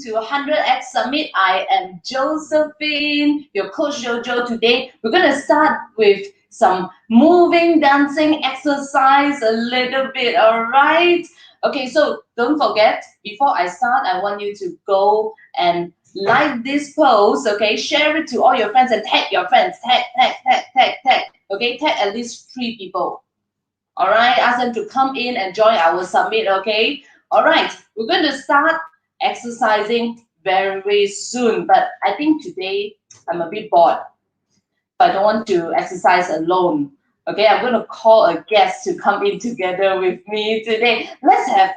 to 100X Summit. I am Josephine, your coach Jojo. Today, we're going to start with some moving, dancing exercise a little bit, all right? Okay, so don't forget, before I start, I want you to go and like this post, okay? Share it to all your friends and tag your friends. Tag. Okay, tag at least 3 people. All right, ask them to come in and join our summit, okay? All right, we're going to start exercising very soon, but I think today I'm a bit bored. I don't want to exercise alone. Okay, I'm going to call a guest to come in together with me today. Let's have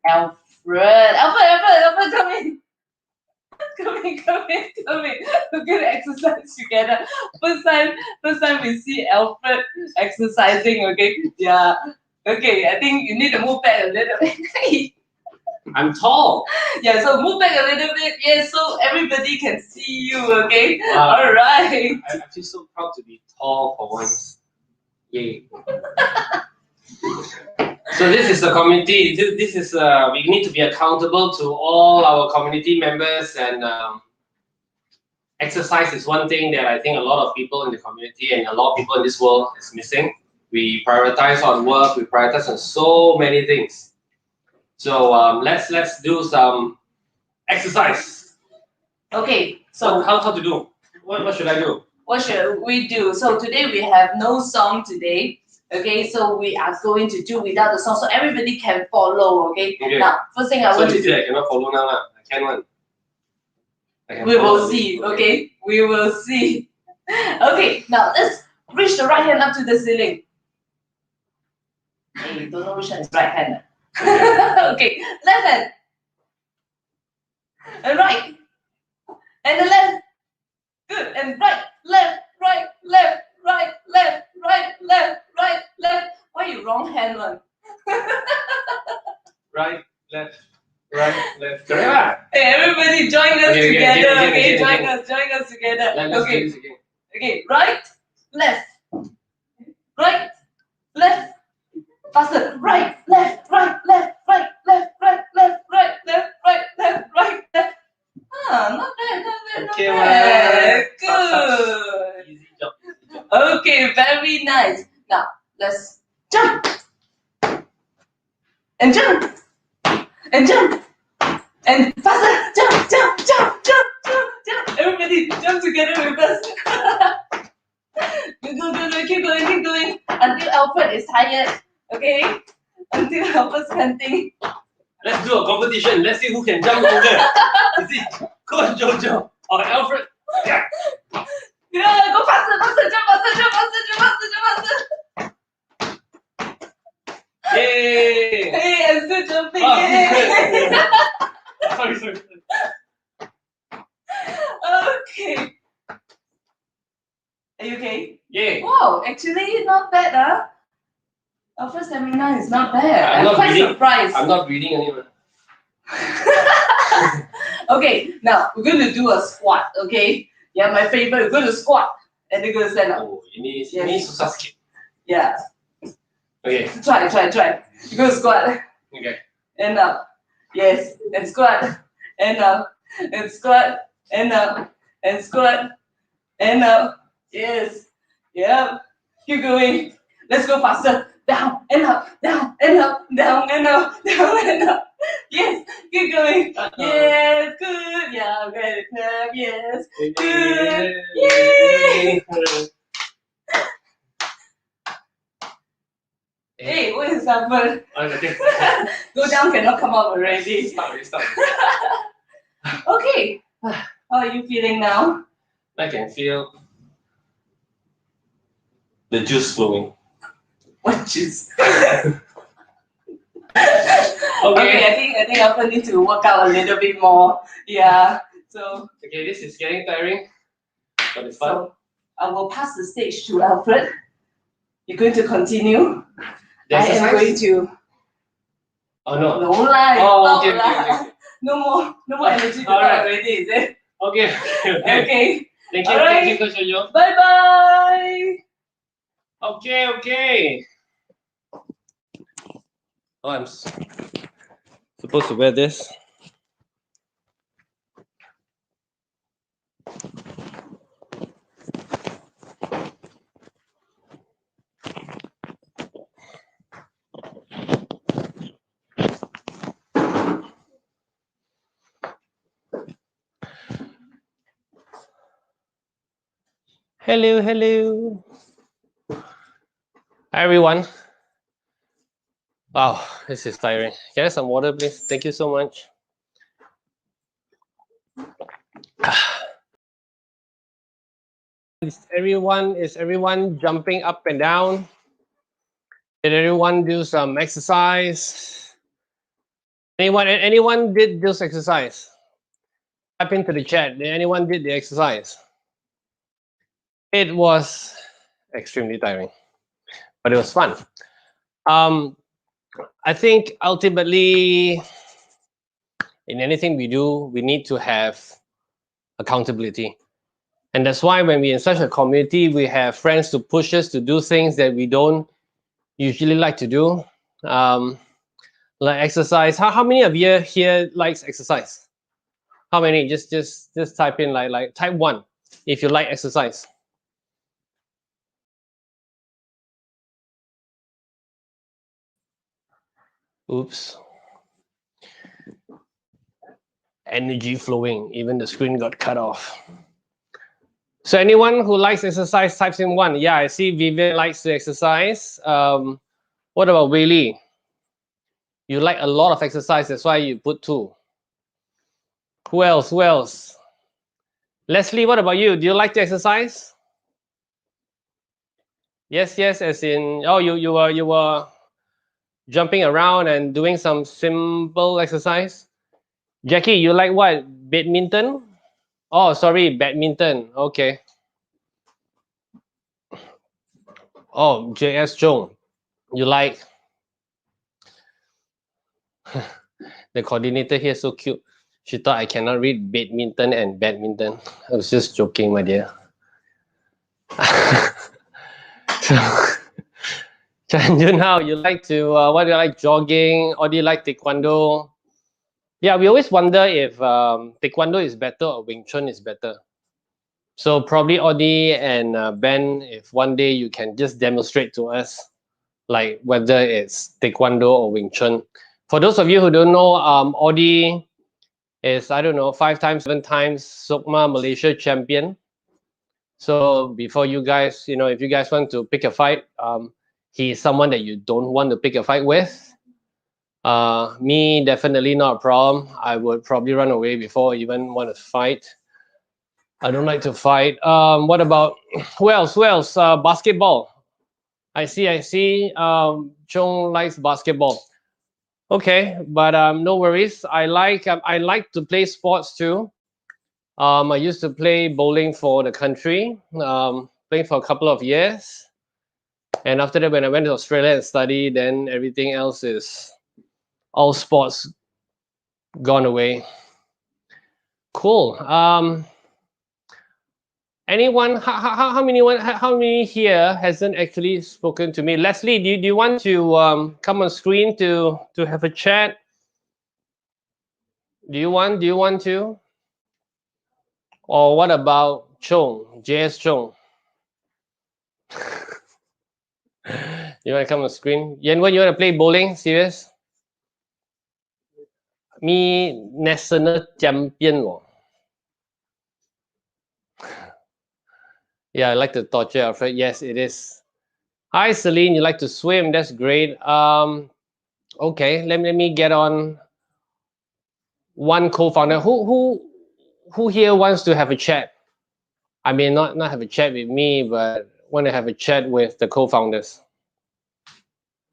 Alfred. Alfred, come in. Come in. We're going to exercise together. First time we see Alfred exercising, okay? Yeah. Okay, I think you need to move back a little bit. I'm tall. Yeah, so move back a little bit. Yeah, so everybody can see you, okay? Wow. All right. I feel so proud to be tall for once. Yay. So this is the community. This is we need to be accountable to all our community members, and exercise is one thing that I think a lot of people in the community and a lot of people in this world is missing. We prioritize on work. We prioritize on so many things. So let's do some exercise. Okay. So how to do? What should I do? What should we do? So today we have no song today. Okay, so we are going to do without the song, so everybody can follow. Okay. Now, first thing I want to do. I cannot follow now, lah. I can one. We will see. Okay, we will see. Okay, now let's reach the right hand up to the ceiling. Hey, don't know which one is right hand. Okay, left hand. And right. And the left. Good. And right, left, right, left, right, left, right, left, right, left. Why you wrong hand one? Right, left, correct. Hey, everybody join us together. Okay, join us together. Let's okay. do this again. Okay, right, left, faster, right, left, left. Ah, not bad. Okay, well, good. Easy job. Okay, very nice. Now, let's jump. And jump. And jump. And faster. Jump. Everybody jump together with us. Go. Keep going. Until Alfred is tired. Okay? Until Alfred's panting. Let's do a competition. Let's see who can jump longer. Is it Coach Jojo or Alfred? Yeah. Yeah, go faster. Jump faster. Yay! Hey, I'm still jumping. Yay. Sorry. Okay. Are you okay? Yay! Wow, actually not bad, huh? Our first seminar is not bad. I'm quite surprised. I'm not reading anymore. Okay, now we're going to do a squat, okay? Yeah, my favorite. We're going to squat and then going to stand up. Oh, ini susah sikit. Yeah. Okay. Try. You're going to squat. Okay. And up. Yes. And squat. And up. And squat. And up. And squat. And up. Yes. Yep. Keep going. Let's go faster. Down and up. Down and up. Down and up. Down and up. Yes. Keep going. Yes. Good. Yeah. Very good. Yes. Good. Yay. Hey, what is happened? Go down cannot come up already. Stop. Okay. How are you feeling now? I can feel the juice flowing. What juice? Okay. I think I need to work out a little bit more. Yeah. So. Okay, this is getting tiring, but it's fun. So I will pass the stage to Alfred. You're going to continue. I am going to. Oh no. No lah. Oh, okay. No more energy to talk already, is it? Okay. Okay. Thank you, right. Thank you, Coach Jojo. Bye. Okay. Oh, I'm supposed to wear this. Hello, hello. Hi, everyone. Wow, this is tiring. Can I have some water, please? Thank you so much. Is everyone jumping up and down? Did everyone do some exercise? Anyone did this exercise? Type into the chat. Did anyone did the exercise? It was extremely tiring, but it was fun. I think ultimately, in anything we do, we need to have accountability. And that's why when we're in such a community, we have friends to push us to do things that we don't usually like to do. Like exercise. How many of you here likes exercise? How many? Just type in like type 1 if you like exercise. Oops. Energy flowing. Even the screen got cut off. So anyone who likes exercise types in 1. Yeah, I see Vivian likes to exercise. What about Whaley? You like a lot of exercise, that's why you put 2. Who else? Who else? Leslie, what about you? Do you like to exercise? Yes, yes, as in, oh, you were jumping around and doing some simple exercise. Jackie, you like what? Badminton? Oh, sorry, badminton. Okay. Oh, JS Jong, you like the coordinator here so cute. She thought I cannot read badminton and badminton. I was just joking, my dear. So, Chan Junhao, you like to what do you like, jogging, or do you like taekwondo? Yeah, we always wonder if taekwondo is better or Wing Chun is better. So probably Audie and Ben, if one day you can just demonstrate to us, like whether it's taekwondo or Wing Chun. For those of you who don't know, Audie is, I don't know, 5 times, 7 times Sukma Malaysia champion. So before you guys, if you guys want to pick a fight, he's someone that you don't want to pick a fight with. Me, definitely not a problem. I would probably run away before I even want to fight. I don't like to fight. What about who else? Who else? Basketball. I see. Chong likes basketball. Okay, but no worries. I like to play sports too. I used to play bowling for the country, playing for a couple of years. And after that, when I went to Australia and studied, then everything else is all sports gone away. Cool. Anyone? How many here hasn't actually spoken to me? Leslie, do you want to come on screen to have a chat? Do you want to? Or what about Chong, JS Chong? You want to come on screen? Yen, when you want to play bowling? Serious? Me national champion. Yeah, I like to torture Alfred. Yes, it is. Hi, Celine. You like to swim? That's great. Okay, let me get on. One co-founder. Who here wants to have a chat? I mean, not have a chat with me, but want to have a chat with the co-founders.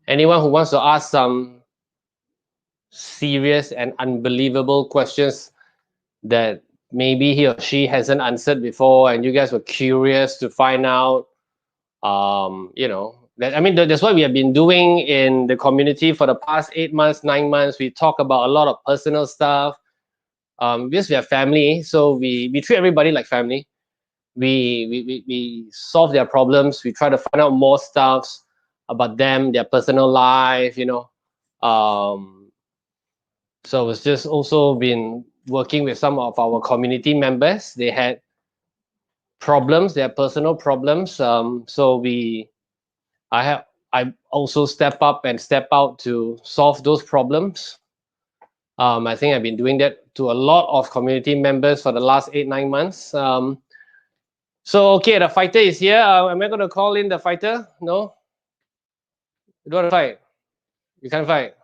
Anyone who wants to ask some serious and unbelievable questions that maybe he or she hasn't answered before, and you guys were curious to find out. That's what we have been doing in the community for the past 8 months, 9 months. We talk about a lot of personal stuff. Because we are family, so we treat everybody like family. We solve their problems. We try to find out more stuff about them, their personal life. So it's just also been working with some of our community members. They had problems, their personal problems. So I also step up and step out to solve those problems. I think I've been doing that to a lot of community members for the last 8-9 months. So okay, the fighter is here. Am I going to call in the fighter? No. You don't want to fight. You can't fight.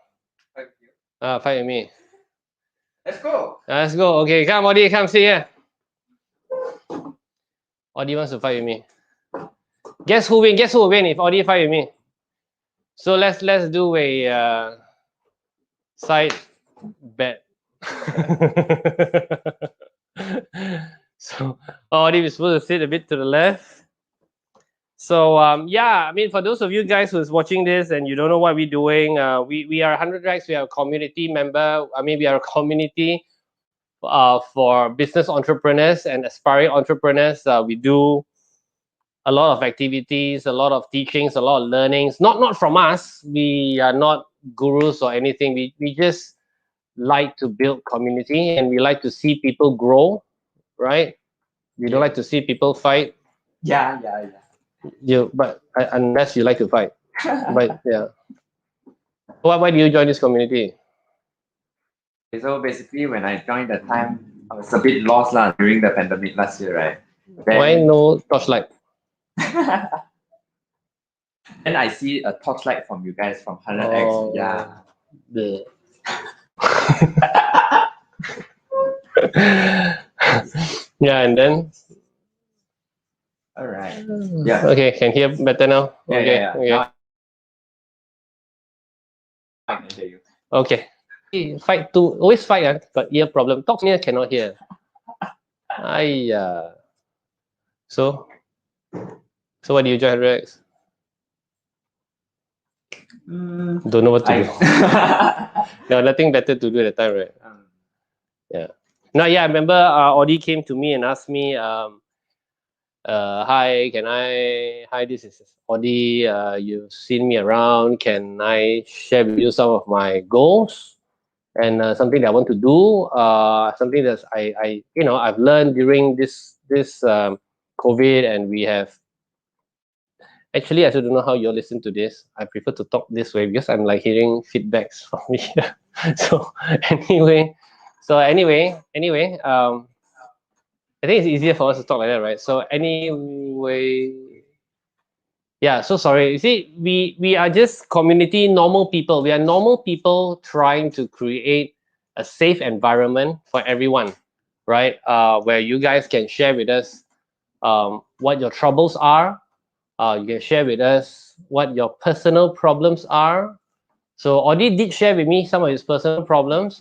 Fight with me. Let's go. Let's go. Okay, come, Audi, come sit here. Audi wants to fight with me. Guess who win? Guess who will win if Audi fight with me? So let's do a side bet. So Audi is supposed to sit a bit to the left. So yeah, I mean, for those of you guys who's watching this and you don't know what we're doing, we are 100 Racks. We are a community member. I mean, we are a community for business entrepreneurs and aspiring entrepreneurs. We do a lot of activities, a lot of teachings, a lot of learnings. Not from us. We are not gurus or anything. We just like to build community and we like to see people grow, right? We don't like to see people fight. Yeah. But unless you like to fight. But yeah. Why do you join this community? So basically, when I joined that time, I was a bit lost during the pandemic last year, right? Why no torchlight? Then I see a torchlight from you guys from 100X. Yeah. The yeah, and then All right. Yeah. okay, can hear better now. Okay, Yeah. okay. Now I can hear you. Okay. Fight to always fight, but ear problem. Talk near cannot hear. So what do you join Rex? Don't know what to do. No, nothing better to do at the time, right? Yeah. No, yeah, I remember Audi came to me and asked me, hi, this is Audi, you've seen me around, can I share with you some of my goals and something that I want to do, something that I've learned during this COVID, and we have, actually, I still don't know how you'll listen to this. I prefer to talk this way because I'm like hearing feedbacks from here. So anyway, I think it's easier for us to talk like that, right? So anyway, yeah, so sorry. You see, we are just community normal people. We are normal people trying to create a safe environment for everyone, right? Where you guys can share with us what your troubles are. You can share with us what your personal problems are. So Audi did share with me some of his personal problems.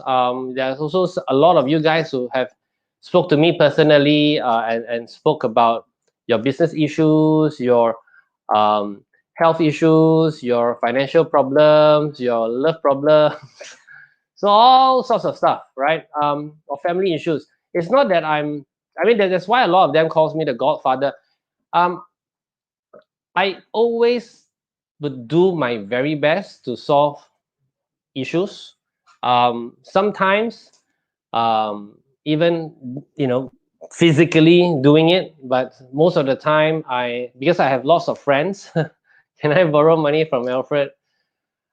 There's also a lot of you guys who have spoke to me personally and spoke about your business issues, your health issues, your financial problems, your love problems. So all sorts of stuff, right? Or family issues. It's not that I mean, that's why a lot of them calls me the Godfather. I always would do my very best to solve issues. Sometimes even physically doing it, but most of the time because I have lots of friends, can I borrow money from Alfred?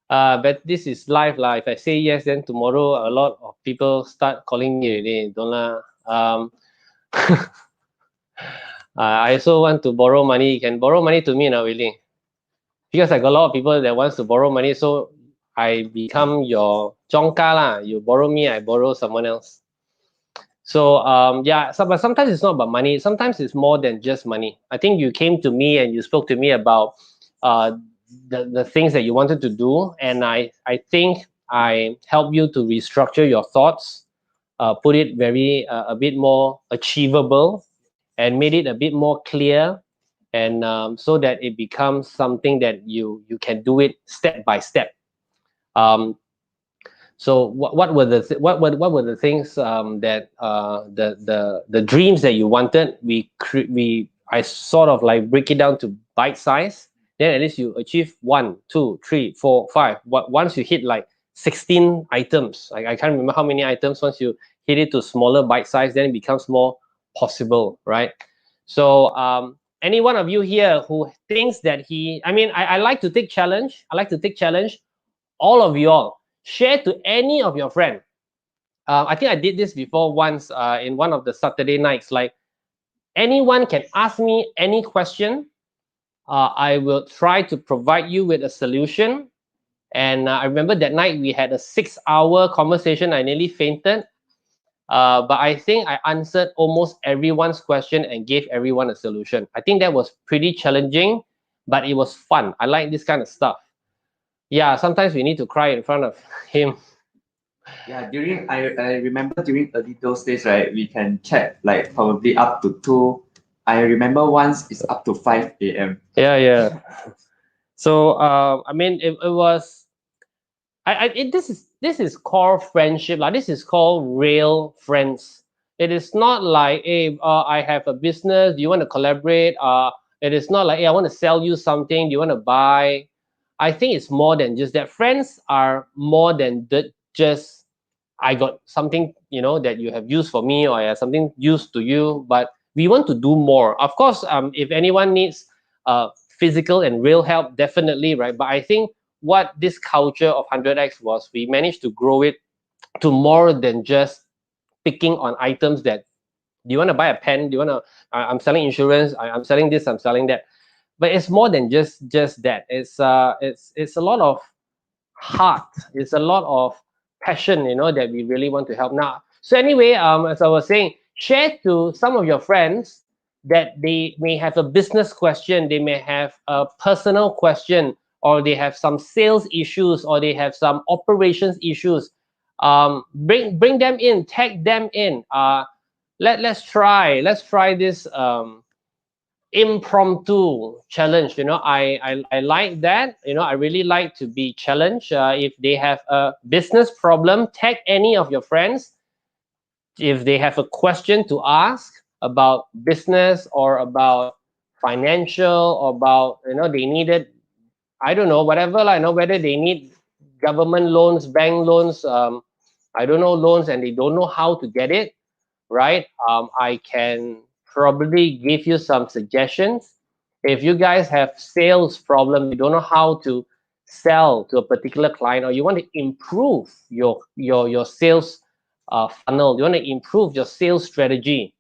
But this is life lah. If I say yes, then tomorrow a lot of people start calling me already. Don't lah. I also want to borrow money. You can borrow money to me now, really, because I got a lot of people that wants to borrow money. So I become your chongka lah. You borrow me, I borrow someone else. So yeah, but sometimes it's not about money. Sometimes it's more than just money. I think you came to me and you spoke to me about the things that you wanted to do, and I think I helped you to restructure your thoughts, put it very a bit more achievable, and made it a bit more clear, and so that it becomes something that you can do it step by step. So what were the things that the dreams that you wanted? I sort of like break it down to bite size. Then at least you achieve 1, 2, 3, 4, 5. Once you hit like 16 items, I can't remember how many items. Once you hit it to smaller bite size, then it becomes more possible, right? So any one of you here who thinks that I like to take challenge. I like to take challenge. All of you all share to any of your friends. I think I did this before once in one of the Saturday nights. Like, Anyone can ask me any question. I will try to provide you with a solution. And I remember that night we had a 6-hour conversation. I nearly fainted. But I think I answered almost everyone's question and gave everyone a solution. I think that was pretty challenging, but it was fun. I like this kind of stuff. Yeah, sometimes we need to cry in front of him. Yeah, I remember during early those days, right, we can chat like probably up to 2. I remember once it's up to 5 a.m. Yeah. So I mean, it was. This is called friendship. Like this is called real friends. It is not like, hey, I have a business. Do you want to collaborate? It is not like, hey, I want to sell you something. Do you want to buy? I think it's more than just that. Friends are more than just I got something, that you have used for me, or I have something used to you. But we want to do more. Of course, if anyone needs physical and real help, definitely, right? But I think what this culture of 100x was, we managed to grow it to more than just picking on items that, do you want to buy a pen? Do you want to? I'm selling insurance. I'm selling this. I'm selling that. But it's more than just that. It's a lot of heart. It's a lot of passion, that we really want to help. Now, so anyway, as I was saying, share to some of your friends that they may have a business question, they may have a personal question, or they have some sales issues, or they have some operations issues. Bring them in, tag them in. Let's try this impromptu challenge. I like that. I really like to be challenged. If they have a business problem, tag any of your friends. If they have a question to ask about business or about financial, or about, they needed, I don't know, whatever, I know whether they need government loans, bank loans, I don't know, loans, and they don't know how to get it, right? I can probably give you some suggestions. If you guys have sales problem, you don't know how to sell to a particular client, or you want to improve your sales funnel, you want to improve your sales strategy,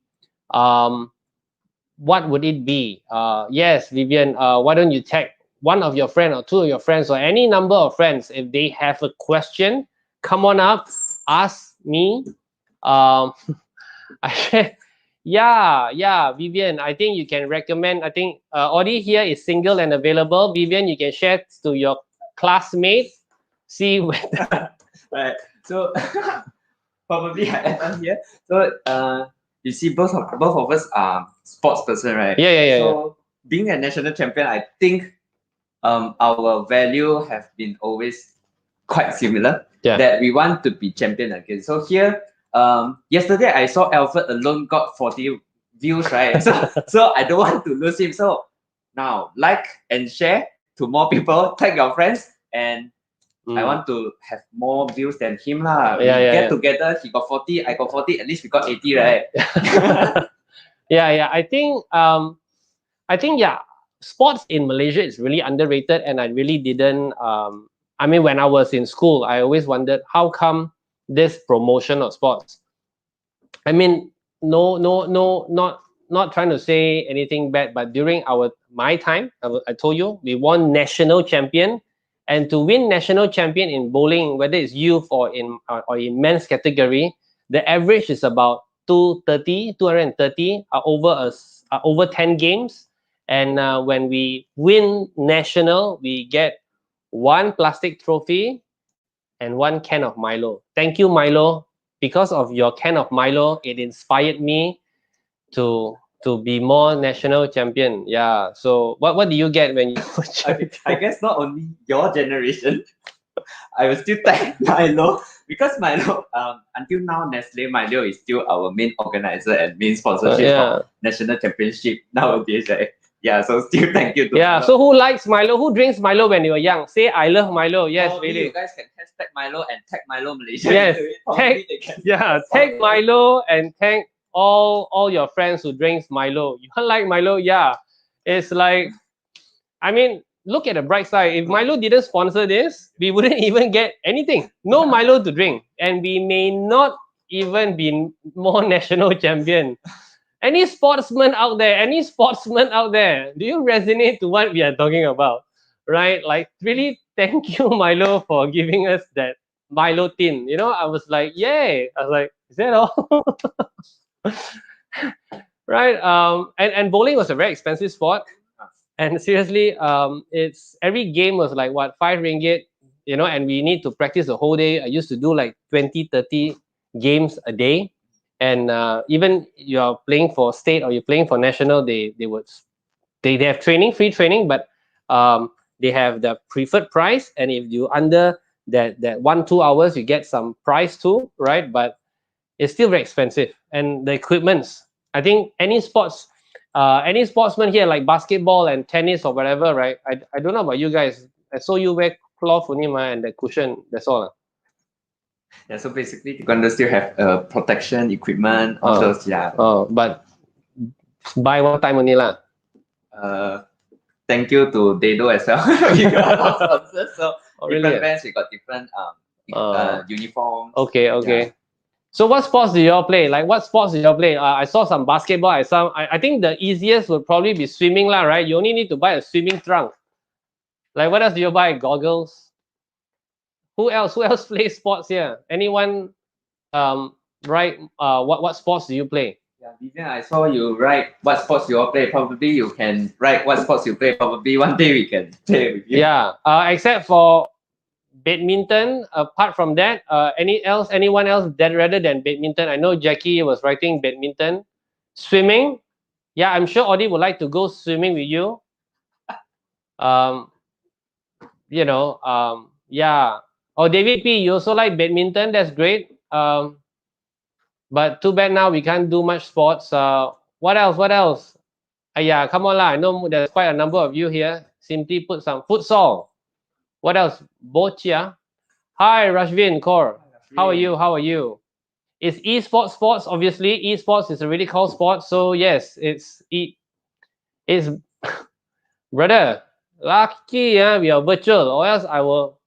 what would it be? Yes, Vivian, why don't you tag one of your friends or two of your friends or any number of friends? If they have a question, come on up, ask me. Yeah, Vivian, I think you can recommend. I think Audie here is single and available. Vivian, you can share to your classmates. See whether Right. So probably I add on here. So you see, both of us are sports person, right? Yeah. So being a national champion, I think our value have been always quite similar. Yeah. That we want to be champion again. So here, yesterday I saw Alfred alone got 40 views, right? So I don't want to lose him. So now like and share to more people, tag your friends, and I want to have more views than him lah. We get together, he got 40, I got 40, at least we got 80, right? Yeah. I think yeah, sports in Malaysia is really underrated, and I really didn't. I mean, when I was in school, I always wondered how come this promotion of sports. I mean, no, not trying to say anything bad, but during my time, I told you we won national champion, and to win national champion in bowling, whether it's youth or in men's category, the average is about 230 over 10 games. And when we win national, we get one plastic trophy and one can of Milo. Thank you, Milo. Because of your can of Milo, it inspired me to be more national champion. Yeah. So what do you get when you I guess not only your generation, I will still thank Milo, because Milo, until now, Nestle Milo is still our main organizer and main sponsorship for national championship nowadays, right? Yeah, so still thank you to Milo. So who likes Milo? Who drinks Milo when you were young? Say I love Milo. Yes, probably really. You guys can hashtag Milo and tag Milo Malaysia. Yes, tag Milo and tag all your friends who drinks Milo. You like Milo? Yeah. It's like, I mean, look at the bright side. If Milo didn't sponsor this, we wouldn't even get anything. No Milo to drink. And we may not even be more national champion. Any sportsman out there? Any sportsman out there? Do you resonate to what we are talking about? Right? Like, really, thank you, Milo, for giving us that Milo tin. You know, I was like, yay! I was like, is that all? Right? And bowling was a very expensive sport. And seriously, it's every game was like what, 5 ringgit, you know, and we need to practice the whole day. I used to do like 20, 30 games a day. And even you're playing for state or you're playing for national, they have training, free training, but they have the preferred price. And if you under that 1-2 hours, you get some price too, right? But it's still very expensive. And the equipments, I think any sportsman here, like basketball and tennis or whatever, right? I don't know about you guys. I saw you wear cloth only, and the cushion. That's all. Yeah, so basically, taekwondo still have protection equipment, all those. Yeah. Oh, but buy one time only lah. Thank you to Dedo as well. We got our sponsors, so really? different brands, we got different uniforms. Okay. Yeah. So what sports do y'all play? Like, what sports do y'all play? I saw some basketball. I think the easiest would probably be swimming lah, right? You only need to buy a swimming trunk. Like, what else do you buy? Goggles. Who else plays sports here? Anyone? Right? What sports do you play? Yeah, Vivian, I saw you write what sports you all play. Probably you can write what sports you play. Probably one day we can play with you. Yeah. Except for badminton. Apart from that, anyone else that rather than badminton? I know Jackie was writing badminton. Swimming. Yeah, I'm sure Audie would like to go swimming with you. Yeah. Oh, David P, you also like badminton? That's great. But too bad now we can't do much sports. What else? Yeah, come on lah. I know there's quite a number of you here. Simply put, some futsal. What else? Boccia. Hi, Rashvin Kaur. How are you? It's esports sports. Obviously, esports is a really cool sport. So yes, it's brother. Lucky, we are virtual, or else I will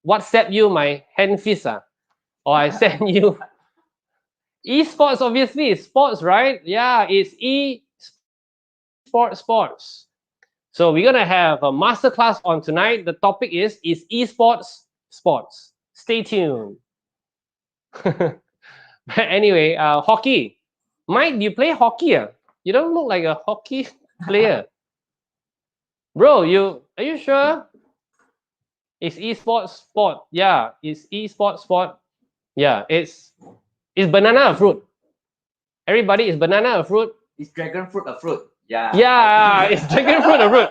WhatsApp you my hand fist, or I send you. Esports, obviously, it's sports, right? Yeah, it's sports. So we're gonna have a masterclass on tonight. The topic is esports sports. Stay tuned. But anyway, hockey. Mike, do you play hockey? You don't look like a hockey player. Bro, are you sure? It's esports sport. Yeah, it's esports sport. Yeah, it's banana a fruit. Everybody, is banana a fruit? Is dragon fruit a fruit? Yeah. Yeah, it's dragon fruit a fruit.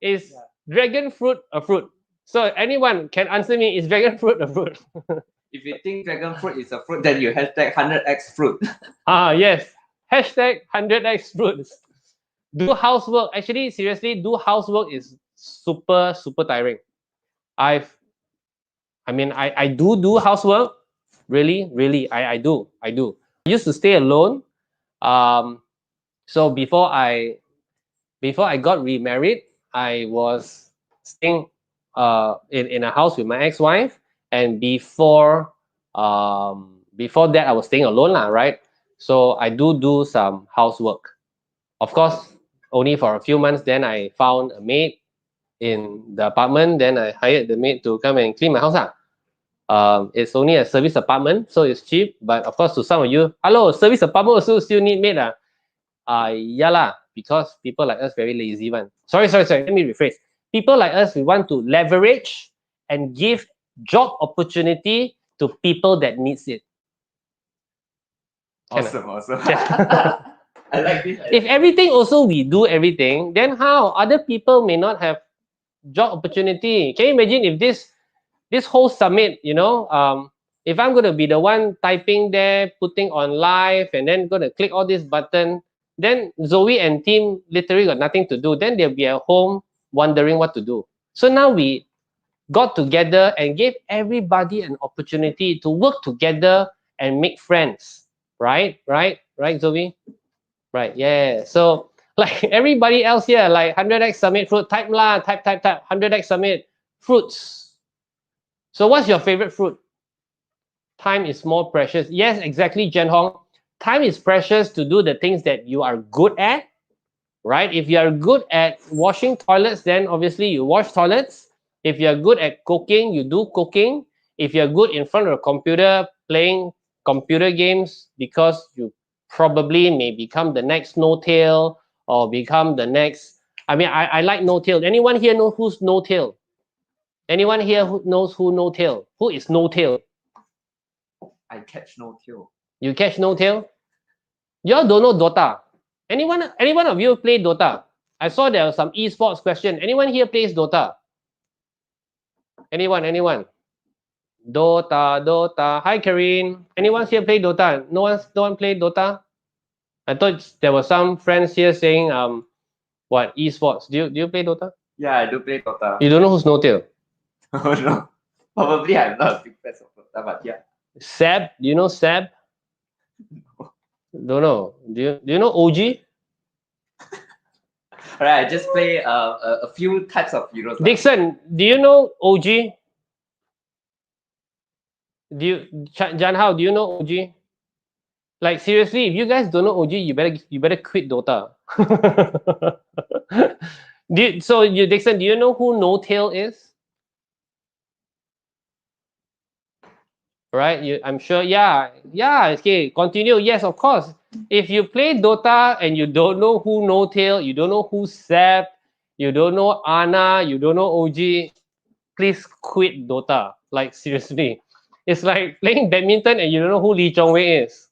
Is dragon fruit a fruit? So anyone can answer me, is dragon fruit a fruit? If you think dragon fruit is a fruit, then you hashtag 100x fruit. Yes. Hashtag 100x fruits. Do housework. Actually, seriously, do housework is super, super tiring. I do housework. Really, I do. I used to stay alone. So before I got remarried, I was staying in a house with my ex-wife, and before that I was staying alone lah, right? So I do some housework. Of course, only for a few months. Then I found a maid in the apartment. Then I hired the maid to come and clean my house lah. It's only a service apartment, so it's cheap. But of course, to some of you, hello, service apartment also still need maid yeah lah, because people like us very lazy one. Sorry. Let me rephrase. People like us, we want to leverage and give job opportunity to people that needs it. Awesome. I like this. If everything also we do everything, then how other people may not have job opportunity? Can you imagine if this whole summit, if I'm going to be the one typing there, putting on live, and then going to click all this button, then Zoe and team literally got nothing to do. Then they'll be at home wondering what to do. So now we got together and gave everybody an opportunity to work together and make friends. Right, Zoe? Right, yeah. So like everybody else here, like 100x summit fruit, type 100x summit fruits. So what's your favorite fruit? Time is more precious. Yes, exactly, Jen Hong. time is precious to do the things that you are good at, right? If you are good at washing toilets, then obviously you wash toilets. If you're good at cooking, you do cooking. If you're good in front of a computer playing computer games, because you probably may become the next No Tail or become the next. I mean, I like No Tail. Anyone here know who's No Tail? Anyone here who knows who No Tail? Who is No Tail? I catch no tail. You catch No Tail? Y'all don't know Dota. Anyone of you play Dota? I saw there was some esports question. Anyone here plays Dota? Anyone? Dota. Hi, Karine. Anyone here play Dota? No one play Dota? I thought there were some friends here saying what esports. Do you play Dota? Yeah, I do play Dota. You don't know who's No Tail? Oh no. Probably I'm not a big fan of Dota, but yeah. Seb, do you know Seb? Don't know. Do you know OG? Alright, I just play a few types of heroes. Dixon, do you know OG? Jan Hao, do you know OG? Like seriously, if you guys don't know OG, you better quit Dota. Dixon, do you know who No Tail is? Right? I'm sure. Yeah. Okay. Continue. Yes, of course. If you play Dota and you don't know who No Tail, you don't know who Seb, you don't know Ana, you don't know OG, please quit Dota. Like seriously, it's like playing badminton and you don't know who Lee Chongwei is.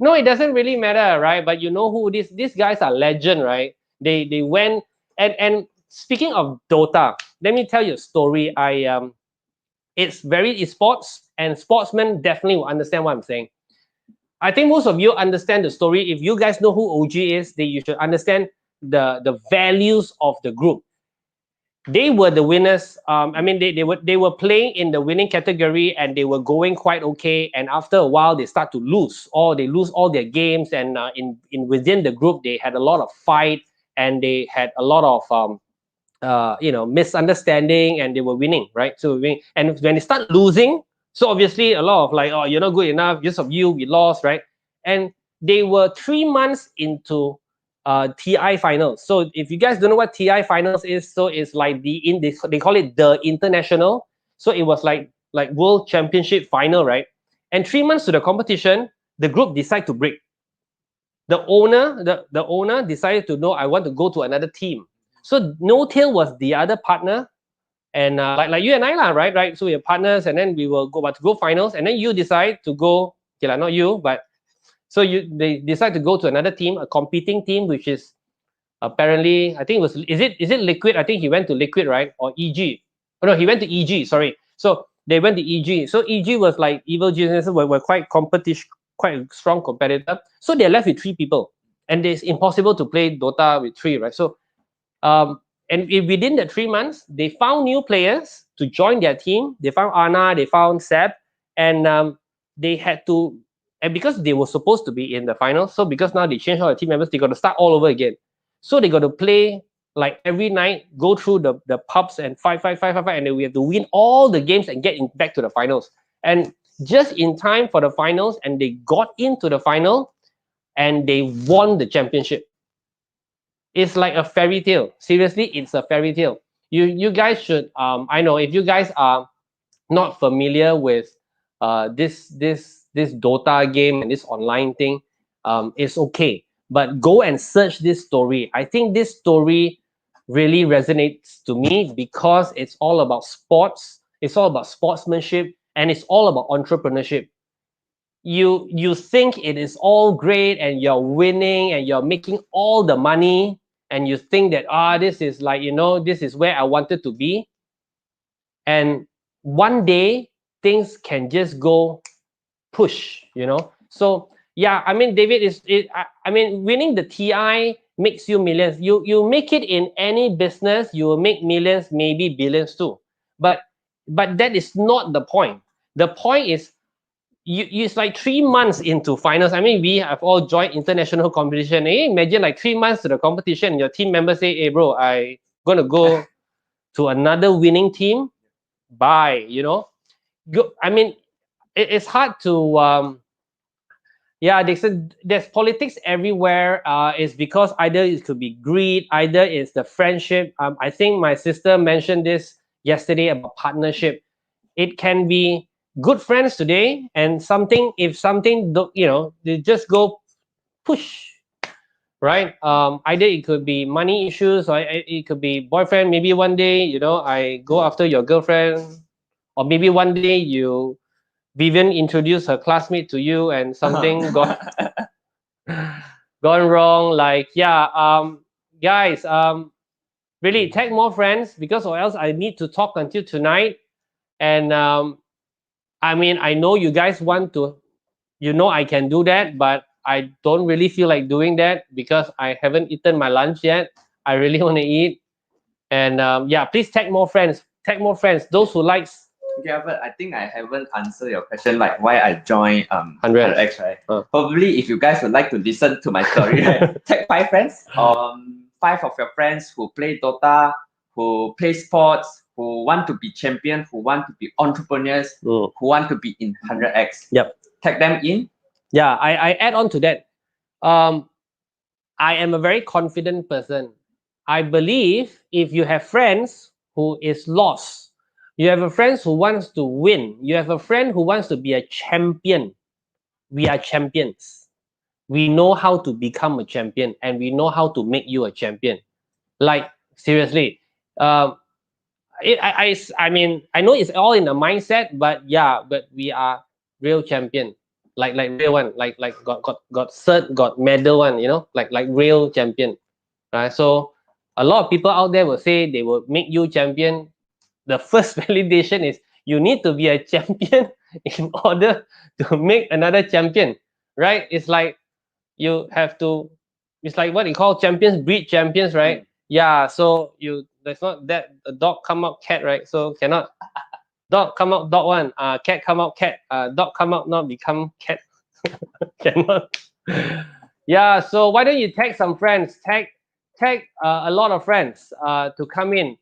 No, it doesn't really matter, right? But you know who these guys are legend, right? They went and speaking of Dota, let me tell you a story. It's sports, and sportsmen definitely will understand what I'm saying. I think most of you understand the story. If you guys know who OG is, then you should understand the values of the group. They were the winners. I mean, they were playing in the winning category and they were going quite okay. And after a while, they start to lose, or they lose all their games. And within the group, they had a lot of fight and they had a lot of misunderstanding, and they were winning, right? So and when they start losing, so obviously a lot of like, oh, you're not good enough, because of you we lost, right? And they were 3 months into TI finals. So if you guys don't know what TI finals is, so it's like they call it the international. So it was like world championship final, right? And 3 months to the competition, the group decided to break. The owner decided to know, I want to go to another team. So No Tail was the other partner, and like you and I lah, right? So we're partners, and then we will go about to go finals, and then you decide to go. Okay lah, not you, but so they decide to go to another team, a competing team, which is apparently, I think it was, is it Liquid? I think he went to Liquid, right? Or EG? Oh no, he went to EG. Sorry. So they went to EG. So EG was like Evil Geniuses were quite competition, quite a strong competitor. So they're left with 3 people, and it's impossible to play Dota with 3, right? So and within the 3 months, they found new players to join their team. They found Ana, they found Seb, and they had to, and because they were supposed to be in the finals, so because now they changed all the team members, they got to start all over again. So they got to play like every night, go through the pubs and fight, and then we have to win all the games and get back to the finals. And just in time for the finals, and they got into the final, and they won the championship. It's like a fairy tale. Seriously, it's a fairy tale. You guys should I know if you guys are not familiar with this Dota game and this online thing, it's okay. But go and search this story. I think this story really resonates to me because it's all about sports, it's all about sportsmanship, and it's all about entrepreneurship. You think it is all great and you're winning and you're making all the money, and you think that this is like, this is where I wanted to be, and one day things can just go push. So yeah, I mean, David, I mean, winning the TI makes you millions. You make it in any business, you will make millions, maybe billions too, but that is not the point. The point is, it's like 3 months into finals. I mean, we have all joined international competition. Imagine like 3 months to the competition, your team members say, hey bro, I gonna go to another winning team. Bye. I mean, it's hard to Yeah, they said there's politics everywhere. It's because either it could be greed, either it's the friendship. I think my sister mentioned this yesterday about partnership. It can be good friends today, and something if something they just go push, right? Either it could be money issues, or it could be boyfriend. Maybe one day I go after your girlfriend, or maybe one day Vivian introduced her classmate to you, and something gone wrong. Like, yeah, guys, really tag more friends, because or else I need to talk until tonight. And I mean, I know you guys want to, I can do that, but I don't really feel like doing that because I haven't eaten my lunch yet. I really want to eat. And yeah, please tag more friends. Tag more friends. Those who likes. Yeah, but I think I haven't answered your question, like why I joined 100. 100x, right? Probably if you guys would like to listen to my story, right? Tag 5 friends, 5 of your friends who play Dota, who play sports, who want to be champion, who want to be entrepreneurs, who want to be in 100x. Yep. Tag them in. Yeah, I add on to that. I am a very confident person. I believe if you have friends who is lost, you have a friend who wants to win, you have a friend who wants to be a champion. We are champions. We know how to become a champion, and we know how to make you a champion. Like, seriously. I mean, I know it's all in the mindset, but yeah, but we are real champion. Like real one, like got cert, got medal one, like real champion. Right? So a lot of people out there will say they will make you champion. The first validation is you need to be a champion in order to make another champion, right? It's like you have to, it's like what you call champions breed champions, right? Yeah, so there's not that a dog come out cat, right? So cannot dog come out dog one, cat come out cat, dog come out not become cat. Cannot. Yeah, so why don't you tag some friends, tag a lot of friends to come in.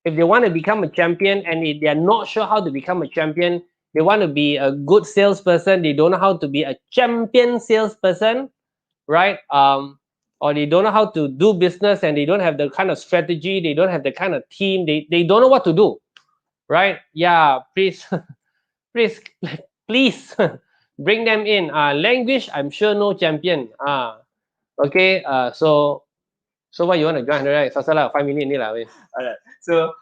If they want to become a champion, and if they're not sure how to become a champion, they want to be a good salesperson, they don't know how to be a champion salesperson, right? Or they don't know how to do business, and they don't have the kind of strategy, they don't have the kind of team, they don't know what to do, right? Yeah, please please bring them in. Language, I'm sure no champion. Okay, so what you want to join, right? So 5 minutes ni lah. Alright. So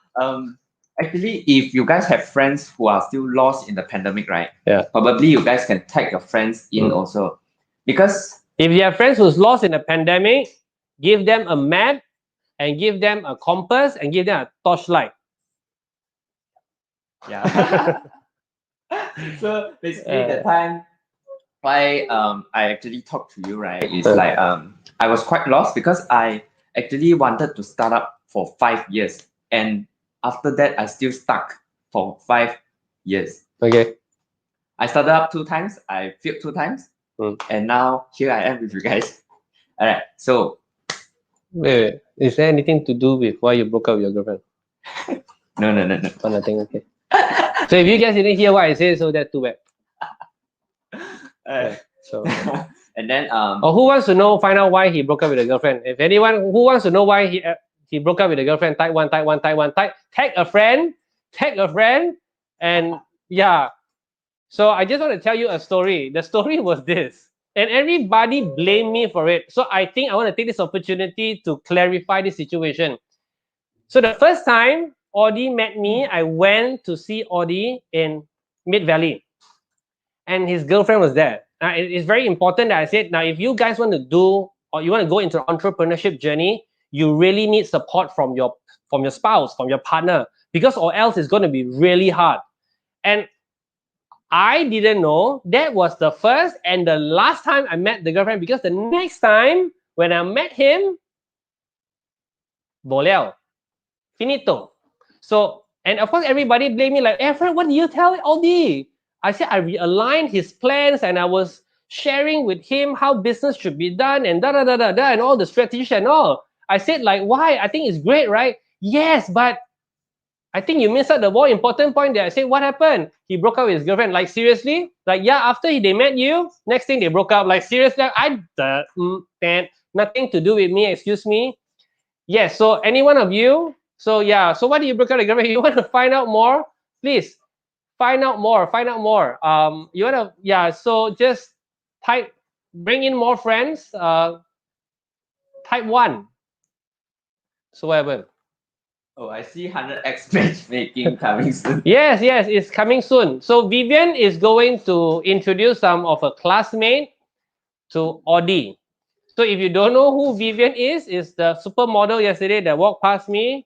actually, if you guys have friends who are still lost in the pandemic, right? Yeah. Probably you guys can tag your friends in also, because if you have friends who's lost in the pandemic, give them a map, and give them a compass, and give them a torchlight. yeah. So basically, the time why I actually talked to you, right, is like I was quite lost because I actually wanted to start up for 5 years, and after that I still stuck for 5 years. Okay. I started up 2 times, I failed 2 times, and now here I am with you guys. All right, so wait. Is there anything to do with why you broke up with your girlfriend? no. Oh, nothing. Okay. So if you guys didn't hear what I said, so that's too bad. So and then who wants to know? Find out why he broke up with a girlfriend. If anyone who wants to know why he broke up with a girlfriend, type one. Tag a friend, and yeah. So I just want to tell you a story. The story was this, and everybody blamed me for it. So I think I want to take this opportunity to clarify the situation. So the first time Audie met me, I went to see Audie in Mid Valley, and his girlfriend was there. Now, it's very important that I said, now, if you guys want to do, or you want to go into entrepreneurship journey, you really need support from your spouse, from your partner, because or else it's going to be really hard. And I didn't know that was the first and the last time I met the girlfriend, because the next time when I met him, bo liao, finito. So, and of course, everybody blamed me like, Fred, what did you tell Audie? I said I realigned his plans, and I was sharing with him how business should be done, and and all the strategies and all. I said like, why? I think it's great, right? Yes, but I think you missed out the more important point there. I said, what happened? He broke up with his girlfriend. Like, seriously? Like, yeah, after they met you, next thing they broke up. Like, seriously? Nothing to do with me, excuse me. Yes, so any one of you, so yeah, so why do you break up with your girlfriend? You want to find out more? Please, find out more, you want to, yeah, so just type, bring in more friends, type 1. So what happened? Oh, I see 100x matchmaking coming soon. Yes, it's coming soon. So Vivian is going to introduce some of her classmates to Audie. So if you don't know who Vivian is the supermodel yesterday that walked past me.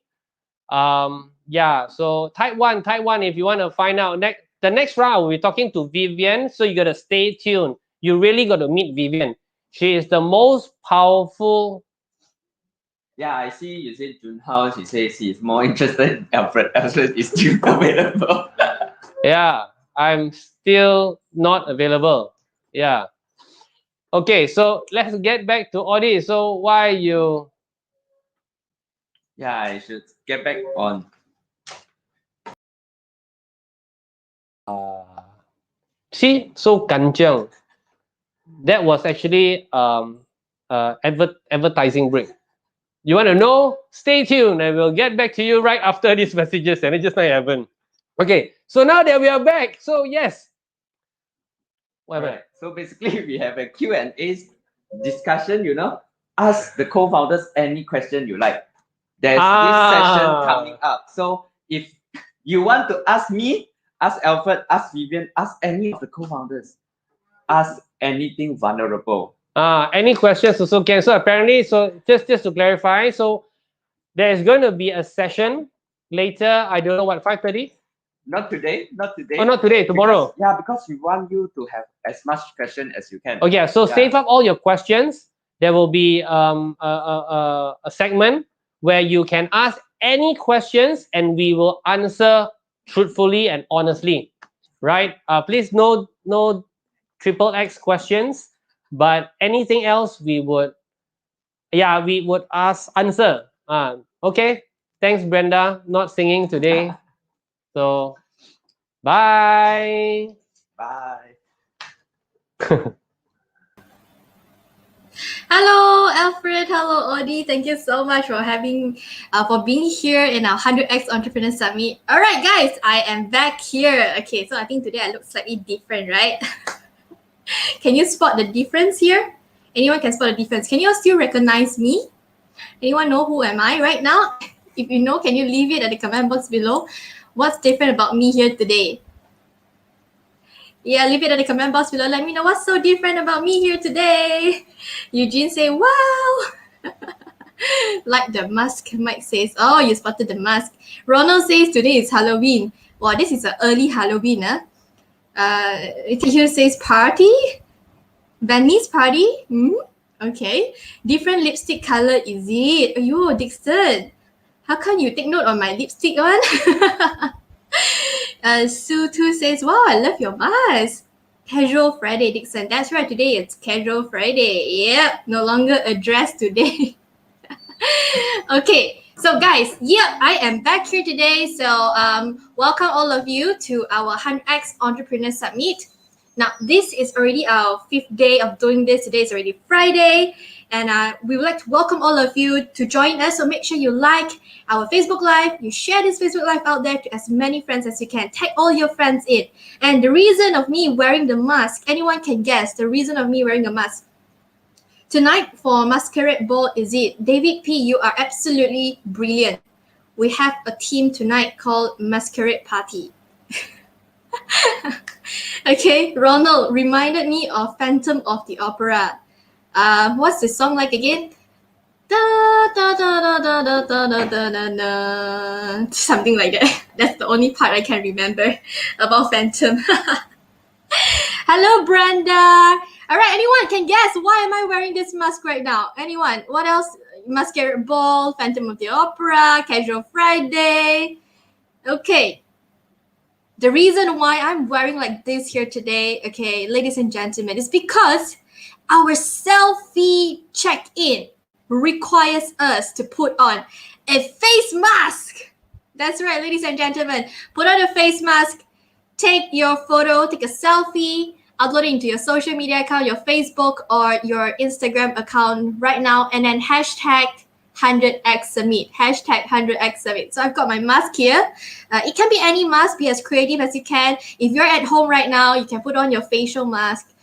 Yeah, so type 1 if you want to find out. The next round we'll be talking to Vivian, so you got to stay tuned. You really got to meet Vivian. She is the most powerful. Yeah, I see you said Junhao. She says she's more interested in Alfred. Alfred is still available. Yeah, I'm still not available. Yeah. Okay, so let's get back to Audie. So why you? Yeah, I should get back on. See, so kanjiang. That was actually advertising break. You want to know? Stay tuned, and we'll get back to you right after these messages. And it just not happen. Okay, so now that we are back, so yes. Right. So basically, we have a Q&A discussion. Ask the co-founders any question you like. There's this session coming up. So if you want to ask me, ask Alfred, ask Vivian, ask any of the co-founders, ask anything vulnerable. Any questions also can. So apparently, so just to clarify, so there is going to be a session later. I don't know what, 5:30. Not today. Oh, not today. Tomorrow. Because we want you to have as much question as you can. Oh yeah. So save up all your questions. There will be a segment where you can ask any questions, and we will answer truthfully and honestly. Right? Please no XXX questions, but anything else we would answer. Okay. Thanks, Brenda. Not singing today. So bye. Bye. Hello, Alfred. Hello, Audie. Thank you so much for being here in our 100x Entrepreneur Summit. All right, guys, I am back here. Okay, so I think today I look slightly different, right? Can you spot the difference here? Anyone can spot the difference? Can you all still recognize me? Anyone know who am I right now? If you know, can you leave it at the comment box below? What's different about me here today? Yeah, leave it at the comment box below. Let me know what's so different about me here today. Eugene say, wow. Like the mask. Mike says, oh, you spotted the mask. Ronald says, today is Halloween. Wow, this is an early Halloween. Here says, party. Benny's party. Okay. Different lipstick color, is it? Yo, Dixon. How can you take note on my lipstick one? Sue too says, wow, I love your mask. Casual Friday, Dixon. That's right, today it's Casual Friday. Yep, no longer a dress today. Okay, so guys, I am back here today. So welcome all of you to our 100x Entrepreneur Summit. Now, this is already our 5th day of doing this. Today is already Friday. And we would like to welcome all of you to join us. So make sure you like our Facebook Live. You share this Facebook Live out there to as many friends as you can. Tag all your friends in. And the reason of me wearing the mask, anyone can guess the reason of me wearing a mask. Tonight for Masquerade Ball, is it? David P., you are absolutely brilliant. We have a team tonight called Masquerade Party. Okay, Ronald reminded me of Phantom of the Opera. What's the song like again? Da, da, da, da, da, da, da, da, da, da. Something like that. That's the only part I can remember about Phantom. Hello, Brenda. All right, anyone can guess why am I wearing this mask right now? Anyone? What else? Masquerade Ball, Phantom of the Opera, Casual Friday. Okay. The reason why I'm wearing like this here today, okay, ladies and gentlemen, is because our selfie check-in requires us to put on a face mask. That's right, ladies and gentlemen. Put on a face mask, take your photo, take a selfie, upload it into your social media account, your Facebook or your Instagram account right now, and then hashtag 100x Summit. Hashtag 100x Summit. So I've got my mask here. It can be any mask, be as creative as you can. If you're at home right now, you can put on your facial mask.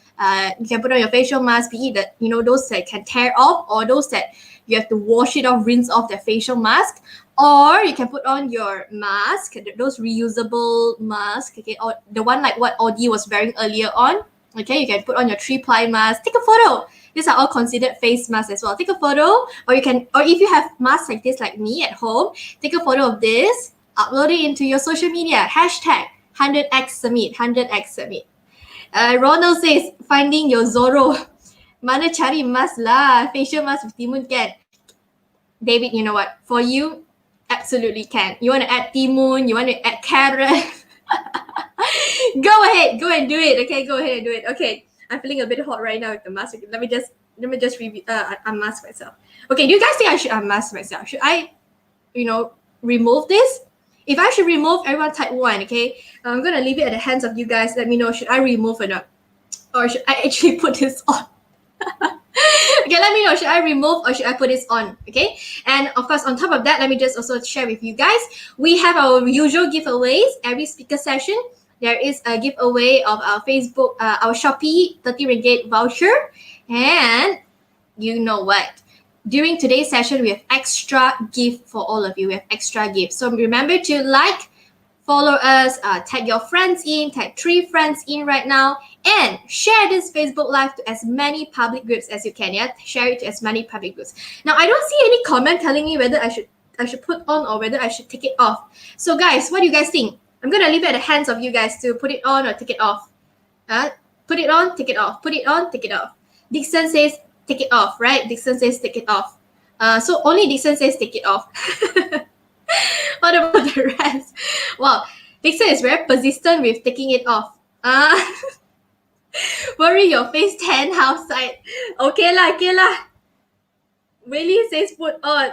You can put on your facial mask, be it that, you know, those that can tear off or those that you have to wash it off, rinse off their facial mask. Or you can put on your mask, those reusable masks, okay, or the one like what Audie was wearing earlier on. Okay, you can put on your 3-ply mask, take a photo. These are all considered face masks as well. Take a photo, or you can, or if you have masks like this, like me at home, take a photo of this, upload it into your social media. Hashtag 100x Summit, 100x Summit. Ronald says, finding your Zorro. Mana cari mask lah, facial mask with Timun can. David, you know what? For you, absolutely can. You want to add Timun, you want to add carrot. Go ahead, go and do it. Okay, go ahead and do it. Okay, I'm feeling a bit hot right now with the mask. Let me just unmask myself. Okay, do you guys think I should unmask myself? Should I, you know, remove this? If I should remove, everyone type 1, okay? I'm gonna leave it at the hands of you guys. Let me know, should I remove or not? Or should I actually put this on? Okay, let me know, should I remove or should I put this on? Okay, and of course, on top of that, let me just also share with you guys, we have our usual giveaways every speaker session. There is a giveaway of our Facebook, our Shopee 30 ringgit voucher. And you know what? During today's session, we have extra gift for all of you. We have extra gift. So remember to like, follow us, tag your friends in, tag 3 friends in right now, and share this Facebook Live to as many public groups as you can. Yeah, share it to as many public groups. Now, I don't see any comment telling me whether I should put on or whether I should take it off. So guys, what do you guys think? I'm gonna leave it at the hands of you guys to put it on or take it off. Put it on, take it off. Put it on, take it off. Dixon says take it off, right? Dixon says take it off. So only Dixon says take it off. What about the rest? Well, Dixon is very persistent with taking it off. Worry your face tan outside. Okay lah, okay lah. Really says put on.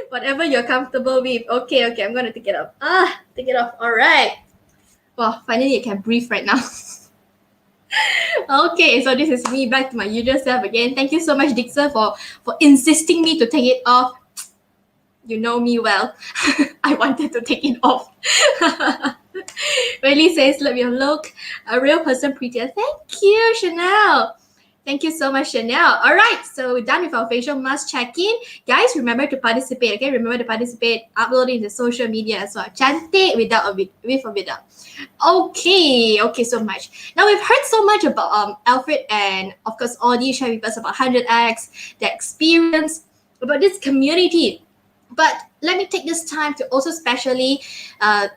Whatever you're comfortable with. Okay, I'm gonna take it off. Take it off. All right. Well, finally I can breathe right now. Okay, so this is me back to my usual self again. Thank you so much, Dixon, for insisting me to take it off. You know me well. I wanted to take it off. Really says, love your look. A real person prettier. Thank you, Chanel. Thank you so much, Chanel. All right, so we're done with our facial mask check-in. Guys, remember to participate, okay? Remember to participate, upload it into social media as well. Cantik with or without. Okay, so much. Now, we've heard so much about Alfred and, of course, Audie share with us about 100x, their experience, about this community. But let me take this time to also specially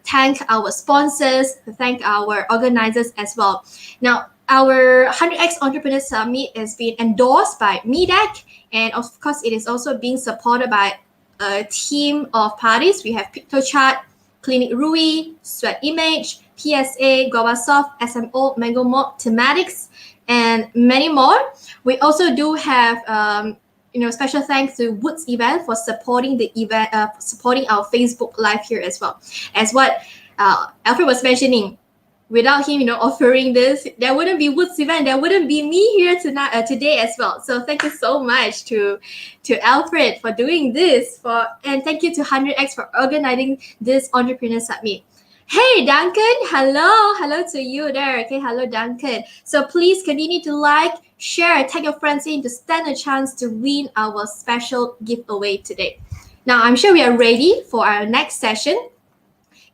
thank our sponsors, to thank our organizers as well. Now, our 100x Entrepreneur Summit has been endorsed by MEDAC, and of course, it is also being supported by a team of parties. We have PictoChart, Clinic Rui, Sweat Image, PSA, Guavasoft, SMO, Mango Mob, Thematics, and many more. We also do have special thanks to Woods Event for supporting the event, supporting our Facebook Live here as well. As what Alfred was mentioning, without him, offering this, there wouldn't be Woods Event, there wouldn't be me here tonight, today as well. So thank you so much to Alfred for doing this, and thank you to 100x for organizing this Entrepreneur Summit. Hey, Duncan, hello to you there. Okay, hello, Duncan. So please continue to like, share, tag your friends in to stand a chance to win our special giveaway today. Now, I'm sure we are ready for our next session.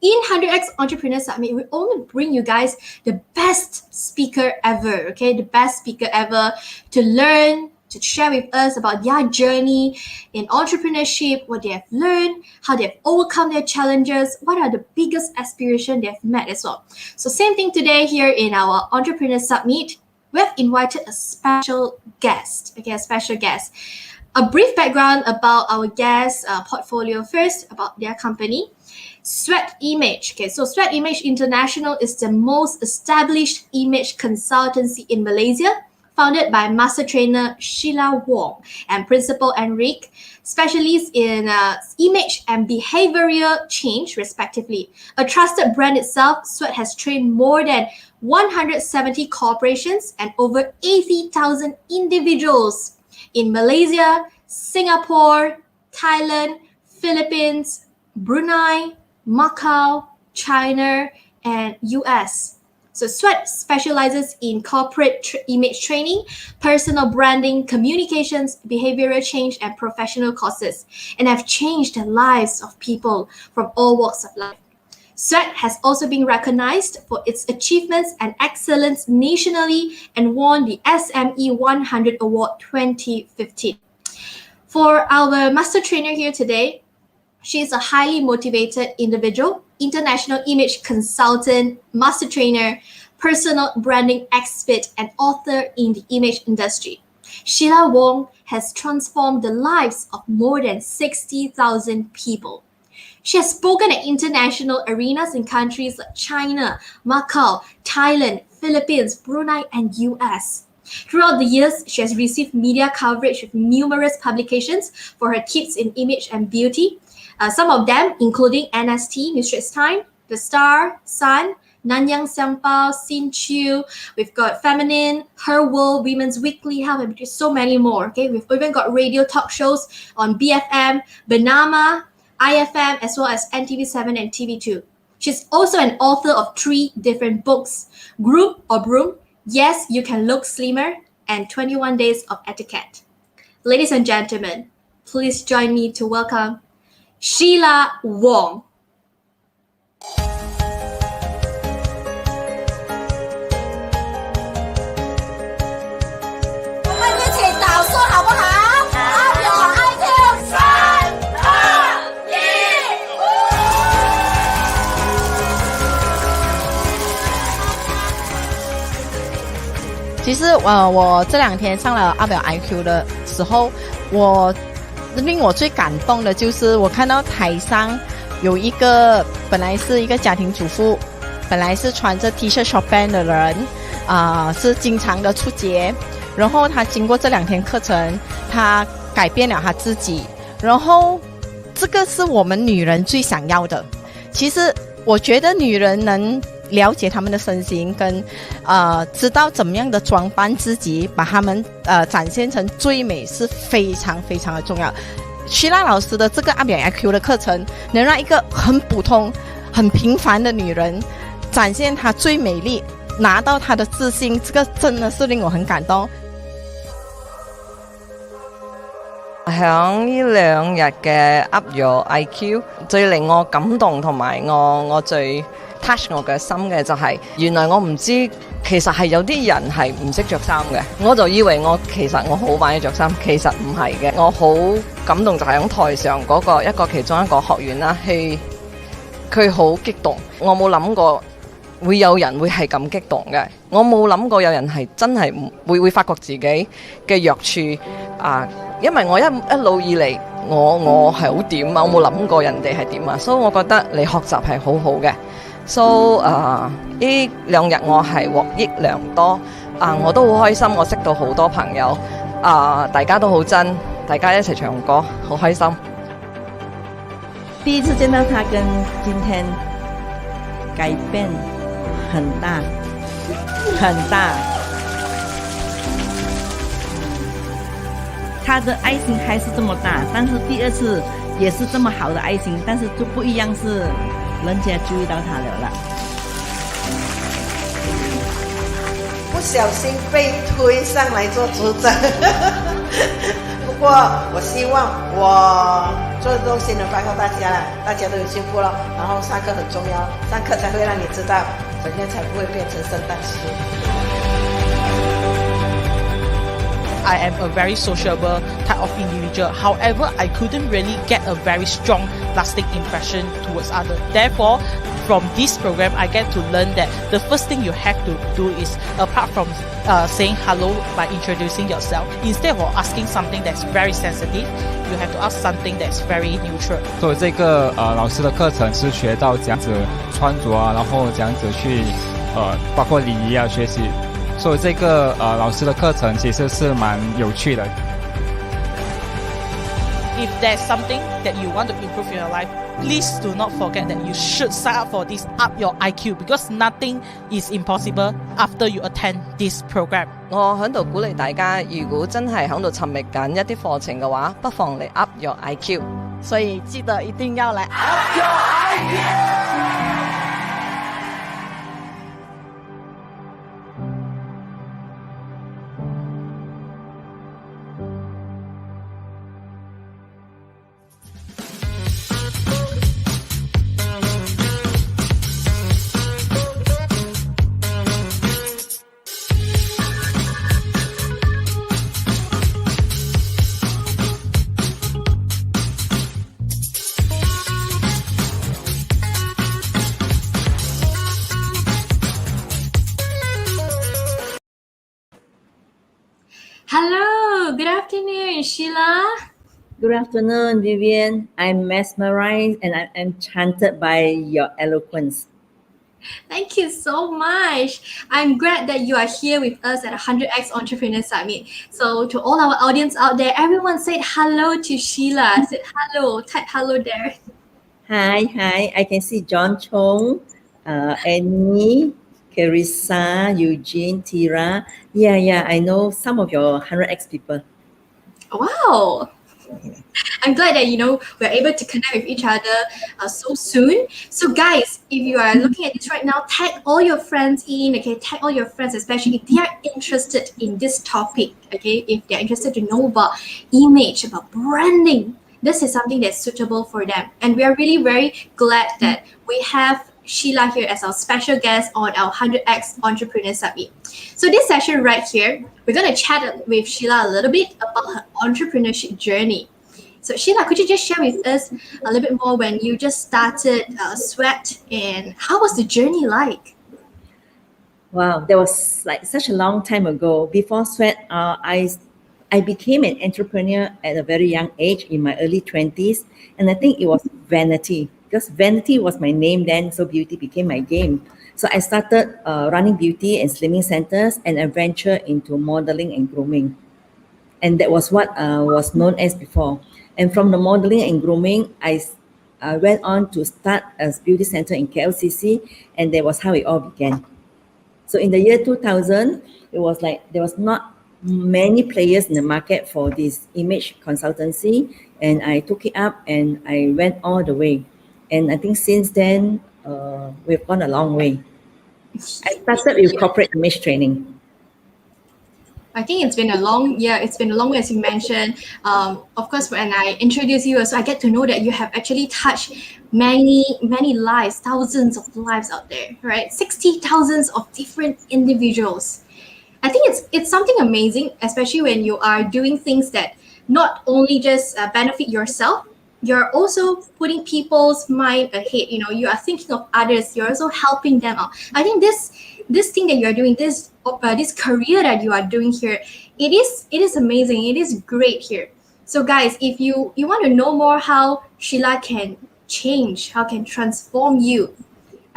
In 100x Entrepreneur Summit, we only bring you guys the best speaker ever, okay? The best speaker ever to learn, to share with us about their journey in entrepreneurship, what they have learned, how they have overcome their challenges, what are the biggest aspirations they have met as well. So same thing today here in our Entrepreneur Summit, we have invited a special guest, okay, a special guest. A brief background about our guest portfolio first, about their company. Sweat Image. Okay, so Sweat Image International is the most established image consultancy in Malaysia, founded by Master Trainer SHEILA Wong and Principal Enrique, specialists in image and behavioral change, respectively. A trusted brand itself, Sweat has trained more than 170 corporations and over 80,000 individuals in Malaysia, Singapore, Thailand, Philippines, Brunei, Macau, China, and US. So Sweat specializes in corporate image training, personal branding, communications, behavioral change, and professional courses, and have changed the lives of people from all walks of life. Sweat has also been recognized for its achievements and excellence nationally and won the SME 100 Award 2015. For our master trainer here today, she is a highly motivated individual, international image consultant, master trainer, personal branding expert, and author in the image industry. SHEILA Wong has transformed the lives of more than 60,000 people. She has spoken at international arenas in countries like China, Macau, Thailand, Philippines, Brunei, and US. Throughout the years, she has received media coverage with numerous publications for her tips in image and beauty. Some of them including NST, New Straits Times, The Star, Sun, Nanyang Sampao, Sin Chew. We've got Feminine, Her World, Women's Weekly, Health and Beauty, so many more. Okay, we've even got radio talk shows on BFM, Banama, IFM, as well as NTV7 and TV2. She's also an author of 3 different books: Group or Broom, Yes, You Can Look Slimmer, and 21 Days of Etiquette. Ladies and gentlemen, please join me to welcome SHEILA Wong. 我们一起倒数好不好？好，有爱听3、2、1。其实我这2天上了阿表 IQ 的时候，令我最感动的就是我看到台上有一个本来是一个家庭主妇，本来是穿着 T 恤 short band 的人，是经常的出街，然后他经过这2天课程，他改变了他自己，然后这个是我们女人最想要的。其实我觉得女人能了解他们的身形跟知道怎么样的装扮自己，把他们展现成最美是非常非常的重要。SHEILA老师的这个阿表 IQ 的课程能让一个很普通很平凡的女人展现她最美丽，拿到她的自信，这个真的是令我很感动。響呢2日嘅 Up Your IQ 最令我感動同埋我最 touch 我嘅心嘅就係原來我唔知其實係有啲人係唔識着衫嘅，我就以為其實我好玩着衫，其實唔係嘅。我好感動就係喺台上嗰個其中一個學員啦，佢好激動，我冇諗過會有人會係咁激動嘅，我冇諗過有人係真係會發覺自己嘅弱處因為我一路以嚟我係好點啊，我冇諗過人哋係點啊，所以我覺得你學習係好好嘅。So 呢2日我係獲益良多我都好開心，我識到好多朋友大家都好真，大家一齊唱歌，好開心。第一次見到他跟今天改變很大很大，他的愛心還是這麼大，但是第2次也是這麼好的愛心，但是就不一樣，是人家注意到他了不小心被推上來做組長不過我希望我做的東西能幫到大家了，大家都有進步了，然後上課很重要，上課才會讓你知道，整天才不會變成聖誕樹。I am a very sociable type of individual. However, I couldn't really get a very strong, lasting impression towards others. Therefore, from this program, I get to learn that the first thing you have to do is, apart from saying hello by introducing yourself, instead of asking something that's very sensitive, you have to ask something that's very neutral. 所以这个老师的课程是学到怎样子穿着然后怎样子去包括礼仪学习所以这个老师的课程其实是蛮有趣的。If there's something that you want to improve in your life, please do not forget that you should sign up for this Up Your IQ because nothing is impossible after you attend this program. 我喺度鼓勵大家，如果真係喺度尋覓緊一啲課程嘅話，不妨嚟 Up Your IQ。所以记得一定要来 Up Your IQ。Hello, good afternoon, Sheila. Good afternoon, Vivian. I'm mesmerized and I'm enchanted by your eloquence. Thank you so much. I'm glad that you are here with us at 100X Entrepreneur Summit. So to all our audience out there, everyone said hello to Sheila. Said hello, type hello there. Hi. I can see John Chong, Annie, Carissa, Eugene, Tira. Yeah, I know some of your 100X people. Wow. I'm glad that we're able to connect with each other so soon. So guys, if you are looking at this right now, tag all your friends in, okay? Tag all your friends, especially if they are interested in this topic, okay? If they're interested to know about image, about branding, this is something that's suitable for them. And we are really very glad that we have Sheila here as our special guest on our 100X Entrepreneur Summit. So this session right here, we're going to chat with Sheila a little bit about her entrepreneurship journey. So Sheila, could you just share with us a little bit more when you just started Sweat, and how was the journey like? Wow, that was like such a long time ago. Before Sweat, I became an entrepreneur at a very young age in my early 20s. And I think it was vanity, because vanity was my name then, so beauty became my game. So I started running beauty and slimming centers, and I ventured into modeling and grooming. And that was what was known as before. And from the modeling and grooming, I went on to start a beauty center in KLCC, and that was how it all began. So in the year 2000, it was like there was not many players in the market for this image consultancy, and I took it up and I went all the way. And I think since then, we've gone a long way. I started with corporate image training. I think it's been a long way, as you mentioned. Of course, when I introduce you, so I get to know that you have actually touched many lives, thousands of lives out there, right? 60,000 of different individuals. I think it's something amazing, especially when you are doing things that not only just benefit yourself, you're also putting people's mind ahead. You are thinking of others. You're also helping them out. I think this thing that you are doing, this career that you are doing here, it is amazing. It is great here. So guys, if you want to know more how Sheila can change, how can transform you,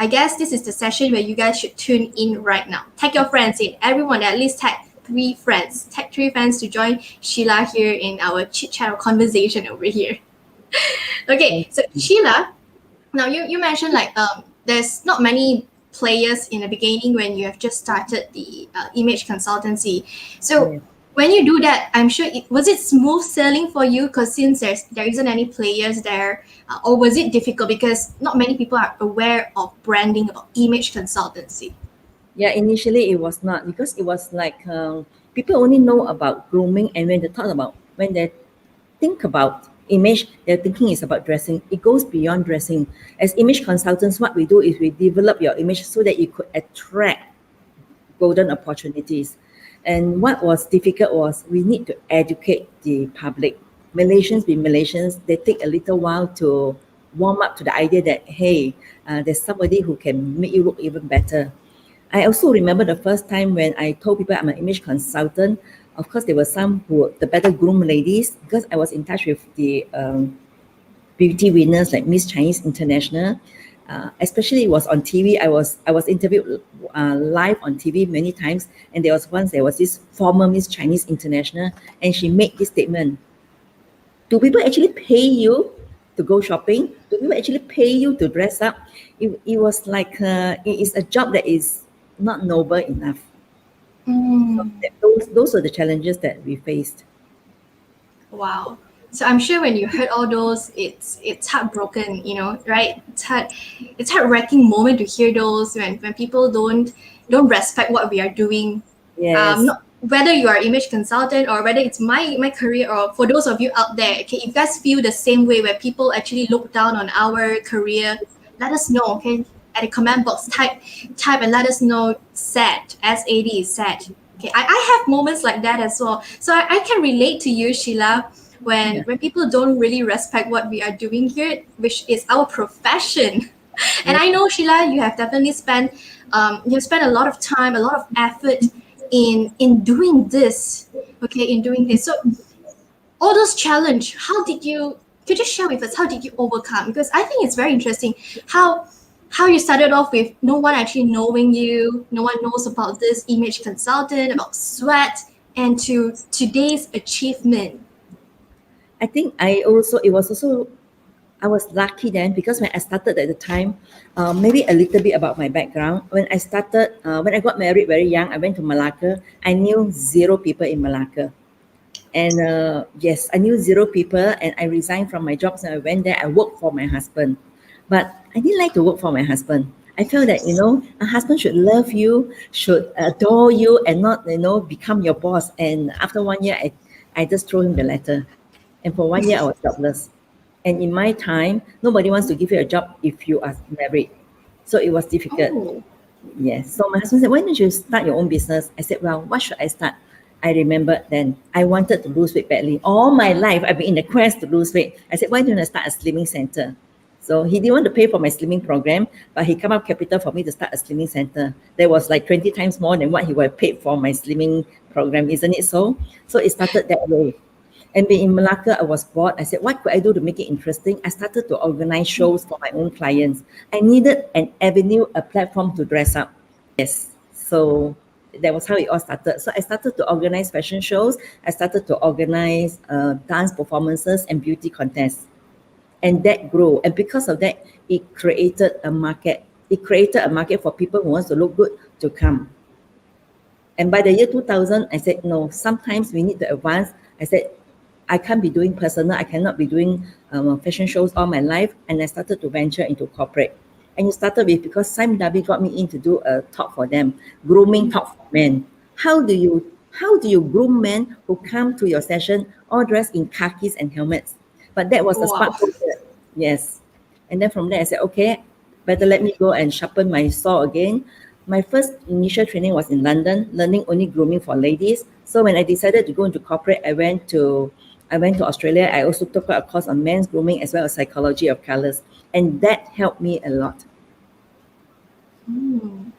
I guess this is the session where you guys should tune in right now. Tag your friends in. Everyone, at least tag 3 friends. Tag 3 friends to join Sheila here in our chit-chat conversation over here. Okay, so Sheila, now you mentioned like there's not many players in the beginning when you have just started the image consultancy. So when you do that, I'm sure was it smooth sailing for you, because since there isn't any players there, or was it difficult because not many people are aware of branding, about image consultancy? Yeah, initially it was not, because it was like people only know about grooming, and when they think about image, their thinking is about dressing. It goes beyond dressing. As image consultants, what we do is we develop your image so that you could attract golden opportunities. And what was difficult was we need to educate the public. Malaysians being Malaysians, they take a little while to warm up to the idea that, hey, there's somebody who can make you look even better. I also remember the first time when I told people I'm an image consultant. Of course, there were some who were the better groomed ladies, because I was in touch with the beauty winners like Miss Chinese International. especially it was on TV. I was interviewed live on TV many times, and there was this former Miss Chinese International, and she made this statement: do people actually pay you to go shopping? Do people actually pay you to dress up? It was like it is a job that is not noble enough. Those are the challenges that we faced. Wow. So I'm sure when you heard all those, it's heartbroken, right? It's heart-wrecking moment to hear those when people don't respect what we are doing. Yes. Whether you are image consultant or whether it's my career, or for those of you out there, okay, if you guys feel the same way where people actually look down on our career, let us know, okay? At the comment box, type and let us know. Sad, SAD, sad. Okay, I have moments like that as well. So I can relate to you, Sheila, when people don't really respect what we are doing here, which is our profession. And I know, Sheila, you have definitely spent a lot of time, a lot of effort in doing this. Okay, in doing this. So all those challenge, could you share with us, how did you overcome? Because I think it's very interesting how you started off with no one actually knowing you, no one knows about this image consultant, about sweat, and to today's achievement. I think I was lucky then, because when I started at the time, maybe a little bit about my background. When I got married very young, I went to Malacca. I knew 0 people in Malacca. And yes, I knew 0 people, and I resigned from my jobs and I went there. I worked for my husband. But I didn't like to work for my husband. I felt that, a husband should love you, should adore you, and not, become your boss. And after 1 year, I just threw him the letter. And for 1 year, I was jobless. And in my time, nobody wants to give you a job if you are married. So it was difficult. Oh. Yes. So my husband said, why don't you start your own business? I said, well, what should I start? I remembered then I wanted to lose weight badly. All my life, I've been in the quest to lose weight. I said, why don't I start a slimming center? So he didn't want to pay for my slimming program, but he came up capital for me to start a slimming center. That was like 20 times more than what he would have paid for my slimming program, isn't it so? So it started that way. And being in Malacca, I was bored. I said, what could I do to make it interesting? I started to organize shows for my own clients. I needed an avenue, a platform to dress up. Yes. So that was how it all started. So I started to organize fashion shows. I started to organize dance performances and beauty contests. And that grew. And because of that, it created a market. It created a market for people who want to look good to come. And by the year 2000, I said, no, sometimes we need to advance. I said, I can't be doing personal. I cannot be doing fashion shows all my life. And I started to venture into corporate. And it started with, because Simon Darby got me in to do a talk for them, grooming talk for men. How do you groom men who come to your session all dressed in khakis and helmets? But that was the smart project. Yes. And then from there, I said, okay, better let me go and sharpen my saw again. My first initial training was in London, learning only grooming for ladies. So when I decided to go into corporate, I went to Australia. I also took a course on men's grooming as well as psychology of colors. And that helped me a lot. And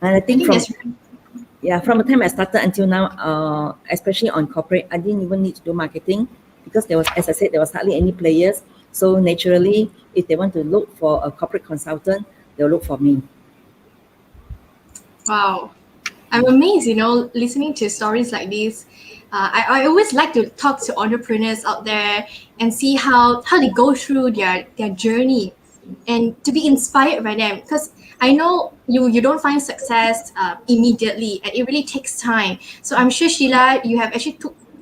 I think from the time I started until now, especially on corporate, I didn't even need to do marketing, because there was, as I said, there was hardly any players. So naturally, if they want to look for a corporate consultant, they'll look for me. Wow. I'm amazed, listening to stories like these. I always like to talk to entrepreneurs out there and see how they go through their journey, and to be inspired by them, because I know you don't find success immediately, and it really takes time. So I'm sure, Sheila, you have actually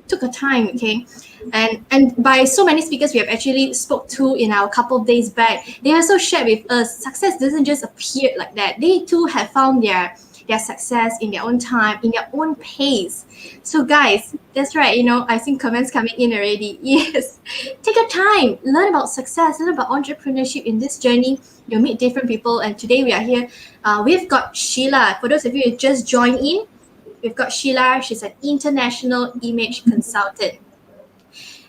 took a time, okay? And by so many speakers we have actually spoke to in our couple of days back, they also shared with us success doesn't just appear like that. They too have found their success in their own time, in their own pace. So guys, that's right, I've seen comments coming in already. Yes, take your time, learn about success, learn about entrepreneurship in this journey. You'll meet different people, and today we are here. We've got Sheila. For those of you who just joined in, we've got Sheila. She's an international image consultant.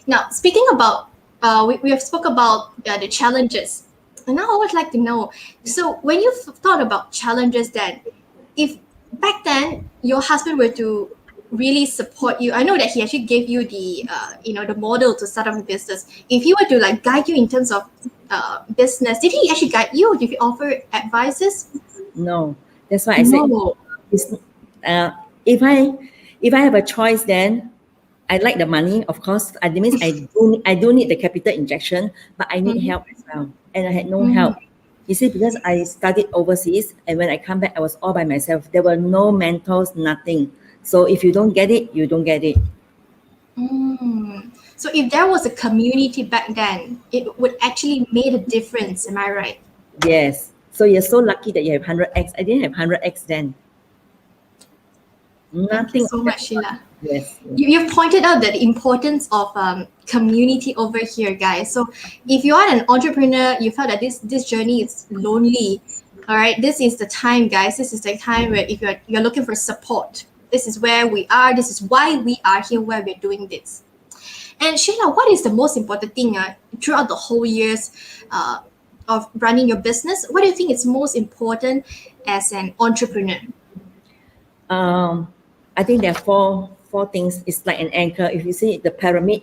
Now, speaking about, we have spoke about the challenges, and now I would like to know, so when you thought about challenges then, if back then your husband were to really support you, I know that he actually gave you the, the model to start up a business. If he were to guide you in terms of business, did he actually guide you? Did he offer advices? No, that's why I said No. it's, if I have a choice, then I like the money, of course. That means I do need the capital injection, but I need help as well, and I had no help. You see, because I studied overseas, and when I come back, I was all by myself. There were no mentors, nothing. So if you don't get it, you don't get it. So if there was a community back then, it would actually made a difference. Am I right? Yes. So you're so lucky that you have 100x. I didn't have 100x then. Thank Nothing. you so much, Sheila. Yes. You've pointed out the importance of community over here, guys. So if you are an entrepreneur, you felt that this journey is lonely. All right, this is the time, guys. This is the time where if you're looking for support, this is where we are. This is why we are here, where we're doing this. And Sheila, what is the most important thing throughout the whole years of running your business? What do you think is most important as an entrepreneur? I think there are four things. It's like an anchor. If you see the pyramid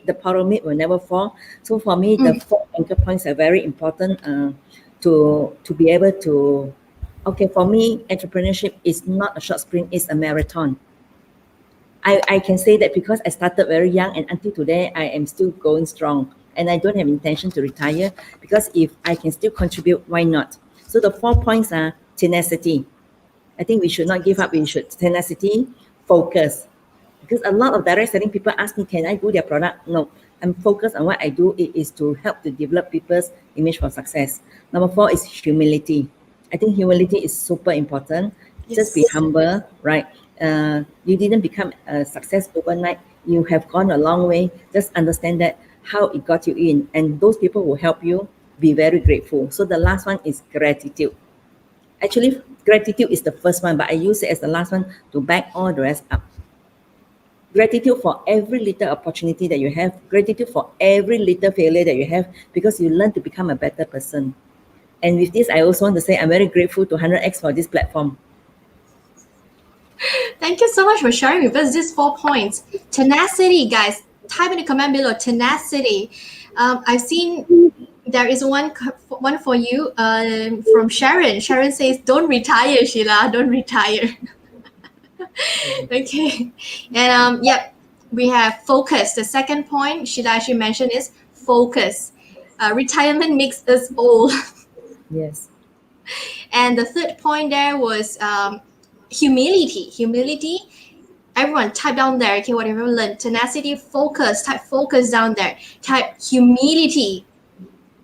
will never fall. So for me, the 4 anchor points are very important to be able to. Okay, for me, entrepreneurship is not a short sprint; it's a marathon. I can say that because I started very young, and until today, I am still going strong, and I don't have intention to retire, because if I can still contribute, why not? So the 4 points are tenacity. I think we should not give up. We should tenacity, focus. Because a lot of direct selling people ask me, can I do their product? No, I'm focused on what I do. It is to help to develop people's image for success. Number 4 is humility. I think humility is super important. Yes. Just be humble, right? You didn't become a success overnight. You have gone a long way. Just understand that how it got you in, and those people will help you. Be very grateful. So the last one is gratitude. Actually, gratitude is the first one, but I use it as the last one to back all the rest up. Gratitude for every little opportunity that you have. Gratitude for every little failure that you have, because you learn to become a better person. And with this, I also want to say I'm very grateful to 100x for this platform. Thank you so much for sharing with us these 4 points. Tenacity, guys. Type in the comment below, tenacity. I've seen there is one for you from Sharon. Sharon says, don't retire, Sheila, don't retire. Okay. And we have focus. The second point Sheila actually mentioned is focus. Retirement makes us old. Yes. And the third point there was humility. Humility. Everyone type down there, okay, whatever you learned. Tenacity, focus, type focus down there. Type humility.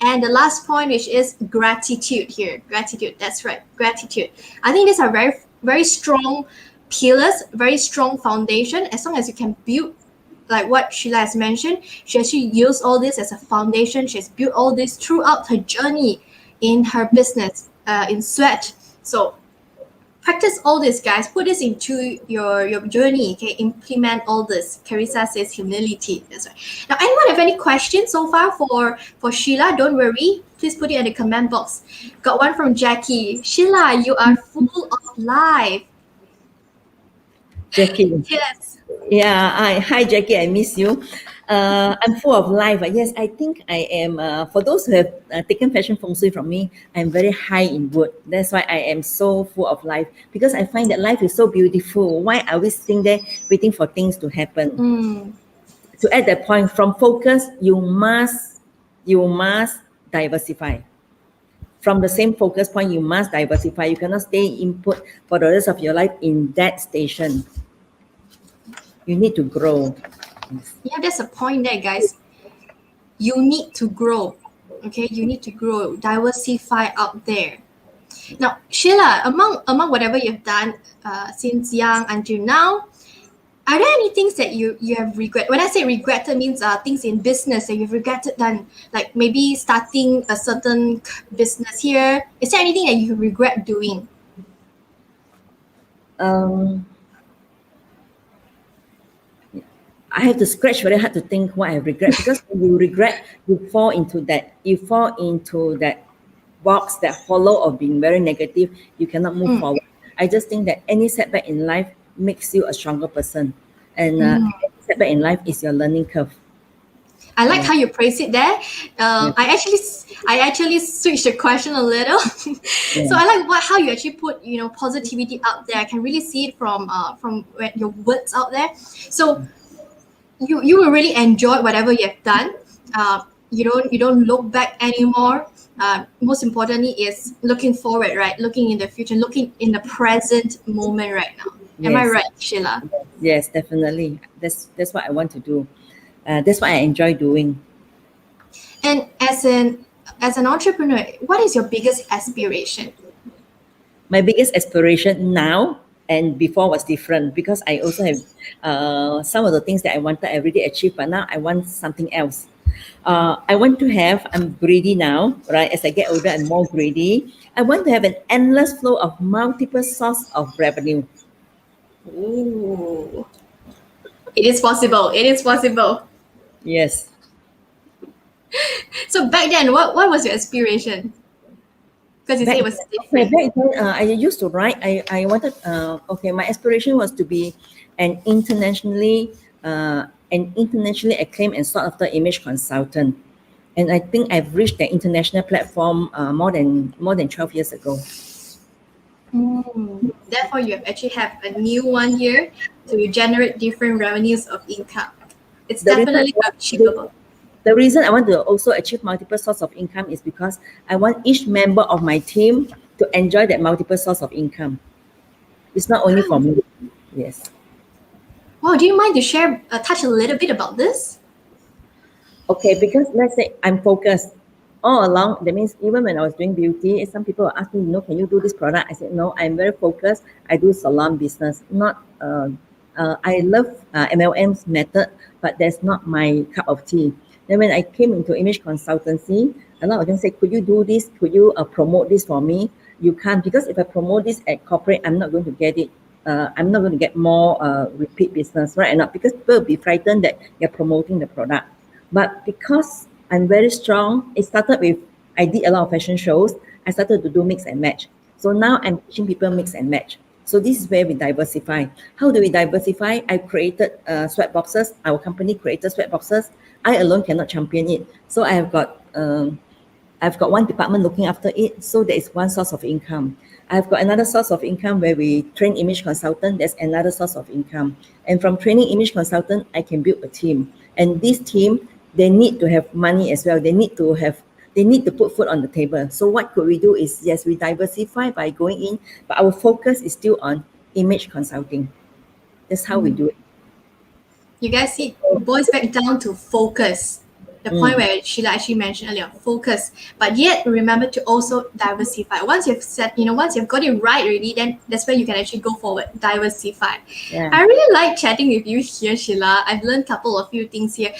And the last point, which is gratitude here. Gratitude, that's right, gratitude. I think these are very, very strong pillars, very strong foundation. As long as you can build, like what Sheila has mentioned, she actually used all this as a foundation. She's built all this throughout her journey in her business, in sweat. So practice all this, guys. Put this into your journey. Okay, implement all this. Carissa says humility. That's right. Now, anyone have any questions so far for Sheila? Don't worry. Please put it in the comment box. Got one from Jackie. Sheila, you are full of life. Jackie. Yes. Yeah. Hi, Jackie. I miss you. I'm full of life. Yes, I think I am. For those who have taken fashion feng shui from me, I'm very high in wood. That's why I am so full of life, because I find that life is so beautiful. Why are we sitting there waiting for things to happen? To add that point, from focus, you must diversify. From the same focus point, you must diversify. You cannot stay input for the rest of your life in that station. You need to grow. Yeah, that's a point there, guys. You need to grow. Okay, you need to grow, diversify out there. Now, Sheila, among whatever you've done since young until now, are there any things that you have regret? When I say regretted, means things in business that you've regretted done, like maybe starting a certain business here. Is there anything that you regret doing? I have to scratch very hard to think what I regret, because when you regret, you fall into that box, that hollow of being very negative. You cannot move forward. I just think that any setback in life makes you a stronger person, and any setback in life is your learning curve. I like how you praise it there. I actually switched the question a little. So I like how you actually put positivity out there. I can really see it from your words out there. So you will really enjoy whatever you have done. You don't look back anymore. Most importantly is looking forward, right? Looking in the future, looking in the present moment right now. Am I Yes. right, Sheila? Yes, definitely. That's what I want to do. That's what I enjoy doing. And as an entrepreneur, what is your biggest aspiration? My biggest aspiration now and before was different because I also have some of the things that I wanted I already achieved, but now I want something else. I want to have, I'm greedy now, right? As I get older, I'm more greedy. I want to have an endless flow of multiple source of revenue. Ooh. It is possible. It is possible. Yes. So back then, what was your aspiration? Because you said it was different. Back then, I used to write. I wanted. My aspiration was to be an internationally acclaimed and sought after image consultant, and I think I've reached the international platform more than 12 years ago. Therefore, you have actually have a new one here to generate different revenues of income. It's definitely achievable. The reason I want to also achieve multiple sources of income is because I want each member of my team to enjoy that multiple source of income. It's not only for me. Yes. Wow, do you mind to share, touch a little bit about this? Okay, because let's say I'm focused all along. That means even when I was doing beauty, some people ask me, can you do this product? I said, no, I'm very focused. I do salon business. Not, I love MLM's method, but that's not my cup of tea. Then when I came into image consultancy, a lot of them say, could you do this? Could you promote this for me? You can't, because if I promote this at corporate, I'm not going to get it. I'm not going to get more repeat business, right? And not because people will be frightened that you're promoting the product. But because I'm very strong, it started with, I did a lot of fashion shows. I started to do mix and match. So now I'm teaching people mix and match. So this is where we diversify. How do we diversify? I created sweat boxes. Our company created sweat boxes. I alone cannot champion it. So I've got one department looking after it. So there is one source of income. I've got another source of income where we train image consultant. There's another source of income. And from training image consultant, I can build a team. And this team, they need to have money as well. They need to put food on the table. So what could we do is, yes, we diversify by going in, but our focus is still on image consulting. That's how we do it. You guys see, it boils back down to focus. The point where Sheila actually mentioned earlier, focus. But yet remember to also diversify. Once you've said, once you've got it right already, then that's where you can actually go forward, diversify. Yeah. I really like chatting with you here, Sheila. I've learned a couple of few things here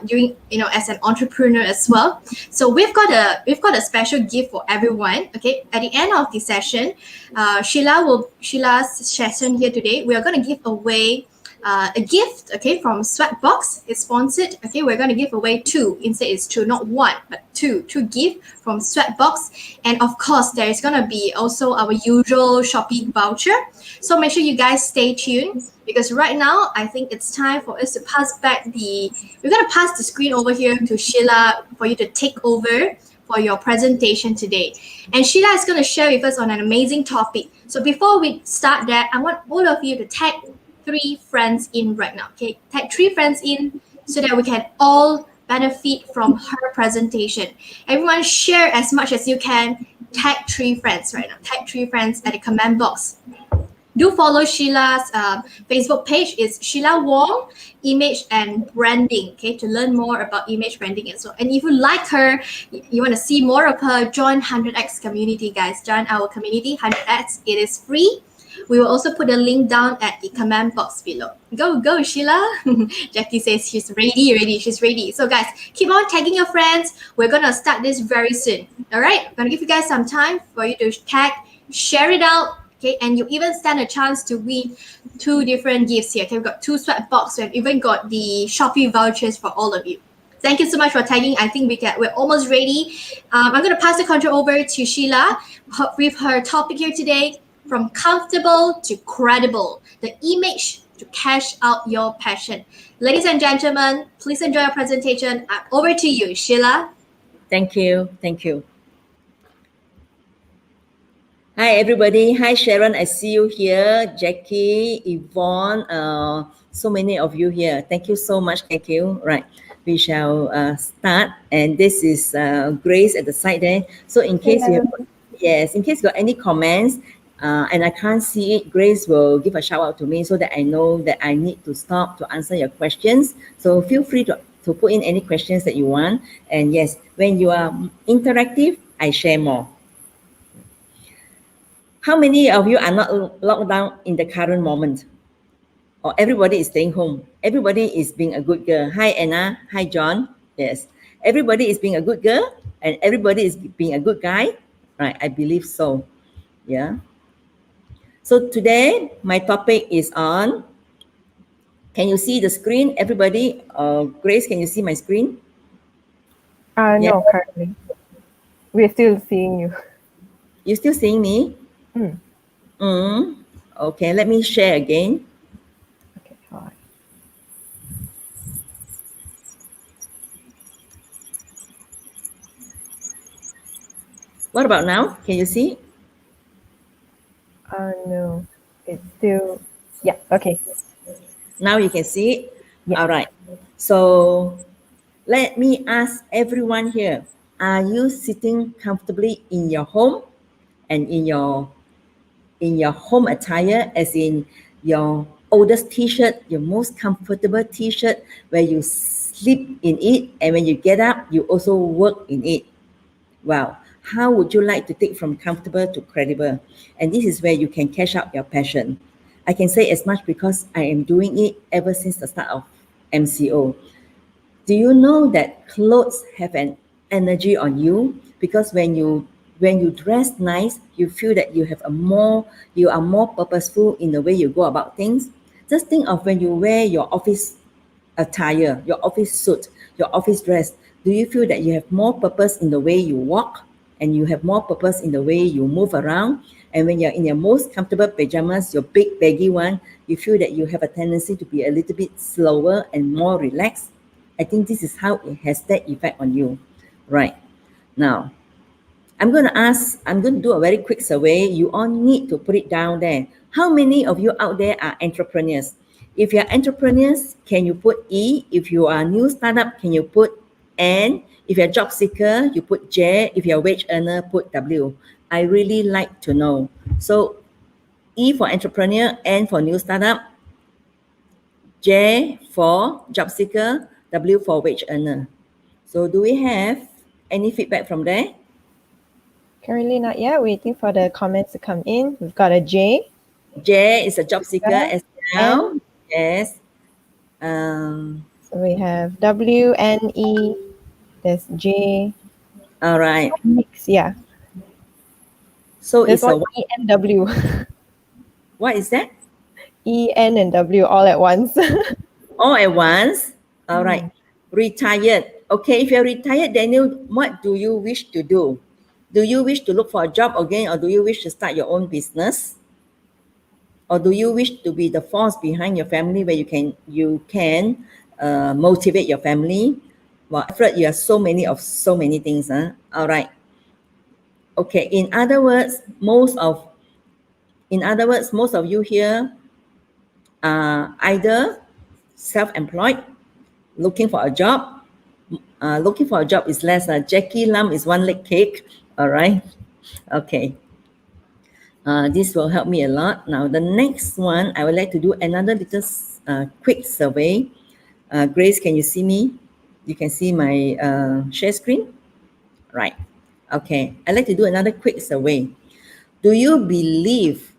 during, as an entrepreneur as well. So we've got a special gift for everyone. Okay. At the end of the session, Sheila's session here today, we are going to give away a gift, okay, from Sweatbox. It's sponsored. Okay, we're going to give away 2. Instead, it's 2, not 1, but 2 gifts from Sweatbox. And of course, there is going to be also our usual Shopee voucher. So make sure you guys stay tuned, because right now I think it's time for us to pass back we're going to pass the screen over here to Sheila for you to take over for your presentation today. And Sheila is going to share with us on an amazing topic. So before we start that, I want all of you to tag 3 friends in right now. Okay, tag 3 friends in so that we can all benefit from her presentation. Everyone share as much as you can. Tag 3 friends right now. Tag 3 friends at the comment box. Do follow Sheila's Facebook page. It's Sheila Wong, Image and Branding, okay, to learn more about image branding and so on. And if you like her, you want to see more of her, join 100X community, guys. Join our community, 100X. It is free. We will also put a link down at the comment box below. Go, Sheila. Jackie says she's ready. She's ready. So guys, keep on tagging your friends. We're going to start this very soon. All right. I'm going to give you guys some time for you to tag, share it out. Okay. And you even stand a chance to win 2 different gifts here. Okay. We've got 2 sweat boxes. We've even got the Shopee vouchers for all of you. Thank you so much for tagging. I think we're almost ready. I'm going to pass the control over to Sheila with her topic here today. From comfortable to credible, the image to cash out your passion. Ladies and gentlemen, please enjoy our presentation. Over to you, Sheila. Thank you. Thank you. Hi, everybody. Hi, Sharon. I see you here. Jackie, Yvonne, so many of you here. Thank you so much. Thank you. Right. We shall start. And this is Grace at the side there. So in case you have, yes, in case you got any comments and I can't see it, Grace will give a shout out to me so that I know that I need to stop to answer your questions. So feel free to put in any questions that you want. And yes, when you are interactive, I share more. How many of you are not locked down in the current moment? Or everybody is staying home? Everybody is being a good girl. Hi, Anna. Hi, John. Yes. Everybody is being a good girl and everybody is being a good guy. Right. I believe so. Yeah. So today, my topic is on, can you see the screen? Everybody, Grace, can you see my screen? No, currently. We're still seeing you. You still seeing me? Okay, let me share again. Okay, all right. What about now? Can you see? No, it's still, yeah, okay. Now you can see it? Yeah. All right. So let me ask everyone here, are you sitting comfortably in your home and in your home attire, as in your oldest t-shirt, your most comfortable t-shirt, where you sleep in it and when you get up, you also work in it? Wow. How would you like to take from comfortable to credible? And this is where you can cash out your passion. I can say as much because I am doing it ever since the start of MCO. Do you know that clothes have an energy on you? Because when you dress nice, you feel that you are more purposeful in the way you go about things. Just think of when you wear your office attire, your office suit, your office dress. Do you feel that you have more purpose in the way you walk and you have more purpose in the way you move around? And when you're in your most comfortable pajamas, your big baggy one, you feel that you have a tendency to be a little bit slower and more relaxed. I think this is how it has that effect on you. Right. Now, I'm going to do a very quick survey. You all need to put it down there. How many of you out there are entrepreneurs? If you're entrepreneurs, can you put E? If you are a new startup, can you put N? If you're a job seeker, you put J. If you're a wage earner, put W. I really like to know. So E for entrepreneur, N for new startup, J for job seeker, W for wage earner. So do we have any feedback from there? Currently not yet, waiting for the comments to come in. We've got a J. J is a job seeker as well. N. Yes. So we have W, N, E. There's J. All right. Mix, yeah. So there's it's a one E and W. What is that? E, N, and W all at once. All at once? All right. Retired. Okay, if you're retired, Daniel, what do you wish to do? Do you wish to look for a job again, or do you wish to start your own business? Or do you wish to be the force behind your family where you can motivate your family? Well, Alfred, you have so many things. All right. Okay. In other words, most of you here are either self-employed, looking for a job. Looking for a job is less. Jackie Lam is one leg cake. All right. Okay. This will help me a lot. Now, the next one, I would like to do another little quick survey. Grace, can you see me? You can see my share screen? Right. Okay. I'd like to do another quick survey. Do you believe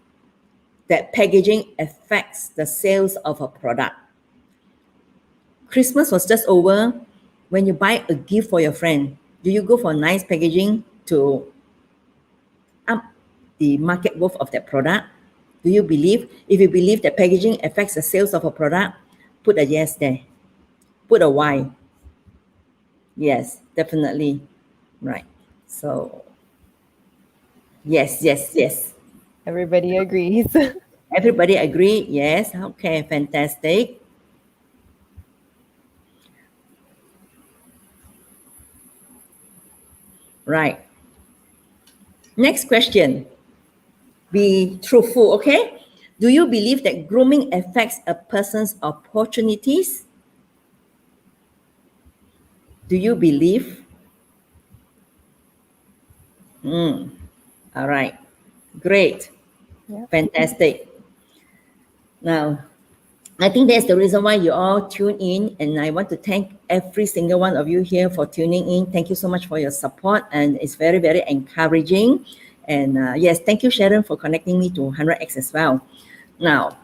that packaging affects the sales of a product? Christmas was just over. When you buy a gift for your friend, do you go for nice packaging to up the market worth of that product? Do you believe? If you believe that packaging affects the sales of a product, put a yes there. Put a Y. Yes, definitely. Right. So, yes. Everybody agrees. Everybody agree? Yes. Okay, fantastic. Right. Next question. Be truthful, okay? Do you believe that grooming affects a person's opportunities? Do you believe? All right. Great. Yeah. Fantastic. Now, I think that's the reason why you all tune in, and I want to thank every single one of you here for tuning in. Thank you so much for your support, and it's very, very encouraging. And yes, thank you, Sharon, for connecting me to 100X as well. Now,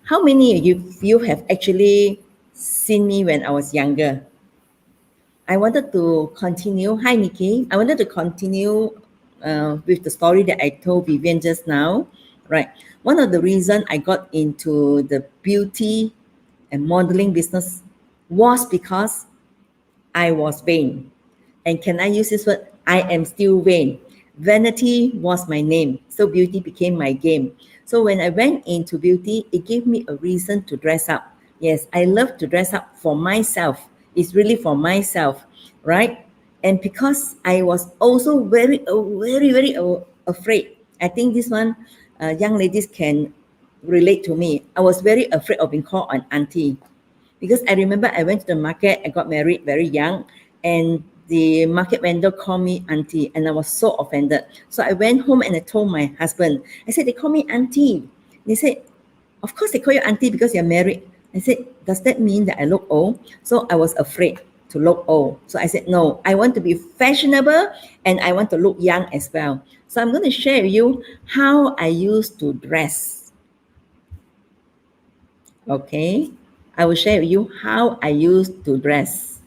how many of you have actually seen me when I was younger? I wanted to continue. Hi, Nikki. I wanted to continue with the story that I told Vivian just now. Right. One of the reasons I got into the beauty and modeling business was because I was vain. And can I use this word? I am still vain. Vanity was my name, so beauty became my game. So when I went into beauty, it gave me a reason to dress up. Yes, I love to dress up for myself. It's really for myself, right? And because I was also very, very afraid. I think this one, young ladies can relate to me. I was very afraid of being called an auntie. Because I remember I went to the market, I got married very young, and the market vendor called me auntie, and I was so offended. So I went home and I told my husband, I said, they call me auntie. They said, of course they call you auntie because you're married. I said, does that mean that I look old? So I was afraid to look old. So I said, no, I want to be fashionable and I want to look young as well. So I'm going to share with you how I used to dress. Okay, I will share with you how I used to dress.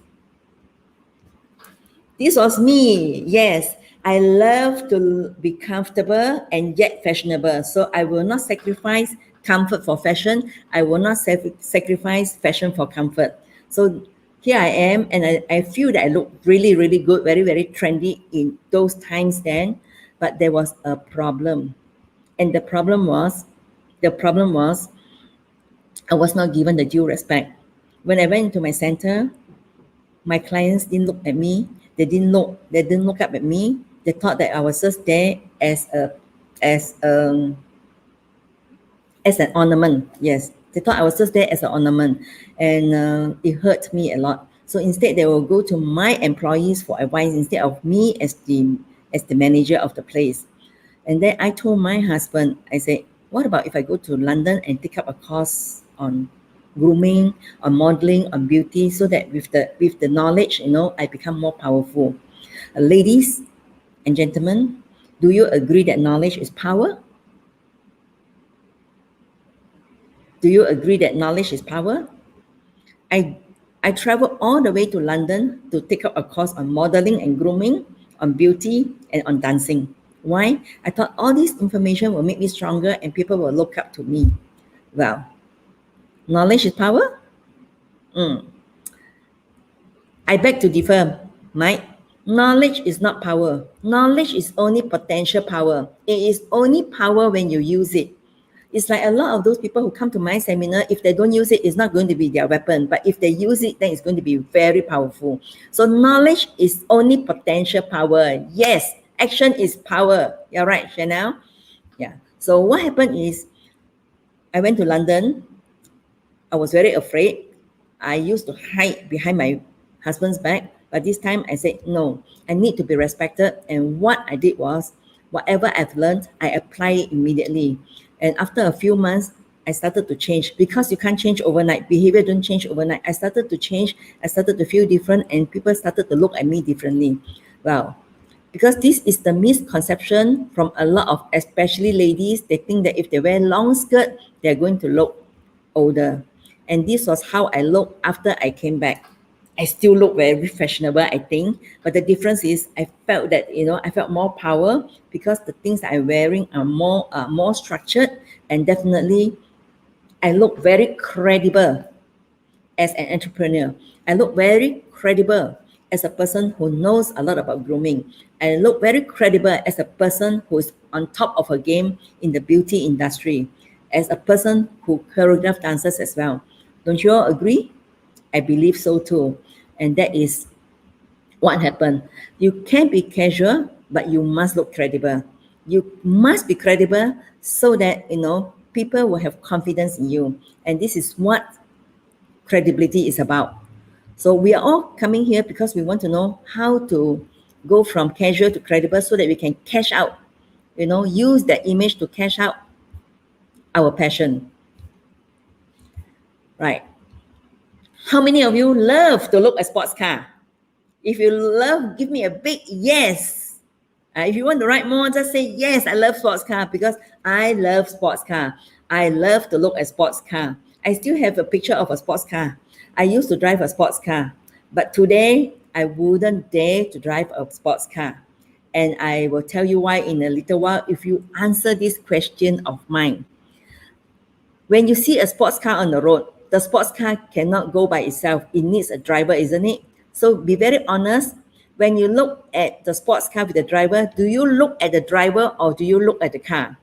This was me. Yes, I love to be comfortable and yet fashionable. So I will not sacrifice comfort for fashion. I will not sacrifice fashion for comfort. So here I am, and I feel that I look really, really good, very, very trendy in those times then. But there was a problem. And the problem was I was not given the due respect. When I went into my center, my clients didn't look at me. They didn't look up at me. They thought that I was just there as an ornament. Yes, they thought I was just there as an ornament, and it hurt me a lot. So instead, they will go to my employees for advice instead of me as the manager of the place. And then I told my husband, I said, what about if I go to London and take up a course on grooming, on modeling, on beauty, so that with the knowledge, I become more powerful. Ladies and gentlemen, do you agree that knowledge is power? Do you agree that knowledge is power? I traveled all the way to London to take up a course on modeling and grooming, on beauty, and on dancing. Why? I thought all this information will make me stronger and people will look up to me. Well, knowledge is power? I beg to differ, Mike. Knowledge is not power. Knowledge is only potential power. It is only power when you use it. It's like a lot of those people who come to my seminar, if they don't use it, it's not going to be their weapon. But if they use it, then it's going to be very powerful. So knowledge is only potential power. Yes, action is power. You're right, Chanel. Yeah. So what happened is, I went to London. I was very afraid. I used to hide behind my husband's back. But this time I said, no, I need to be respected. And what I did was, whatever I've learned, I apply it immediately. And after a few months, I started to change, because you can't change overnight. Behavior don't change overnight. I started to change. I started to feel different, and people started to look at me differently. Well, because this is the misconception from a lot of, especially ladies, they think that if they wear long skirt, they're going to look older. And this was how I looked after I came back. I still look very fashionable, I think, but the difference is I felt that, I felt more power, because the things that I'm wearing are more structured, and definitely I look very credible as an entrepreneur. I look very credible as a person who knows a lot about grooming. I look very credible as a person who is on top of her game in the beauty industry, as a person who choreograph dancers as well. Don't you all agree? I believe so too. And that is what happened? You can be casual, but you must look credible. You must be credible so that, people will have confidence in you. And this is what credibility is about. So we are all coming here because we want to know how to go from casual to credible so that we can cash out, use that image to cash out our passion. Right. How many of you love to look at sports car? If you love, give me a big yes. If you want to write more, just say, yes, I love sports car because I love sports car. I love to look at sports car. I still have a picture of a sports car. I used to drive a sports car, but today I wouldn't dare to drive a sports car. And I will tell you why in a little while if you answer this question of mine. When you see a sports car on the road, the sports car cannot go by itself. It needs a driver, isn't it? So be very honest. When you look at the sports car with the driver, do you look at the driver or do you look at the car?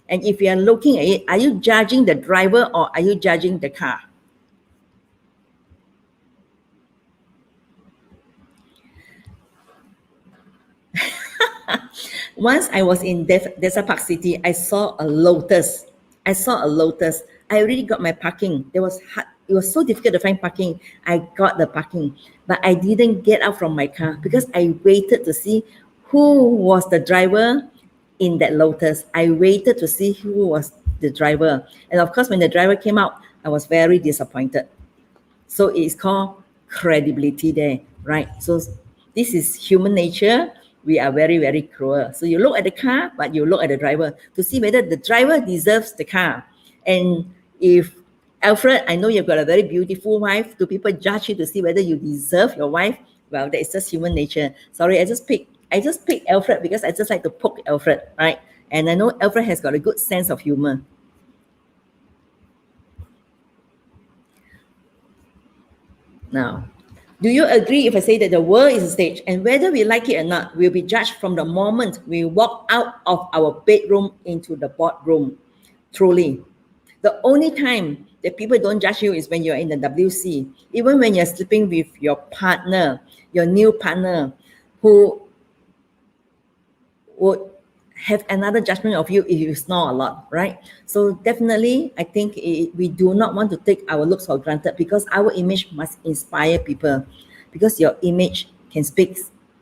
And if you are looking at it, are you judging the driver or are you judging the car? Once I was in Desa Park City, I saw a Lotus. I already got my parking. It was so difficult to find parking. I got the parking, but I didn't get out from my car because I waited to see who was the driver in that Lotus. I waited to see who was the driver. And of course, when the driver came out, I was very disappointed. So it's called credibility there, right? So this is human nature. We are very, very cruel. So you look at the car, but you look at the driver to see whether the driver deserves the car. And if, Alfred, I know you've got a very beautiful wife, do people judge you to see whether you deserve your wife? Well, that is just human nature. Sorry, I just picked Alfred because I just like to poke Alfred, right? And I know Alfred has got a good sense of humor. Now, do you agree if I say that the world is a stage and whether we like it or not, we'll be judged from the moment we walk out of our bedroom into the boardroom? Truly. The only time that people don't judge you is when you're in the WC. Even when you're sleeping with your partner, your new partner, who would have another judgment of you if you snore a lot, right? So definitely, I think we do not want to take our looks for granted because our image must inspire people, because your image can speak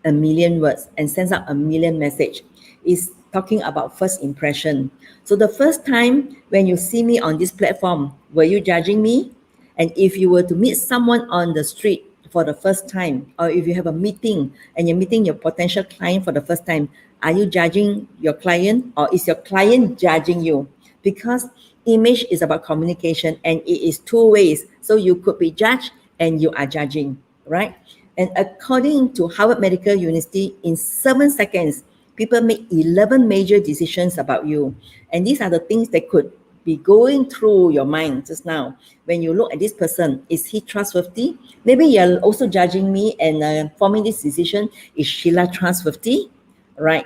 a million words and sends out a million message. It's talking about first impression. So the first time when you see me on this platform, were you judging me? And if you were to meet someone on the street for the first time, or if you have a meeting and you're meeting your potential client for the first time, are you judging your client or is your client judging you? Because image is about communication and it is two ways. So you could be judged and you are judging, right? And according to Harvard Medical University, in 7 seconds, people make 11 major decisions about you. And these are the things that could be going through your mind just now. When you look at this person, is he trustworthy? Maybe you're also judging me and forming this decision, is SHEILA trustworthy? Right?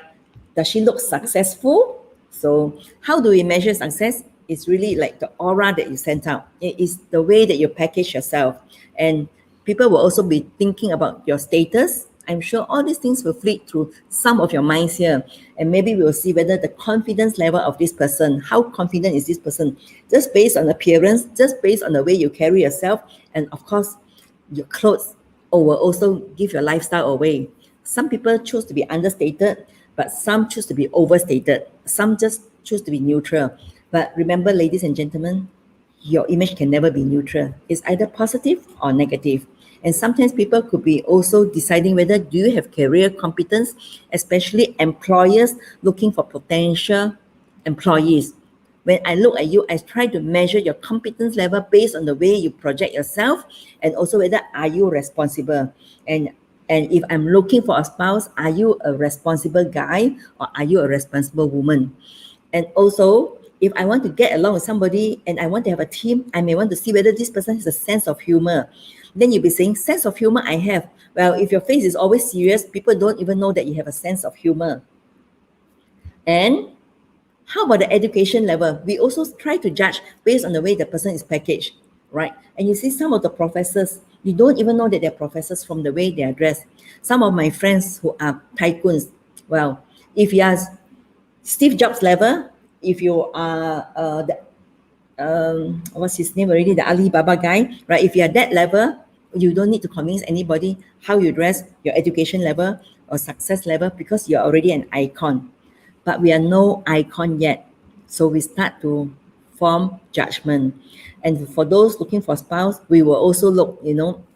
Does she look successful? So how do we measure success? It's really like the aura that you send out. It is the way that you package yourself. And people will also be thinking about your status. I'm sure all these things will fleet through some of your minds here. And maybe we'll see whether the confidence level of this person, how confident is this person, just based on appearance, just based on the way you carry yourself. And of course, your clothes will also give your lifestyle away. Some people choose to be understated, but some choose to be overstated. Some just choose to be neutral. But remember, ladies and gentlemen, your image can never be neutral. It's either positive or negative. And sometimes people could be also deciding whether do you have career competence, especially employers looking for potential employees. When I look at you, I try to measure your competence level based on the way you project yourself and also whether are you responsible. And if I'm looking for a spouse, are you a responsible guy or are you a responsible woman? And also, if I want to get along with somebody and I want to have a team, I may want to see whether this person has a sense of humor. Then you'll be saying, sense of humor I have. Well, if your face is always serious, people don't even know that you have a sense of humor. And how about the education level? We also try to judge based on the way the person is packaged, right? And you see some of the professors, You don't even know that they're professors from the way they are dressed. Some of my friends who are tycoons, well, if you are Steve Jobs level, if you are what's his name already, the Alibaba guy, right? If you are that level, you don't need to convince anybody how you dress, your education level or success level, because you're already an icon. But we are no icon yet. So we start to form judgment. And for those looking for spouse, we will also look,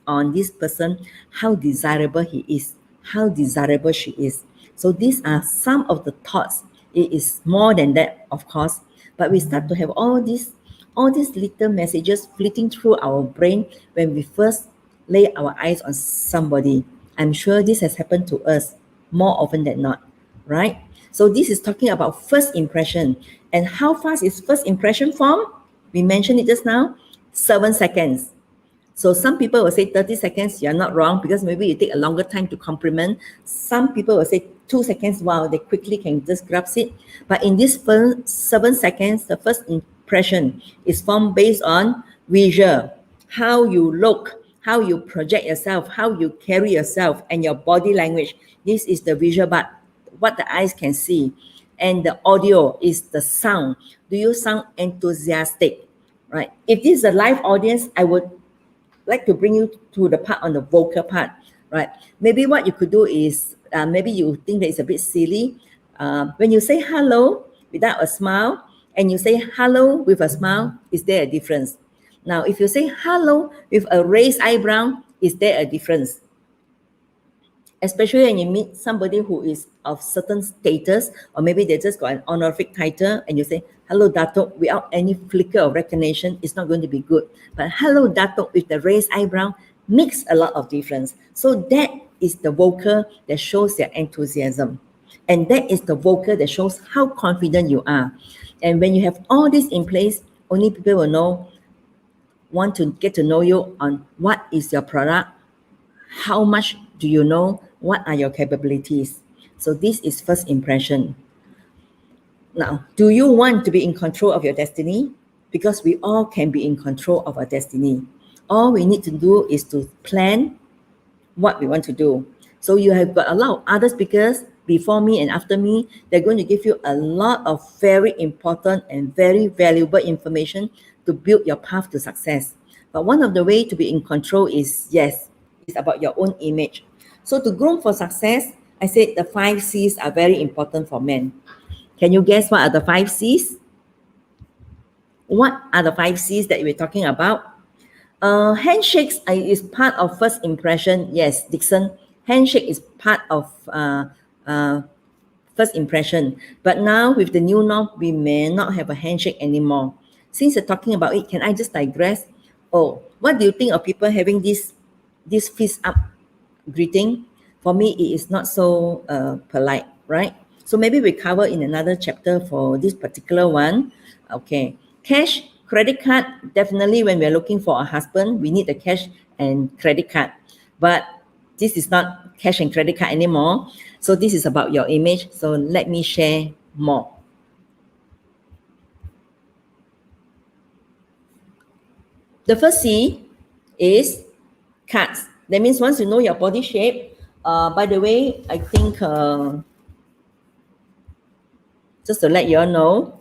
on this person, how desirable he is, how desirable she is. So these are some of the thoughts. It is more than that, of course, but we start to have all these little messages flitting through our brain when we first lay our eyes on somebody. I'm sure this has happened to us more often than not, right? So this is talking about first impression. And how fast is first impression formed? We mentioned it just now, 7 seconds. So some people will say 30 seconds, you're not wrong, because maybe you take a longer time to compliment. Some people will say 2 seconds, wow, they quickly can just grasp it. But in this first 7 seconds, the first impression is formed based on visual, how you look, how you project yourself, how you carry yourself, and your body language. This is the visual, but what the eyes can see. And the audio is the sound. Do you sound enthusiastic, right? If this is a live audience, I would like to bring you to the part on the vocal part, right? Maybe what you could do is, maybe you think that it's a bit silly. When you say hello without a smile, and you say hello with a smile, is there a difference? Now, if you say hello with a raised eyebrow, is there a difference? Especially when you meet somebody who is of certain status, or maybe they just got an honorific title, and you say, hello, Datuk, without any flicker of recognition, it's not going to be good. But hello, Datuk, with the raised eyebrow, makes a lot of difference. So that is the vocal that shows their enthusiasm. And that is the vocal that shows how confident you are. And when you have all this in place, only people will want to get to know you on what is your product, how much do you know, what are your capabilities. So this is first impression. Now, do you want to be in control of your destiny? Because we all can be in control of our destiny. All we need to do is to plan what we want to do. So you have got a lot of other speakers before me and after me. They're going to give you a lot of very important and very valuable information to build your path to success. But one of the ways to be in control is, yes, it's about your own image. So to groom for success, I said the 5 C's are very important for men. Can you guess what are the 5 C's? What are the 5 C's that we're talking about? Handshakes is part of first impression. Yes, Dixon, handshake is part of first impression. But now with the new norm, we may not have a handshake anymore. Since you're talking about it, can I just digress? Oh, what do you think of people having this fist up greeting? For me, it is not so polite, right? So maybe we cover in another chapter for this particular one. Okay, cash, credit card, definitely when we're looking for a husband, we need the cash and credit card. But this is not cash and credit card anymore. So this is about your image. So let me share more. The first C is cards. That means once you know your body shape, by the way, I think, just to let you all know,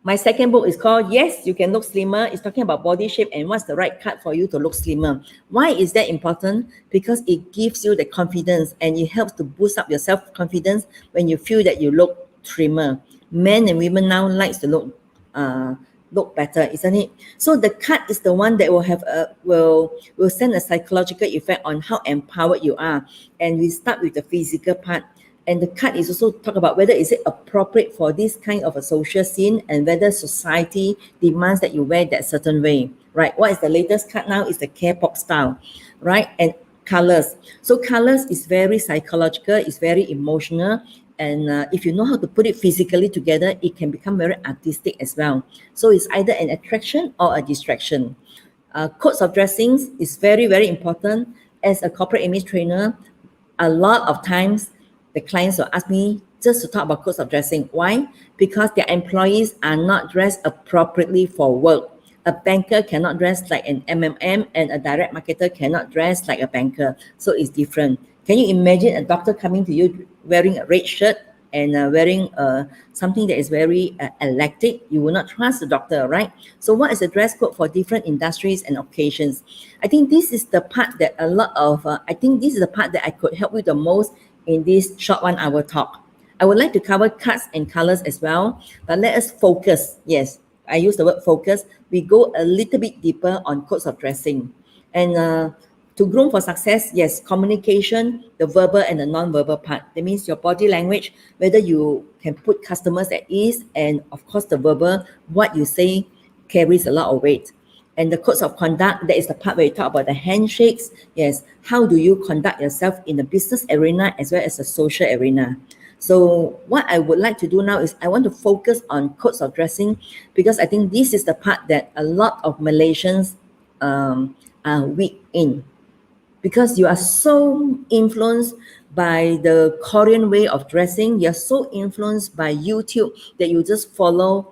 my second book is called Yes, You Can Look Slimmer. It's talking about body shape and what's the right cut for you to look slimmer. Why is that important? Because it gives you the confidence and it helps to boost up your self-confidence when you feel that you look trimmer. Men and women now likes to look better, isn't it? So the cut is the one that will have will send a psychological effect on how empowered you are. And we start with the physical part. And the cut is also talk about whether is it appropriate for this kind of a social scene and whether society demands that you wear that certain way, right? What is the latest cut now is the K-pop style, right? And colors. So colors is very psychological, it's very emotional. And if you know how to put it physically together, it can become very artistic as well. So it's either an attraction or a distraction. Codes of dressings is very, very important. As a corporate image trainer, a lot of times the clients will ask me just to talk about codes of dressing. Why? Because their employees are not dressed appropriately for work. A banker cannot dress like an MMM, and a direct marketer cannot dress like a banker. So it's different. Can you imagine a doctor coming to you wearing a red shirt and wearing something that is very eclectic? You will not trust the doctor, right? So what is the dress code for different industries and occasions? I think this is the part that I think this is the part that I could help you the most in this short 1 hour talk. I would like to cover cuts and colors as well, but let us focus. Yes, I use the word focus. We go a little bit deeper on codes of dressing. And to groom for success, yes, communication, the verbal and the non-verbal part. That means your body language, whether you can put customers at ease, and of course the verbal, what you say carries a lot of weight. And the codes of conduct, that is the part where you talk about the handshakes. Yes, how do you conduct yourself in the business arena as well as the social arena? So what I would like to do now is I want to focus on codes of dressing, because I think this is the part that a lot of Malaysians are weak in, because you are so influenced by the Korean way of dressing. You're so influenced by YouTube that you just follow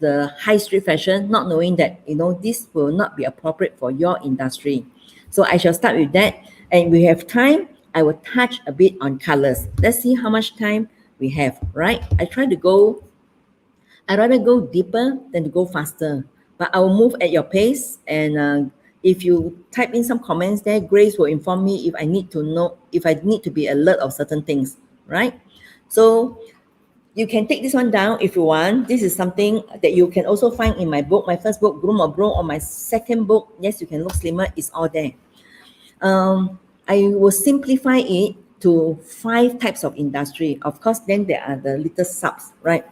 the high street fashion, not knowing that, this will not be appropriate for your industry. So I shall start with that. And we have time, I will touch a bit on colors. Let's see how much time we have, right? I'd rather go deeper than to go faster, but I will move at your pace. And if you type in some comments there, Grace will inform me if I need to be alert of certain things, right? So you can take this one down if you want. This is something that you can also find in my book, my first book, Groom or Bro, or my second book, Yes, You Can Look Slimmer. It's all there. I will simplify it to 5 types of industry. Of course, then there are the little subs, right?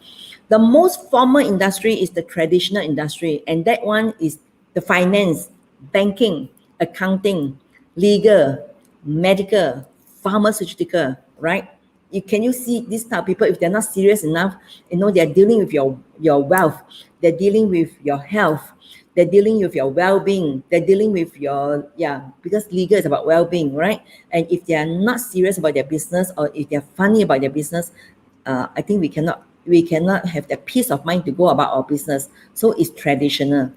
The most formal industry is the traditional industry, and that one is the finance, banking, accounting, legal, medical, pharmaceutical, right? Can you see this type of people, if they're not serious enough, they're dealing with your wealth, they're dealing with your health, they're dealing with your well-being, they're dealing with because legal is about well-being, right? And if they are not serious about their business, or if they're funny about their business, I think we cannot have the peace of mind to go about our business. So it's traditional.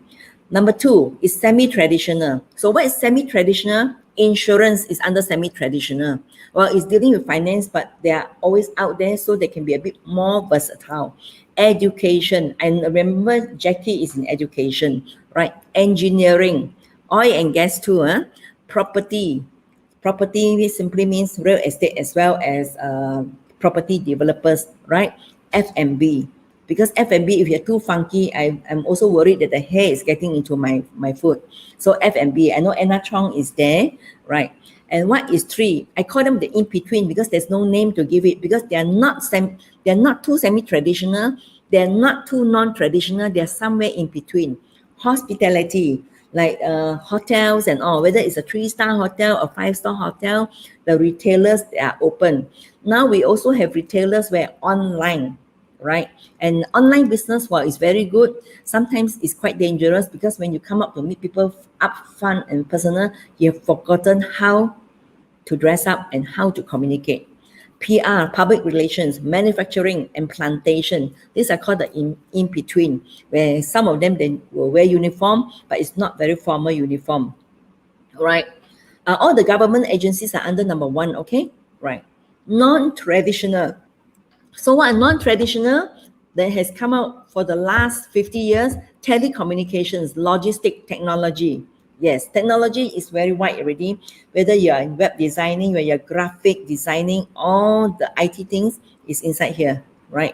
Number 2 is semi-traditional. So what is semi-traditional? Insurance is under semi-traditional. Well, it's dealing with finance, but they are always out there, so they can be a bit more versatile. Education, and remember Jackie is in education, right? Engineering, oil and gas too, property simply means real estate as well as property developers, right? F&B, because F&B, if you're too funky, I'm also worried that the hair is getting into my food. So F&B, I know Anna Chong is there, right? And what is 3? I call them the in-between, because there's no name to give it, because they're not too semi-traditional, they're not too non-traditional, they're somewhere in between. Hospitality, like hotels and all, whether it's a 3-star hotel or 5-star hotel, the retailers, they are open. Now we also have retailers where online, right? And online business, while it's very good, sometimes it's quite dangerous, because when you come up to meet people up front and personal, you have forgotten how to dress up and how to communicate. PR, public relations, manufacturing, and plantation. These are called the in-between, where some of them, they will wear uniform, but it's not very formal uniform, right? All the government agencies are under number 1, okay? Right. Non-traditional. So what are non-traditional that has come out for the last 50 years? Telecommunications, logistic, technology. Yes, technology is very wide already. Whether you are in web designing, whether you're graphic designing, all the IT things is inside here, right?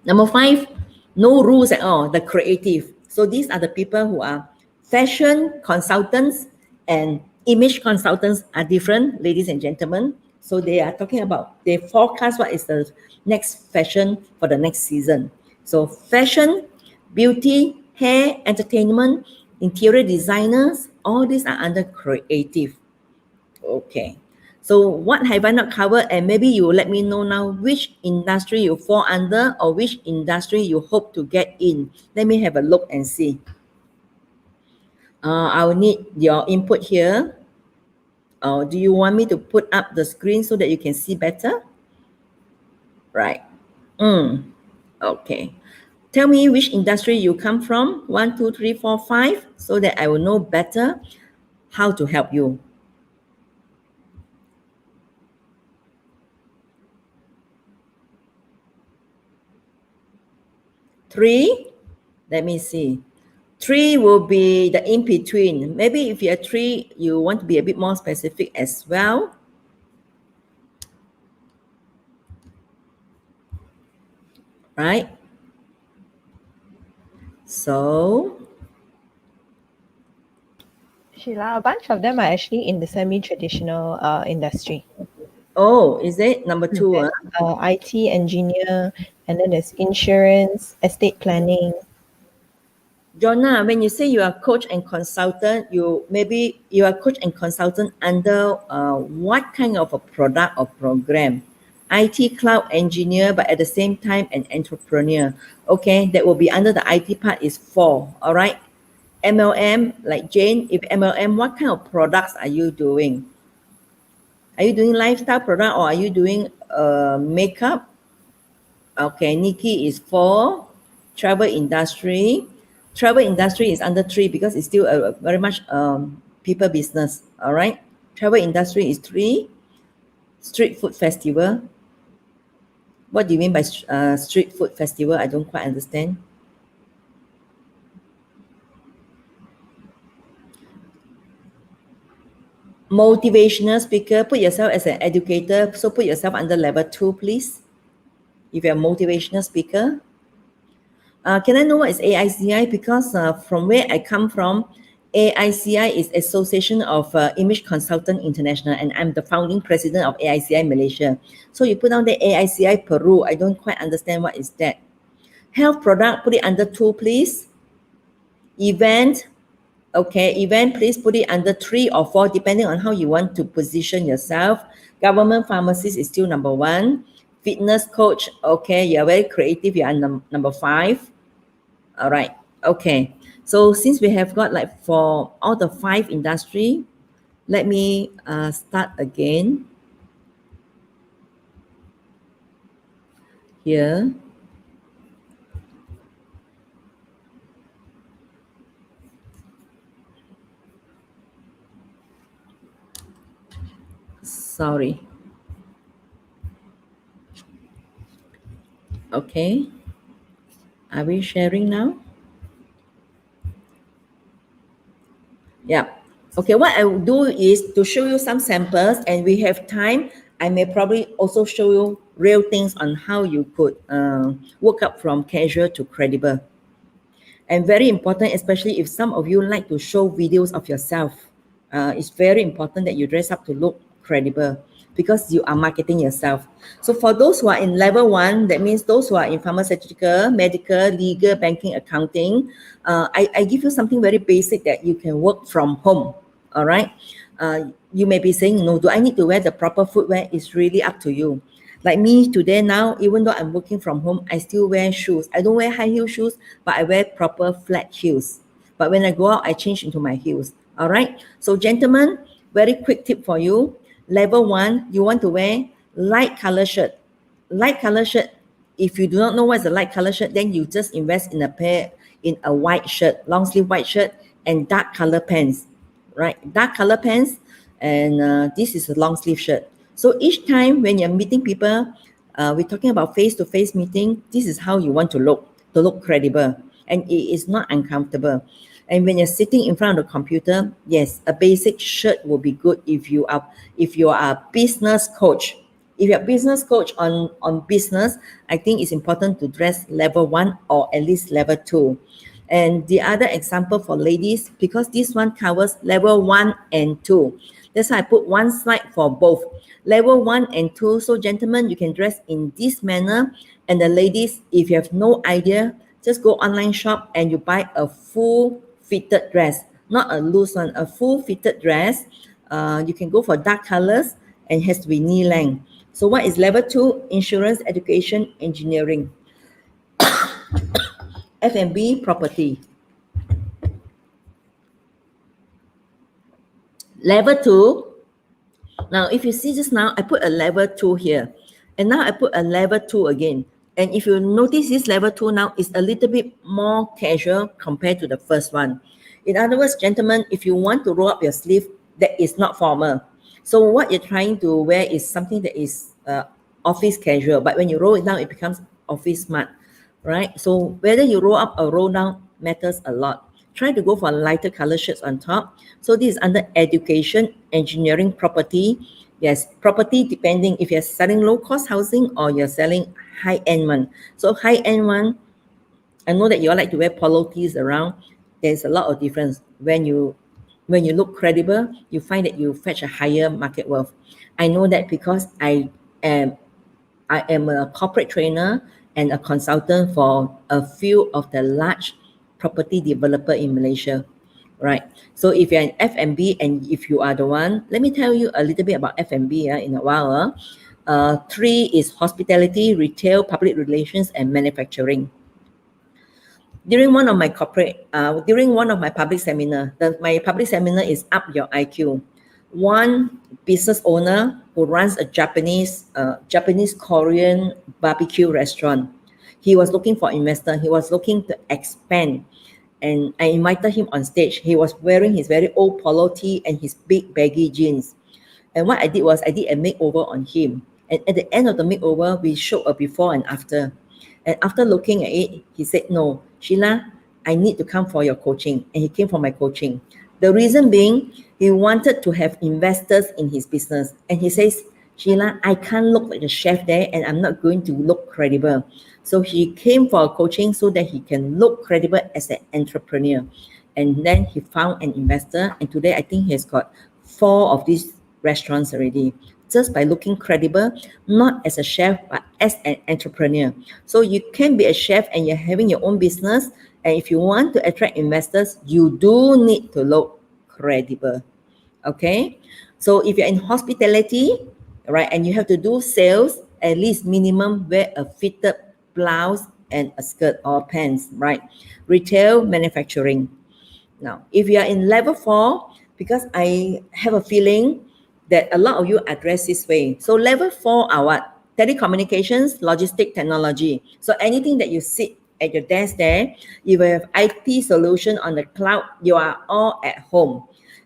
Number 5, no rules at all, the creative. So these are the people who are fashion consultants and image consultants are different, ladies and gentlemen. So they are talking about, they forecast what is the next fashion for the next season. So fashion, beauty, hair, entertainment, interior designers, all these are under creative. Okay. So what have I not covered? And maybe you will let me know now which industry you fall under, or which industry you hope to get in. Let me have a look and see. I will need your input here. Do you want me to put up the screen so that you can see better? Right. Okay. Tell me which industry you come from. 1, 2, 3, 4, 5, so that I will know better how to help you. Three, let me see. 3 will be the in between. Maybe if you're 3, you want to be a bit more specific as well. Right? So, Sheila, a bunch of them are actually in the semi-traditional industry. oh, is it number 2? There's IT engineer, and then there's insurance, estate planning. Jonna, when you say you are coach and consultant, you are coach and consultant under what kind of a product or program? IT cloud engineer, but at the same time an entrepreneur. Okay, that will be under the IT part is 4. All right. MLM, like Jane, if MLM, what kind of products are you doing? Are you doing lifestyle product or are you doing makeup? Okay, Nikki is 4. Travel industry. Travel industry is under 3 because it's still a very much people business. All right. Travel industry is 3. Street food festival. What do you mean by street food festival? I don't quite understand. Motivational speaker. Put yourself as an educator. So put yourself under level 2, please. If you're a motivational speaker. Can I know what is AICI? Because from where I come from, AICI is Association of Image Consultant International, and I'm the founding president of AICI Malaysia. So you put down the AICI Peru. I don't quite understand what is that. Health product, put it under 2, please. Event, okay, event, please put it under 3 or 4, depending on how you want to position yourself. Government pharmacist is still number 1. Fitness coach, okay, you're very creative, you're number 5. All right, okay. So since we have got like for all the 5 industry, let me start again. Here. Sorry. Okay. Are we sharing now? Yeah. Okay, what I will do is to show you some samples, and we have time. I may probably also show you real things on how you could work up from casual to credible. And very important, especially if some of you like to show videos of yourself. It's very important that you dress up to look credible because you are marketing yourself. So for those who are in level 1, that means those who are in pharmaceutical, medical, legal, banking, accounting, I give you something very basic that you can work from home. All right. You may be saying, no, do I need to wear the proper footwear? It's really up to you. Like me today now, even though I'm working from home, I still wear shoes. I don't wear high heel shoes, but I wear proper flat heels. But when I go out, I change into my heels. All right. So gentlemen, very quick tip for you. Level 1, you want to wear light color shirt. Light color shirt. If you do not know what is a light color shirt, then you just invest in a white shirt, long sleeve white shirt, and dark color pants. Right. Dark color pants, and this is a long sleeve shirt. So each time when you're meeting people, we're talking about face-to-face meeting, this is how you want to look credible. And it is not uncomfortable. And when you're sitting in front of the computer, yes, a basic shirt will be good if you are a business coach. If you're a business coach on business, I think it's important to dress level 1 or at least level 2. And the other example for ladies, because this one covers level 1 and 2. That's why I put one slide for both. Level 1 and 2. So gentlemen, you can dress in this manner. And the ladies, if you have no idea, just go online shop and you buy a full fitted dress. Not a loose one, a full fitted dress. You can go for dark colors and it has to be knee length. So what is level 2? Insurance, education, engineering. F&B, property. Level 2. Now, if you see just now, I put a level 2 here. And now I put a level 2 again. And if you notice this level 2 now is a little bit more casual compared to the first one. In other words, gentlemen, if you want to roll up your sleeve, that is not formal. So what you're trying to wear is something that is office casual, but when you roll it down, it becomes office smart, right? So whether you roll up or roll down matters a lot. Try to go for lighter color shirts on top. So this is under education, engineering, property. Yes, property depending if you're selling low cost housing or you're selling high end one. So high end one, I know that you all like to wear polo tees around. There's a lot of difference. When you look credible, you find that you fetch a higher market worth. I know that because I am a corporate trainer and a consultant for a few of the large property developer in Malaysia, right? So if you're an F&B and if you are the one, let me tell you a little bit about F&B in a while. 3 is hospitality, retail, public relations, and manufacturing. During one of my public seminar, my public seminar is Up Your IQ. One business owner who runs a Japanese Korean barbecue restaurant. He was looking for investor. He was looking to expand, and I invited him on stage. He was wearing his very old polo tee and his big baggy jeans. And what I did was I did a makeover on him. And at the end of the makeover, we showed a before and after. And after looking at it, he said, "No, Sheila, I need to come for your coaching." And he came for my coaching. The reason being, he wanted to have investors in his business. And he says, "Sheila, I can't look like a chef there and I'm not going to look credible." So he came for a coaching so that he can look credible as an entrepreneur. And then he found an investor. And today, I think he has got 4 of these restaurants already, just by looking credible, not as a chef, but as an entrepreneur. So you can be a chef and you're having your own business. And if you want to attract investors, you do need to look credible. Okay? So if you're in hospitality, right, and you have to do sales, at least minimum wear a fitted blouse and a skirt or pants, right? Retail, manufacturing. Now, if you are in level 4, because I have a feeling that a lot of you address this way. So level 4 are what? Telecommunications, logistic, technology. So anything that you sit at your desk there, you have IT solution on the cloud, you are all at home.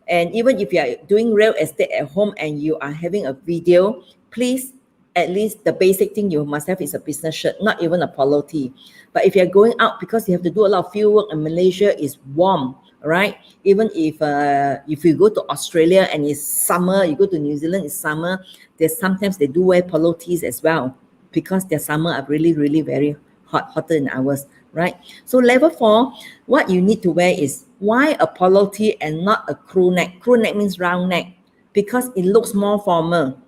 And even if you are doing real estate at home and you are having a video, please, at least the basic thing you must have is a business shirt, not even a polo tee. But if you're going out, because you have to do a lot of field work and Malaysia is warm, right? Even if you go to Australia and it's summer, you go to New Zealand, it's summer, sometimes they do wear polo tees as well because their summer are really, really very hot, hotter than ours, right? So level 4, what you need to wear is, why a polo tee and not a crew neck? Crew neck means round neck because it looks more formal,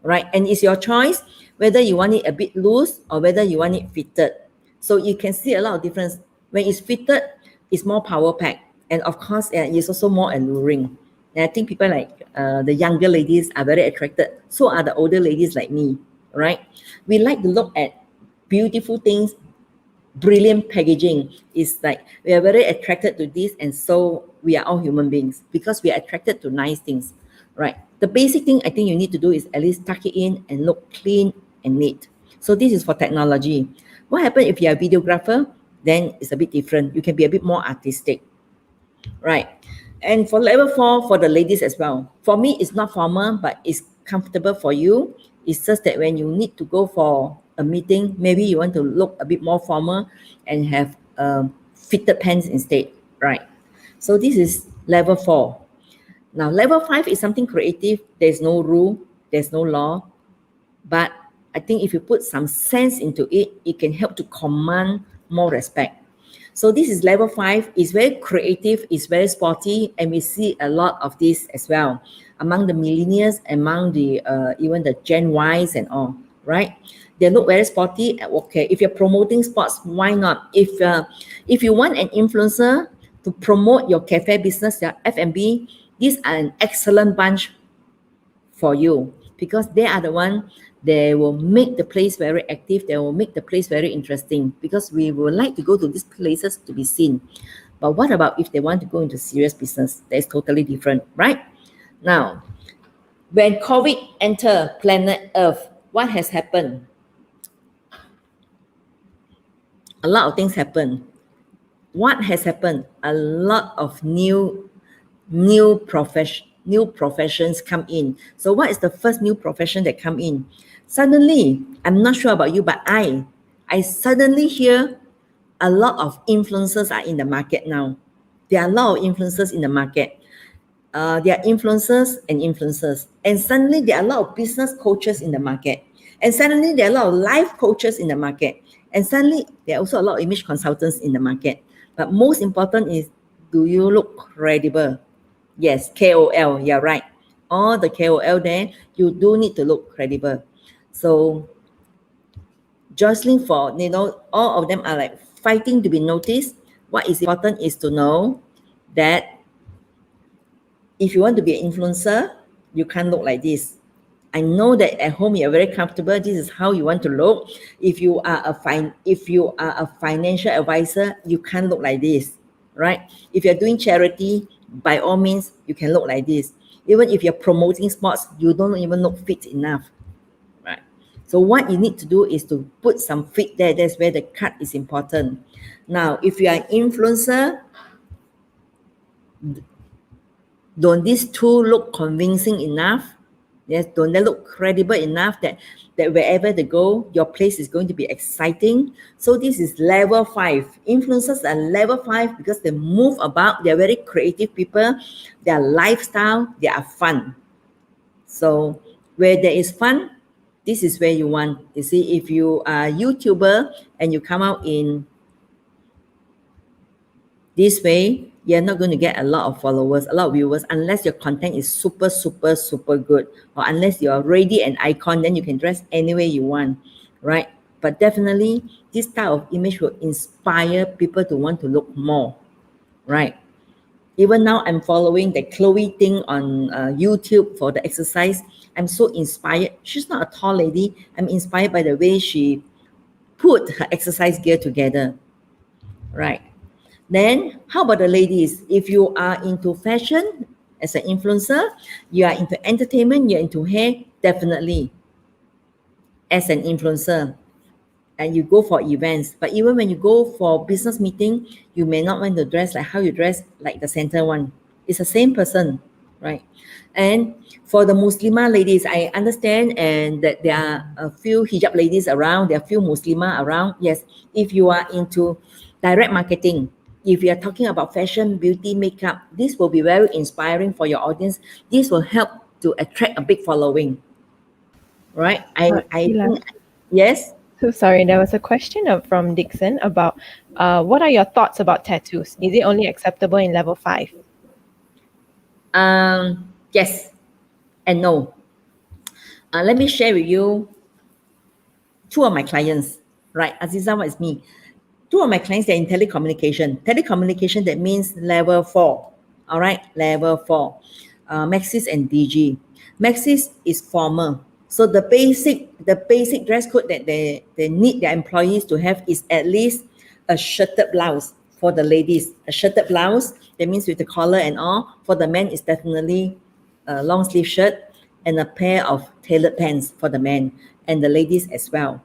right? And it's your choice whether you want it a bit loose or whether you want it fitted. So you can see a lot of difference. When it's fitted, it's more power packed. And of course, it's also more alluring. And I think people like the younger ladies are very attracted. So are the older ladies like me, right? We like to look at beautiful things, brilliant packaging. It's like we are very attracted to this, and so we are all human beings because we are attracted to nice things, right? The basic thing I think you need to do is at least tuck it in and look clean and neat. So this is for technology. What happens if you are a videographer? Then it's a bit different. You can be a bit more artistic, right? And for level 4, for the ladies as well. For me, it's not formal, but it's comfortable for you. It's just that when you need to go for a meeting, maybe you want to look a bit more formal and have fitted pants instead, right? So this is level 4. Now, level 5 is something creative. There's no rule, there's no law, but I think if you put some sense into it, it can help to command more respect. So this is level 5. It's very creative, it's very sporty, and we see a lot of this as well among the millennials, among the even the Gen Ys and all, right? They look very sporty. Okay, if you're promoting sports, why not? If you want an influencer to promote your cafe business, your F&B, these are an excellent bunch for you because they are the one. They will make the place very active. They will make the place very interesting because we would like to go to these places to be seen. But what about if they want to go into serious business? That is totally different, right? Now, when COVID entered planet Earth, what has happened? a lot of things happen. What has happened? A lot of new professions come in. So what is the first new profession that come in? Suddenly, I'm not sure about you, but I suddenly hear a lot of influencers are in the market now. There are a lot of influencers in the market. There are influencers, and suddenly there are a lot of business coaches in the market, and suddenly there are a lot of life coaches in the market, and suddenly there are also a lot of image consultants in the market. But most important is, do you look credible? Yes, KOL, you're right. All the KOL there, you do need to look credible. So Jocelyn Ford, all of them are like fighting to be noticed. What is important is to know that if you want to be an influencer, you can't look like this. I know that at home you're very comfortable. This is how you want to look. If you are a financial advisor, you can't look like this, right? If you're doing charity, by all means, you can look like this. Even if you're promoting sports, you don't even look fit enough, right? So what you need to do is to put some fit there. That's where the cut is important. Now, if you are an influencer, don't these two look convincing enough? Yes, don't they look credible enough that wherever they go, your place is going to be exciting? So this is level 5. Influencers are level 5 because they move about. They're very creative people. Their lifestyle, they are fun. So where there is fun, this is where you want. You see, if you are a YouTuber and you come out in this way, you're not going to get a lot of followers, a lot of viewers, unless your content is super, super, super good, or unless you're already an icon, then you can dress any way you want, right? But definitely, this type of image will inspire people to want to look more, right? Even now, I'm following the Chloe thing on YouTube for the exercise. I'm so inspired. She's not a tall lady. I'm inspired by the way she put her exercise gear together, right? Then how about the ladies? If you are into fashion as an influencer, you are into entertainment, you're into hair, definitely as an influencer, and you go for events. But even when you go for business meeting, you may not want to dress like how you dress like the center one. It's the same person, right? And for the Muslimah ladies, I understand and that there are a few hijab ladies around, there are a few Muslimah around. Yes, if you are into direct marketing, if you are talking about fashion, beauty, makeup, this will be very inspiring for your audience. This will help to attract a big following, right? I Sheila. think, yes. So sorry, there was a question from Dixon about what are your thoughts about tattoos? Is it only acceptable in level 5? Yes and no. Let me share with you 2 of my clients, right? Aziza, what is me? 2 of my clients, they're in telecommunication. Telecommunication, that means level 4. All right, level 4. Maxis and DG. Maxis is formal. So the basic dress code that they need their employees to have is at least a shirted blouse for the ladies. A shirted blouse, that means with the collar and all. For the men, it's definitely a long sleeve shirt and a pair of tailored pants for the men and the ladies as well.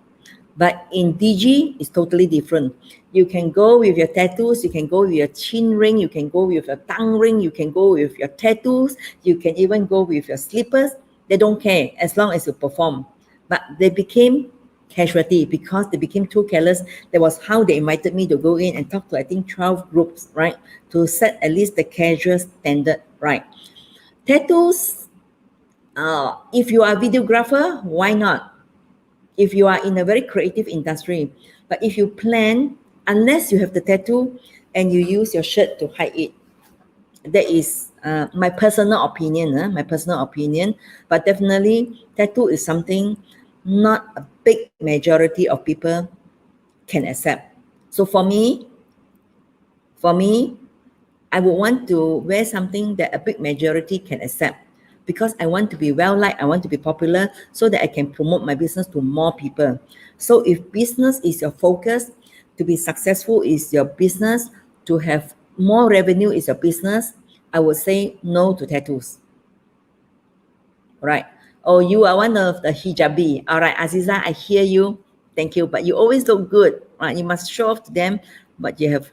But in DG, it's totally different. You can go with your tattoos, you can go with your chin ring, you can go with your tongue ring, you can go with your tattoos, you can even go with your slippers. They don't care as long as you perform. But they became casualty because they became too careless. That was how they invited me to go in and talk to, I think, 12 groups, right? To set at least the casual standard, right? Tattoos, if you are a videographer, why not? If you are in a very creative industry. But if you plan, unless you have the tattoo and you use your shirt to hide it, that is my personal opinion. But definitely, tattoo is something not a big majority of people can accept. So for me, I would want to wear something that a big majority can accept, because I want to be well liked, I want to be popular, so that I can promote my business to more people. So if business is your focus, to be successful is your business, to have more revenue is your business, I would say no to tattoos. Right? Oh, you are one of the hijabi. All right, Aziza, I hear you. thank you. But you always look good, right? You must show off to them, but you have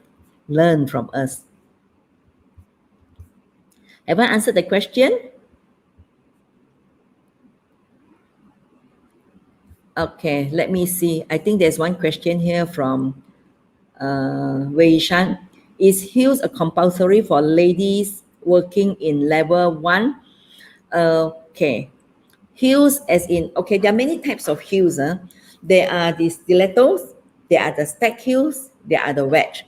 learned from us. Have I answered the question? Okay, let me see. I think there's one question here from Wei Shan. Is heels a compulsory for ladies working in level 1? Okay. Heels as in, okay, there are many types of heels. There are the stilettos, there are the stack heels, there are the wedge.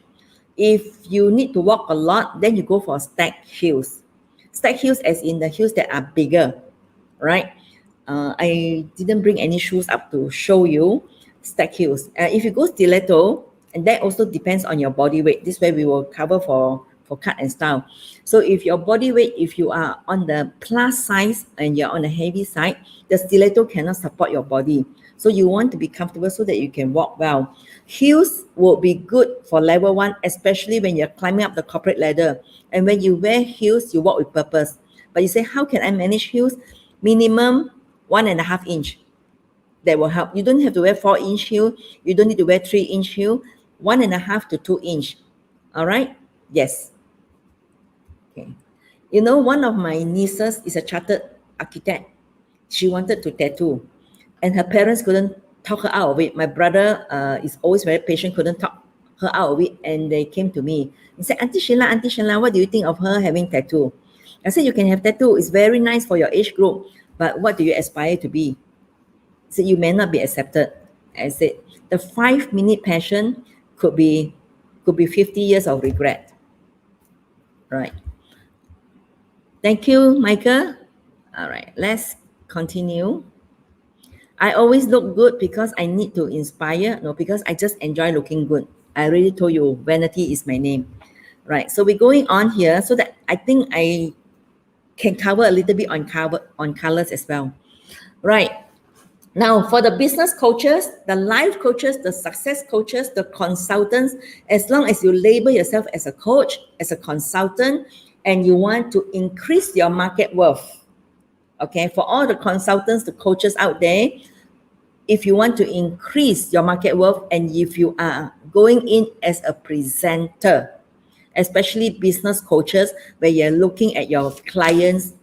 If you need to walk a lot, then you go for stack heels. Stack heels as in the heels that are bigger, right? I didn't bring any shoes up to show you stack heels. If you go stiletto, and that also depends on your body weight. This way we will cover for cut and style. So if your body weight, if you are on the plus size and you're on the heavy side, the stiletto cannot support your body. So you want to be comfortable so that you can walk well. Heels will be good for level 1, especially when you're climbing up the corporate ladder. And when you wear heels, you walk with purpose. But you say, how can I manage heels? Minimum 1.5 inch. That will help. You don't have to wear 4-inch heel. You don't need to wear 3-inch heel. 1.5 to 2 inch. All right? Yes. Okay. You know, one of my nieces is a chartered architect. She wanted to tattoo, and her parents couldn't talk her out of it. My brother is always very patient, couldn't talk her out of it, and they came to me and said, Auntie Sheila, what do you think of her having tattoo? I said, you can have tattoo. It's very nice for your age group, but what do you aspire to be? So you may not be accepted. I said, the 5-minute passion could be 50 years of regret. Right. Thank you, Michael. All right, let's continue. I always look good because I need to inspire. No, because I just enjoy looking good. I already told you, vanity is my name. Right, so we're going on here so that I think I can cover a little bit on colors as well. Right. Now, for the business coaches, the life coaches, the success coaches, the consultants, as long as you label yourself as a coach, as a consultant, and you want to increase your market worth, okay, for all the consultants, the coaches out there, if you want to increase your market worth and if you are going in as a presenter, especially business coaches, where you're looking at your clients'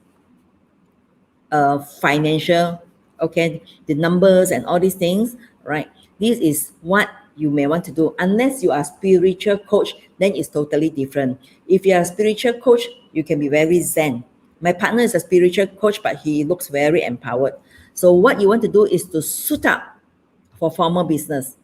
financial, okay, the numbers and all these things, right? This is what you may want to do. Unless you are a spiritual coach, then it's totally different. If you are a spiritual coach, you can be very zen. My partner is a spiritual coach, but he looks very empowered. So what you want to do is to suit up for formal business.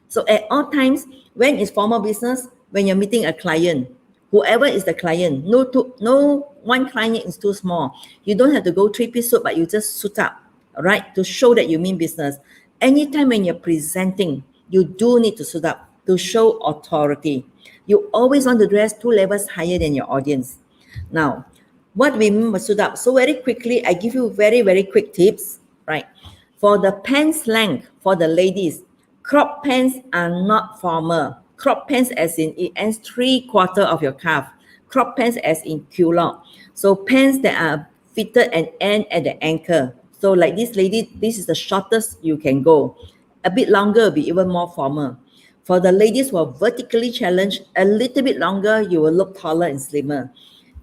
So at all times, when it's formal business, when you're meeting a client, whoever is the client, no one client is too small. You don't have to go 3-piece suit, but you just suit up, all right, to show that you mean business. Anytime when you're presenting, you do need to suit up to show authority. You always want to dress 2 levels higher than your audience. Now, what we mean by suit up? So very quickly, I give you very, very quick tips, right? For the pants length, for the ladies, crop pants are not formal. Crop pants as in it ends 3/4 of your calf. Crop pants as in culotte. So pants that are fitted and end at the ankle. So like this lady, this is the shortest you can go. A bit longer will be even more formal. For the ladies who are vertically challenged, a little bit longer, you will look taller and slimmer.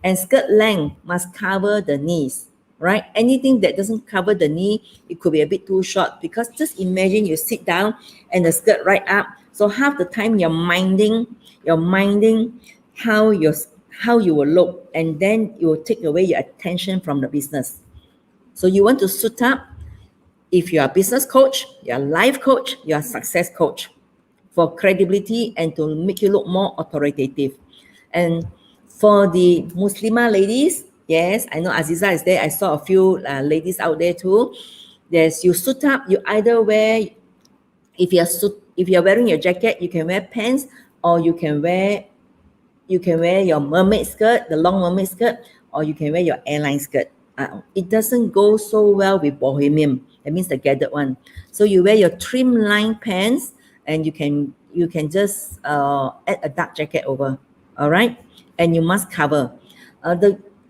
And skirt length must cover the knees, right? Anything that doesn't cover the knee, it could be a bit too short, because just imagine you sit down and the skirt right up. So half the time you're minding how you will look, and then you will take away your attention from the business. So you want to suit up. If you are a business coach, you're a life coach, you're a success coach, for credibility and to make you look more authoritative. And for the Muslimah ladies, yes, I know Aziza is there. I saw a few ladies out there too. There's, you suit up. You either wear, if you're wearing your jacket, you can wear pants, or you can wear your mermaid skirt, the long mermaid skirt, or you can wear your airline skirt. It doesn't go so well with bohemian. That means the gathered one. So you wear your trim line pants, and you can just add a dark jacket over. All right, and you must cover.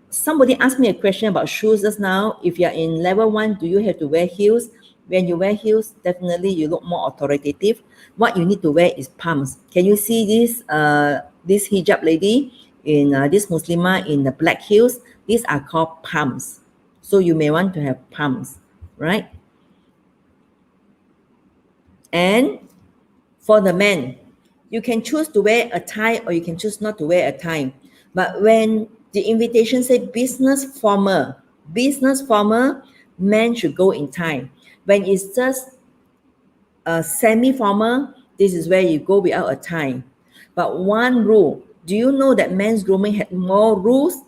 Somebody asked me a question about shoes just now. If you're in level 1, do you have to wear heels? When you wear heels, definitely you look more authoritative. What you need to wear is pumps. Can you see this hijab lady in this Muslimah in the black heels? These are called pumps. So you may want to have pumps, right? And for the men, you can choose to wear a tie or you can choose not to wear a tie. But when the invitation say business formal, men should go in tie. When it's just a semi-formal, this is where you go without a tie. But one rule, do you know that men's grooming had more rules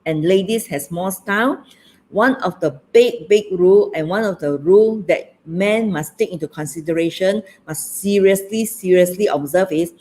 and ladies has more style? One of the big rule and one of the rule that men must take into consideration, must seriously observe is,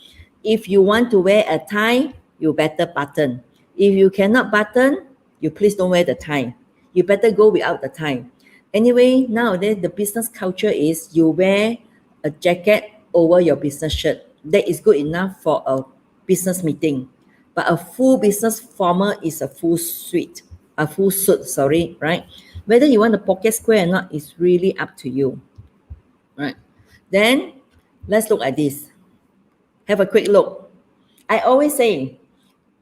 if you want to wear a tie, you better button. If you cannot button, you please don't wear the tie. You better go without the tie. Anyway, nowadays the business culture is you wear a jacket over your business shirt. That is good enough for a business meeting. But a full business formal is a full suit, right? Whether you want the pocket square or not is really up to you, right? Then let's look at this. Have a quick look. I always say,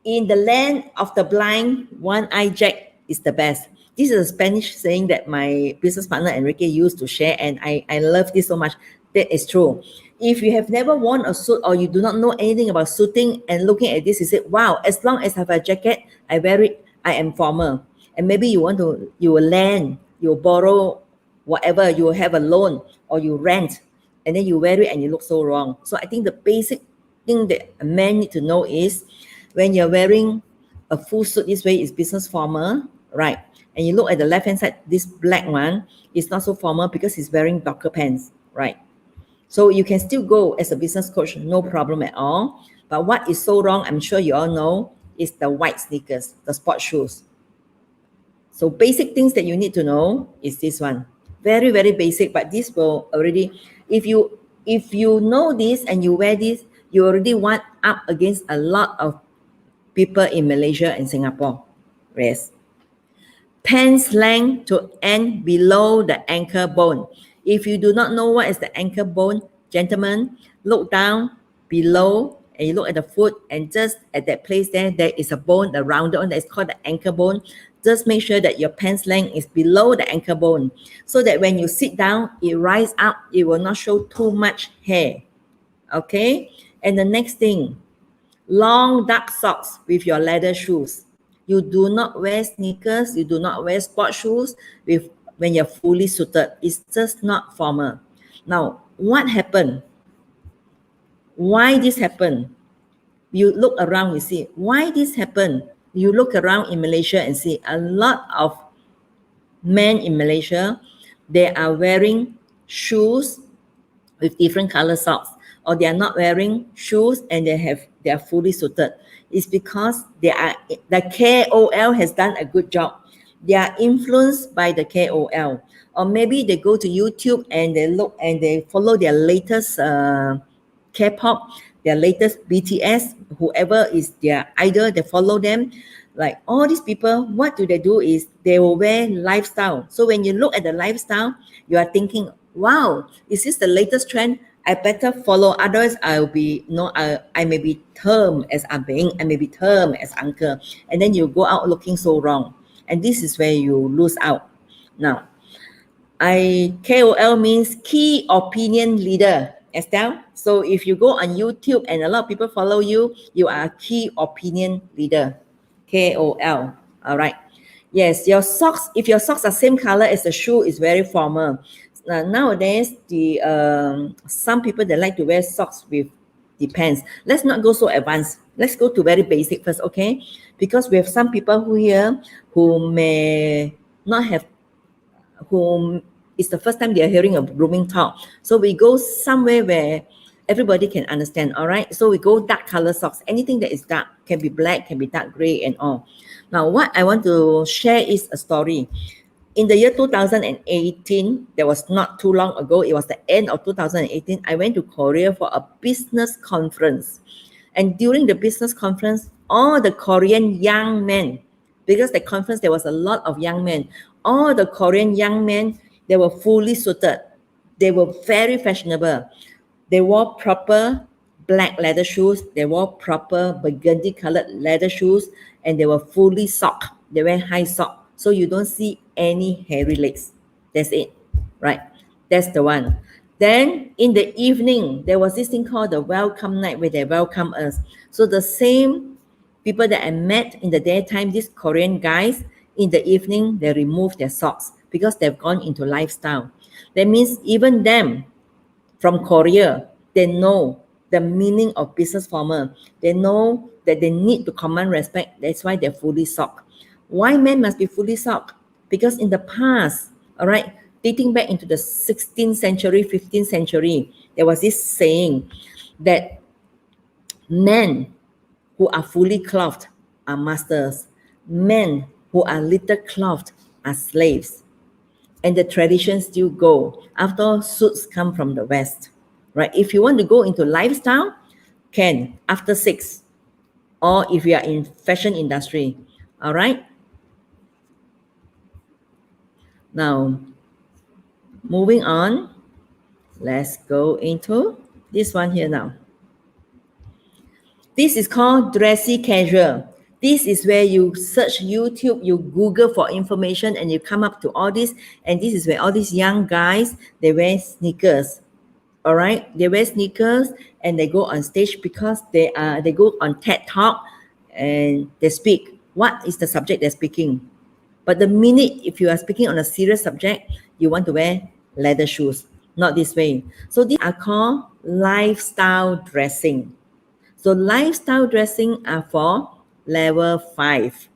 in the land of the blind, one-eye Jack is the best. This is a Spanish saying that my business partner Enrique used to share, and I love this so much. That is true. If you have never worn a suit or you do not know anything about suiting and looking at this, you say, wow, as long as I have a jacket, I wear it, I am formal. And maybe you will lend, you borrow whatever, you have a loan or you rent, and then you wear it and you look so wrong. So I think the basic thing that a man need to know is, when you're wearing a full suit this way, is business formal, right? And you look at the left-hand side, this black one is not so formal because he's wearing Docker pants, right? So you can still go as a business coach, no problem at all. But what is so wrong, I'm sure you all know, is the white sneakers, the sports shoes. So basic things that you need to know is this one. Very, very basic, but this will already, if you know this and you wear this, you already want up against a lot of people in Malaysia and Singapore. Yes. Pants length to end below the ankle bone. If you do not know what is the ankle bone, gentlemen, look down below and you look at the foot, and just at that place there is a bone, a rounded one that is called the ankle bone. Just make sure that your pants length is below the ankle bone so that when you sit down, it rise up, it will not show too much hair. Okay? And the next thing, long dark socks with your leather shoes. You do not wear sneakers, you do not wear sport shoes when you're fully suited. It's just not formal. Now, what happened? Why this happened? You look around, you see. Why this happened? You look around in Malaysia and see a lot of men in Malaysia, they are wearing shoes with different color socks, or they are not wearing shoes and they are fully suited. It's because the KOL has done a good job. They are influenced by the KOL, or maybe they go to YouTube and they look and they follow their latest K-pop, their latest BTS, whoever is their idol, they follow them. Like all these people, what do? Is they will wear lifestyle. So when you look at the lifestyle, you are thinking, wow, is this the latest trend? I better follow, otherwise I'll be, I may be termed as Abeng, I may be termed as uncle, and then you go out looking so wrong. And this is where you lose out. Now, KOL means key opinion leader, Estelle. So if you go on YouTube and a lot of people follow you, you are a key opinion leader, KOL. All right. Yes, your socks, if your socks are same color as the shoe, is very formal. Nowadays, some people, they like to wear socks with the pants. Let's not go so advanced. Let's go to very basic first, okay? Because we have some people who may not have, whom it's the first time they are hearing a grooming talk. So we go somewhere where everybody can understand, all right? So we go dark color socks. Anything that is dark, can be black, can be dark gray and all. Now, what I want to share is a story. In the year 2018, that was not too long ago, it was the end of 2018, I went to Korea for a business conference. And during the business conference, all the Korean young men, because the conference, there was a lot of young men, all the Korean young men They were fully suited. They were very fashionable. They wore proper black leather shoes. They wore proper burgundy colored leather shoes, and they were fully socked. They wear high sock, so you don't see any hairy legs. That's it, right? That's the one. Then in the evening, there was this thing called the welcome night where they welcome us. So the same people that I met in the daytime, these Korean guys, in the evening, they remove their socks because they've gone into lifestyle. That means even them from Korea, they know the meaning of business formal. They know that they need to command respect. That's why they're fully socked. Why men must be fully socked? Because in the past, all right, dating back into the 16th century, 15th century, there was this saying that men who are fully clothed are masters. Men who are little clothed are slaves. And the traditions still go. After all, suits come from the West, right? If you want to go into lifestyle, can after 6, or if you are in fashion industry, all right? Now, moving on, let's go into this one here now. This is called dressy casual. This is where you search YouTube, you Google for information, and you come up to all this. And this is where all these young guys, they wear sneakers. All right, they wear sneakers and they go on stage because they go on TED Talk and they speak. What is the subject they're speaking? But the minute if you are speaking on a serious subject, you want to wear leather shoes. Not this way. So these are called lifestyle dressing. So lifestyle dressing are for level 5.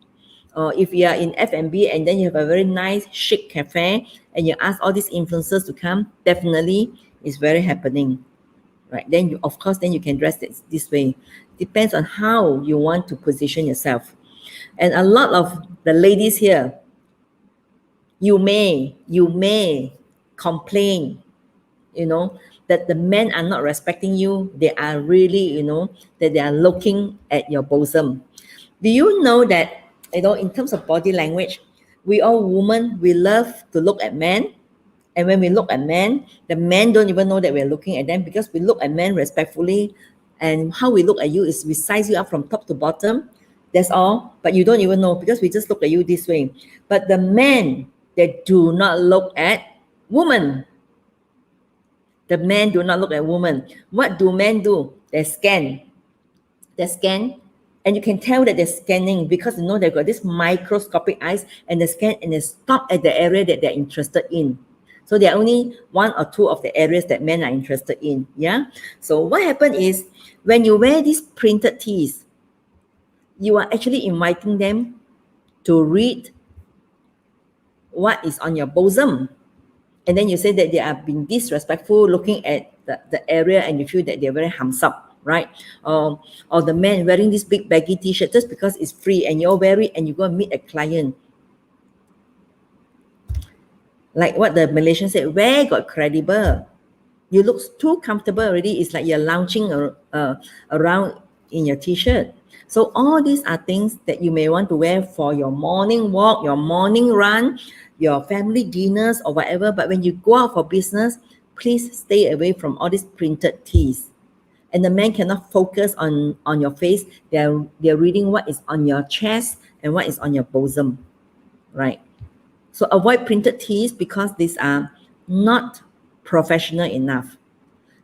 Or if you are in F&B and then you have a very nice chic cafe and you ask all these influencers to come, definitely it's very happening, right? Then you, of course, then you can dress this way. Depends on how you want to position yourself. And a lot of the ladies here, you may complain, that the men are not respecting you. They are really, that they are looking at your bosom. Do you know that, in terms of body language, we all women, we love to look at men. And when we look at men, the men don't even know that we're looking at them because we look at men respectfully. And how we look at you is we size you up from top to bottom. That's all. But you don't even know because we just look at you this way. But the men, they do not look at women. The men do not look at women. What do men do? They scan. They scan. And you can tell that they're scanning because they've got this microscopic eyes and they scan and they stop at the area that they're interested in. So there are only 1 or 2 of the areas that men are interested in. Yeah. So what happened is when you wear these printed tees, you are actually inviting them to read what is on your bosom. And then you say that they are being disrespectful, looking at the area, and you feel that they're very hams up, right? Or the man wearing this big baggy t-shirt just because it's free and you're wearing and you go and meet a client. Like what the Malaysian said, where got credible? You look too comfortable already. It's like you're lounging around in your t-shirt. So all these are things that you may want to wear for your morning walk, your morning run, your family dinners or whatever. But when you go out for business, please stay away from all these printed tees. And the men cannot focus on your face. They're reading what is on your chest and what is on your bosom, right? So avoid printed tees because these are not professional enough.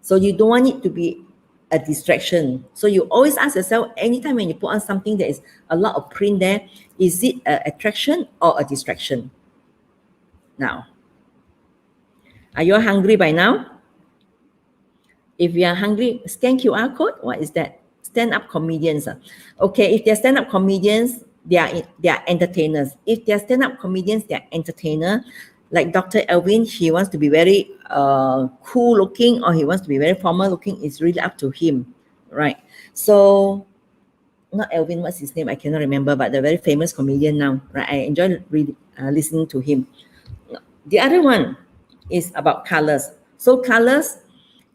So you don't want it to be a distraction. So you always ask yourself, anytime when you put on something that is a lot of print there, is it an attraction or a distraction? Now, are you hungry by now? If you are hungry, scan QR code. What is that? Stand-up comedians. Okay, if they're stand-up comedians, they are entertainers. If they're stand-up comedians, they're entertainer. Like Dr. Elvin, he wants to be very cool looking or he wants to be very formal looking. It's really up to him, right? So, not Elvin, what's his name? I cannot remember, but the very famous comedian now, right? I enjoy listening to him. The other one is about colors. So colors,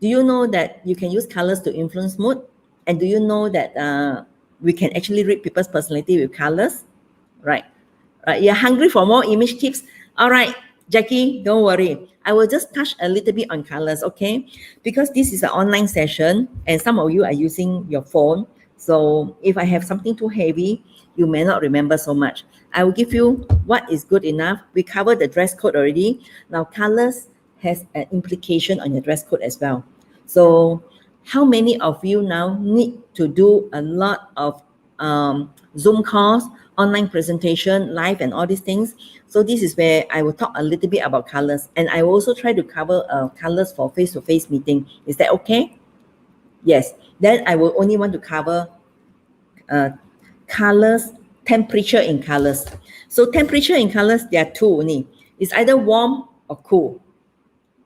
do you know that you can use colors to influence mood? And do you know that we can actually read people's personality with colors? Right. You're hungry for more image tips? All right. Jackie, don't worry. I will just touch a little bit on colors, okay? Because this is an online session and some of you are using your phone. So if I have something too heavy, you may not remember so much. I will give you what is good enough. We covered the dress code already. Now colors has an implication on your dress code as well. So how many of you now need to do a lot of Zoom calls, online presentation, live and all these things? So this is where I will talk a little bit about colors, and I will also try to cover colors for face-to-face meeting. Is that okay? Yes. Then I will only want to cover colors, temperature in colors. So temperature in colors, there are two only. It's either warm or cool.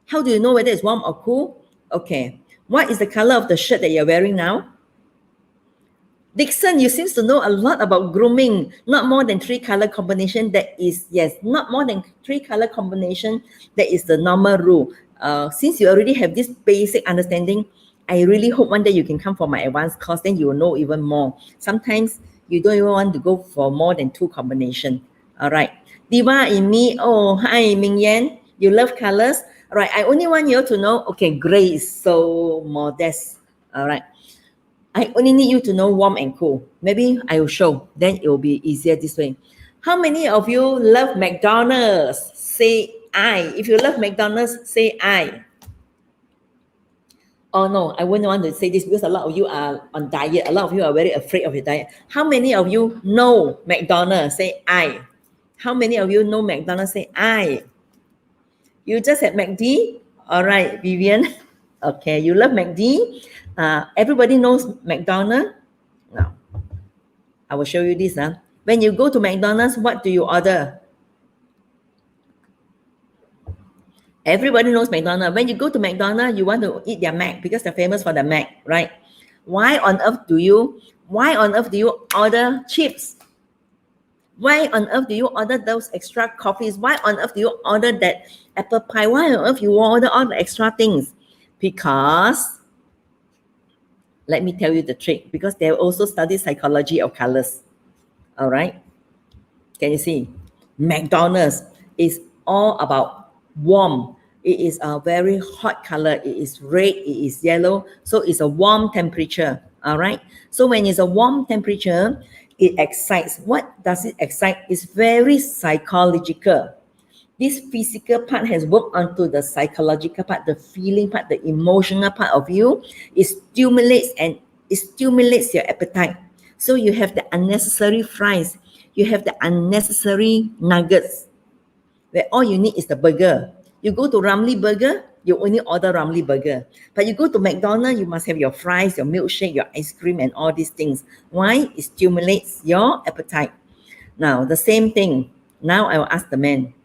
How do you know whether it's warm or cool? Okay. What is the color of the shirt that you're wearing now? Dixon, you seem to know a lot about grooming. Not more than 3 color combination. That is, yes, not more than 3 color combination. That is the normal rule. Since you already have this basic understanding, I really hope one day you can come for my advanced course. Then you will know even more. Sometimes you don't even want to go for more than 2 combination. All right. Diva in me. Oh, hi, Ming Yan. You love colors. All right. I only want you to know. Okay, gray is so modest. All right. I only need you to know warm and cool. Maybe I will show. Then it will be easier this way. How many of you love McDonald's? Say I. If you love McDonald's, say I. Oh no, I wouldn't want to say this because a lot of you are on diet. A lot of you are very afraid of your diet. How many of you know McDonald's? Say I. How many of you know McDonald's? Say I. You just had McD? All right, Vivian. Okay, you love McD. Everybody knows McDonald's. Now, I will show you this. When you go to McDonald's, what do you order? Everybody knows McDonald's. When you go to McDonald's, you want to eat their Mac because they're famous for the Mac, right? Why on earth do you order chips? Why on earth do you order those extra coffees? Why on earth do you order that apple pie? Why on earth you order all the extra things? Because, let me tell you the trick, because they also study psychology of colors. All right? Can you see? McDonald's is all about warm. It is a very hot color. It is red. It is yellow. So it's a warm temperature. All right? So when it's a warm temperature, it excites. What does it excite? It's very psychological. This physical part has worked onto the psychological part, the feeling part, the emotional part of you. It stimulates your appetite. So you have the unnecessary fries. You have the unnecessary nuggets. Where all you need is the burger. You go to Ramly Burger, you only order Ramly Burger. But you go to McDonald's, you must have your fries, your milkshake, your ice cream, and all these things. Why? It stimulates your appetite. Now, the same thing. Now I will ask the man.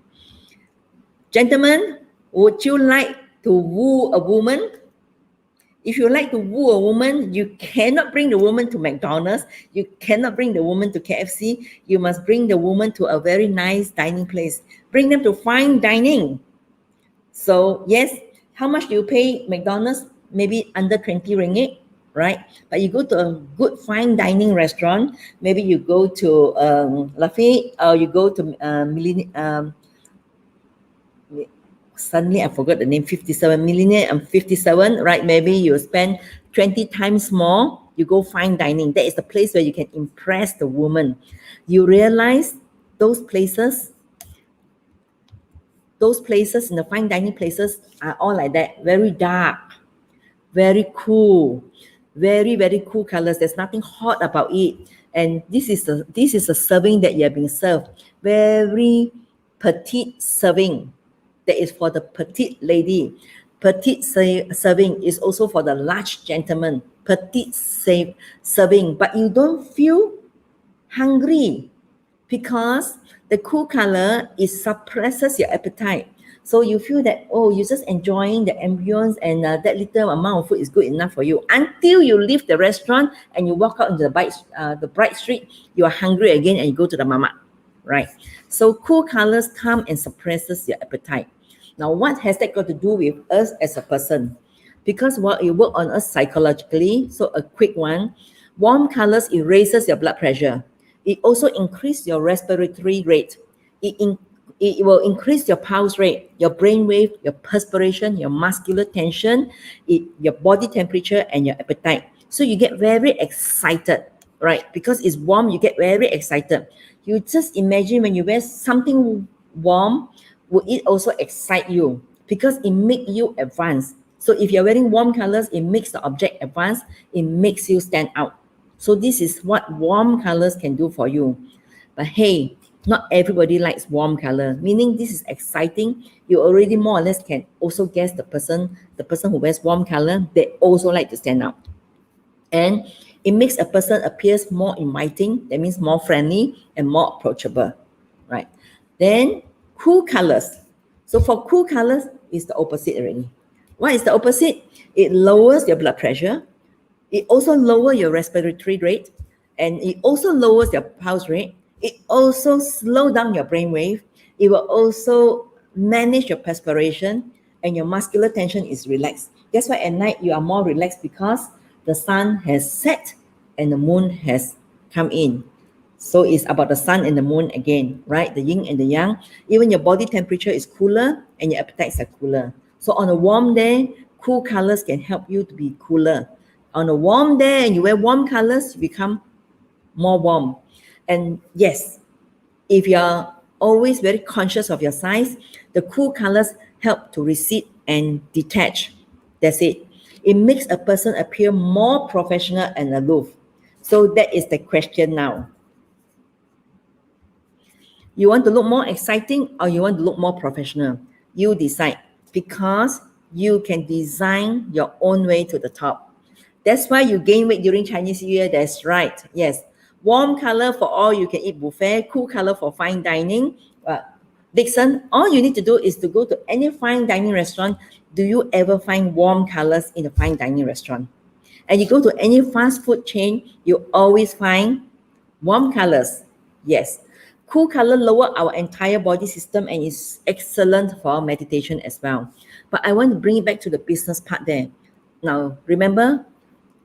Gentlemen, would you like to woo a woman? If you like to woo a woman, you cannot bring the woman to McDonald's. You cannot bring the woman to KFC. You must bring the woman to a very nice dining place. Bring them to fine dining. So yes, how much do you pay McDonald's? Maybe under 20 ringgit, right? But you go to a good fine dining restaurant. Maybe you go to Lafayette, or you go to suddenly I forgot the name, 57 Millionaire and 57, right? Maybe you spend 20 times more, you go fine dining. That is the place where you can impress the woman. You realize those places in the fine dining places are all like that, very dark, very cool, very, very cool colors. There's nothing hot about it. And this is a serving that you are being served. Very petite serving. That is for the petite lady. Petite serving is also for the large gentleman. Petite serving, but you don't feel hungry because the cool color suppresses your appetite. So you feel that, oh, you're just enjoying the ambience and that little amount of food is good enough for you. Until you leave the restaurant and you walk out into the bright street, you are hungry again and you go to the mama, right? So cool colors come and suppresses your appetite. Now, what has that got to do with us as a person? Because it works on us psychologically. So a quick one, warm colors erases your blood pressure. It also increases your respiratory rate. It it will increase your pulse rate, your brain wave, your perspiration, your muscular tension, your body temperature, and your appetite. So you get very excited, right? Because it's warm, you get very excited. You just imagine when you wear something warm, will it also excite you? Because it makes you advance. So if you're wearing warm colors, it makes the object advance, it makes you stand out. So this is what warm colors can do for you. But hey, not everybody likes warm color, meaning this is exciting. You already more or less can also guess the person who wears warm color, they also like to stand out. And it makes a person appears more inviting, that means more friendly and more approachable, right? Then cool colors. So for cool colors, it's the opposite already. What is the opposite? It lowers your blood pressure. It also lowers your respiratory rate, and it also lowers your pulse rate. It also slows down your brain wave. It will also manage your perspiration, and your muscular tension is relaxed. That's why at night you are more relaxed, because the sun has set and the moon has come in. So it's about the sun and the moon again, right? The yin and the yang. Even your body temperature is cooler and your appetites are cooler. So on a warm day, cool colors can help you to be cooler. On a warm day and you wear warm colors, you become more warm. And yes, if you are always very conscious of your size, the cool colors help to recede and detach. That's it. It makes a person appear more professional and aloof. So that is the question now. You want to look more exciting or you want to look more professional? You decide, because you can design your own way to the top. That's why you gain weight during Chinese New Year. That's right. Yes. Warm color for all you can eat buffet, cool color for fine dining. Dixon, all you need to do is to go to any fine dining restaurant. Do you ever find warm colors in a fine dining restaurant? And you go to any fast food chain, you always find warm colors. Yes. Cool color lower our entire body system and is excellent for meditation as well. But I want to bring it back to the business part there. Now, remember,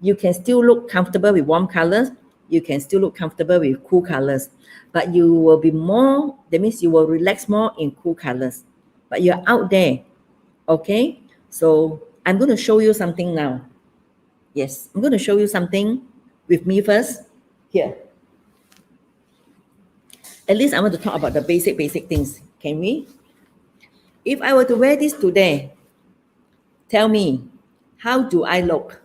you can still look comfortable with warm colors. You can still look comfortable with cool colors. But you will be more, that means you will relax more in cool colors. But you're out there, okay? So I'm going to show you something now. Yes, I'm going to show you something with me first. Here. At least I want to talk about the basic things. Can we? If I were to wear this today, tell me, how do I look?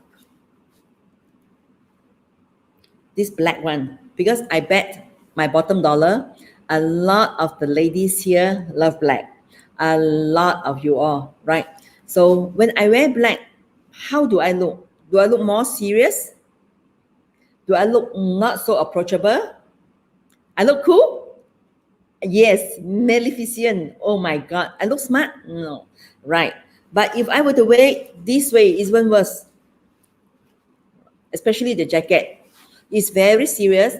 This black one, because I bet my bottom dollar, a lot of the ladies here love black. A lot of you all, right? So when I wear black, how do I look? Do I look more serious? Do I look not so approachable? I look cool? Yes, maleficent. Oh my God. I look smart? No. Right. But if I were to wear it this way, it's even worse. Especially the jacket. It's very serious.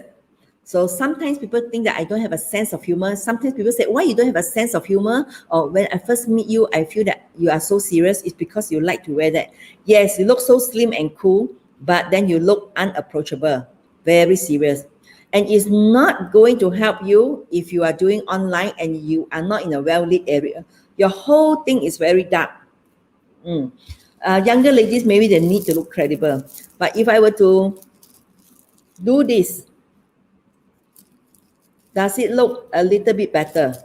So sometimes people think that I don't have a sense of humor. Sometimes people say, why you don't have a sense of humor? Or when I first meet you, I feel that you are so serious. It's because you like to wear that. Yes, you look so slim and cool, but then you look unapproachable, very serious. And it's not going to help you if you are doing online and you are not in a well-lit area. Your whole thing is very dark. Younger ladies, maybe they need to look credible. But if I were to do this, does it look a little bit better?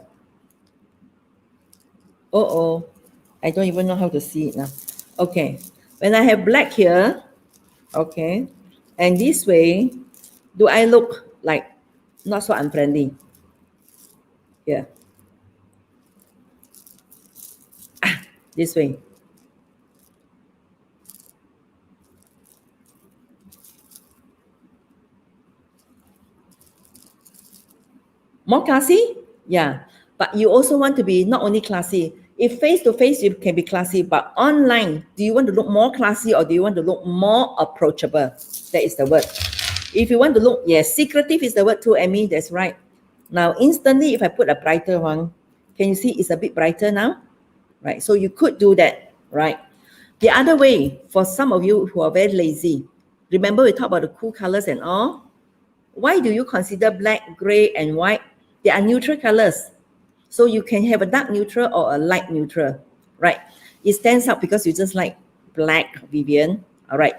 Uh-oh, I don't even know how to see it now. Okay, when I have black here, okay, and this way, do I look like not so unfriendly? Here. This way. More classy? Yeah. But you also want to be not only classy. If face-to-face, you can be classy, but online, do you want to look more classy or do you want to look more approachable? That is the word. If you want to look, yes, secretive is the word too, Amy, that's right. Now, instantly, if I put a brighter one, can you see it's a bit brighter now? Right, so you could do that, right? The other way, for some of you who are very lazy, remember we talked about the cool colors and all? Why do you consider black, gray, and white? They are neutral colors. So you can have a dark neutral or a light neutral, right? It stands out because you just like black, Vivian. All right.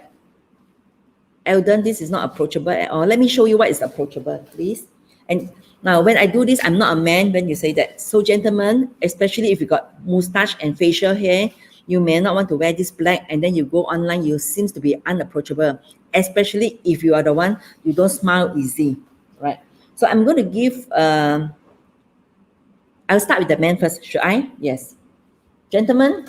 Eldon, this is not approachable at all. Let me show you what is approachable, please. And now when I do this, I'm not a man when you say that. So gentlemen, especially if you got mustache and facial hair, you may not want to wear this black, and then you go online, you seems to be unapproachable, especially if you are the one, you don't smile easy, right? So I'm going to give, I'll start with the man first. Should I? Yes. Gentlemen,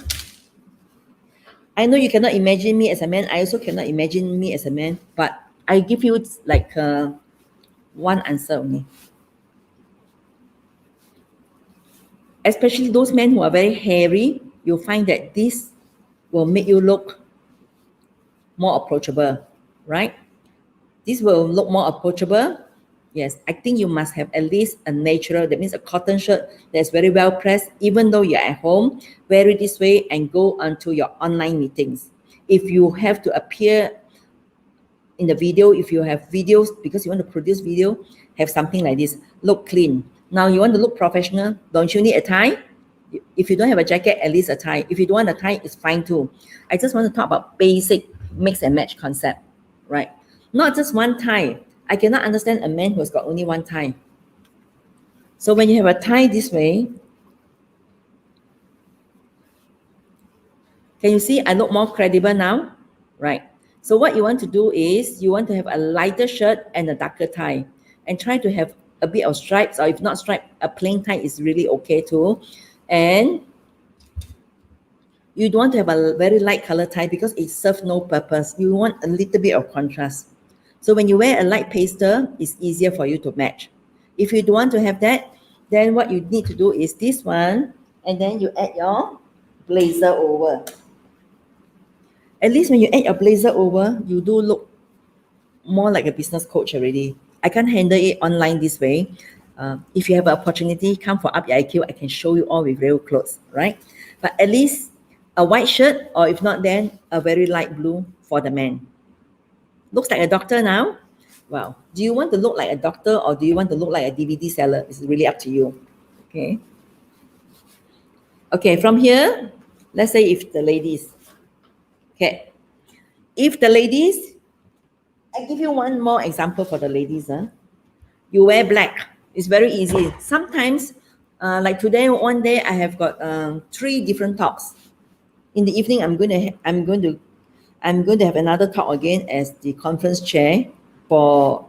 I know you cannot imagine me as a man. I also cannot imagine me as a man, but I give you like one answer only. Especially those men who are very hairy, you'll find that this will make you look more approachable, right? This will look more approachable. Yes, I think you must have at least a natural, that means a cotton shirt that's very well pressed, even though you're at home, wear it this way and go onto your online meetings. If you have to appear in the video, if you have videos, because you want to produce video, have something like this, look clean. Now you want to look professional, don't you need a tie? If you don't have a jacket, at least a tie. If you don't want a tie, it's fine too. I just want to talk about basic mix and match concept, right? Not just one tie. I cannot understand a man who has got only one tie. So when you have a tie this way, can you see I look more credible now? Right. So what you want to do is you want to have a lighter shirt and a darker tie, and try to have a bit of stripes, or if not stripes, a plain tie is really okay too. And you don't want to have a very light color tie because it serves no purpose. You want a little bit of contrast. So when you wear a light pastel, it's easier for you to match. If you don't want to have that, then what you need to do is this one, and then you add your blazer over. At least when you add your blazer over, you do look more like a business coach already. I can't handle it online this way. If you have an opportunity, come for Up Your IQ, I can show you all with real clothes, right? But at least a white shirt, or if not, then a very light blue for the man. Looks like a doctor now. Wow. Do you want to look like a doctor, or do you want to look like a DVD seller? It's really up to you. Okay. Okay, from here, let's say if the ladies. Okay. If the ladies, I give you one more example for the ladies. You wear black. It's very easy. Sometimes, like today, one day I have got 3 different tops. In the evening, I'm going to have another talk again as the conference chair for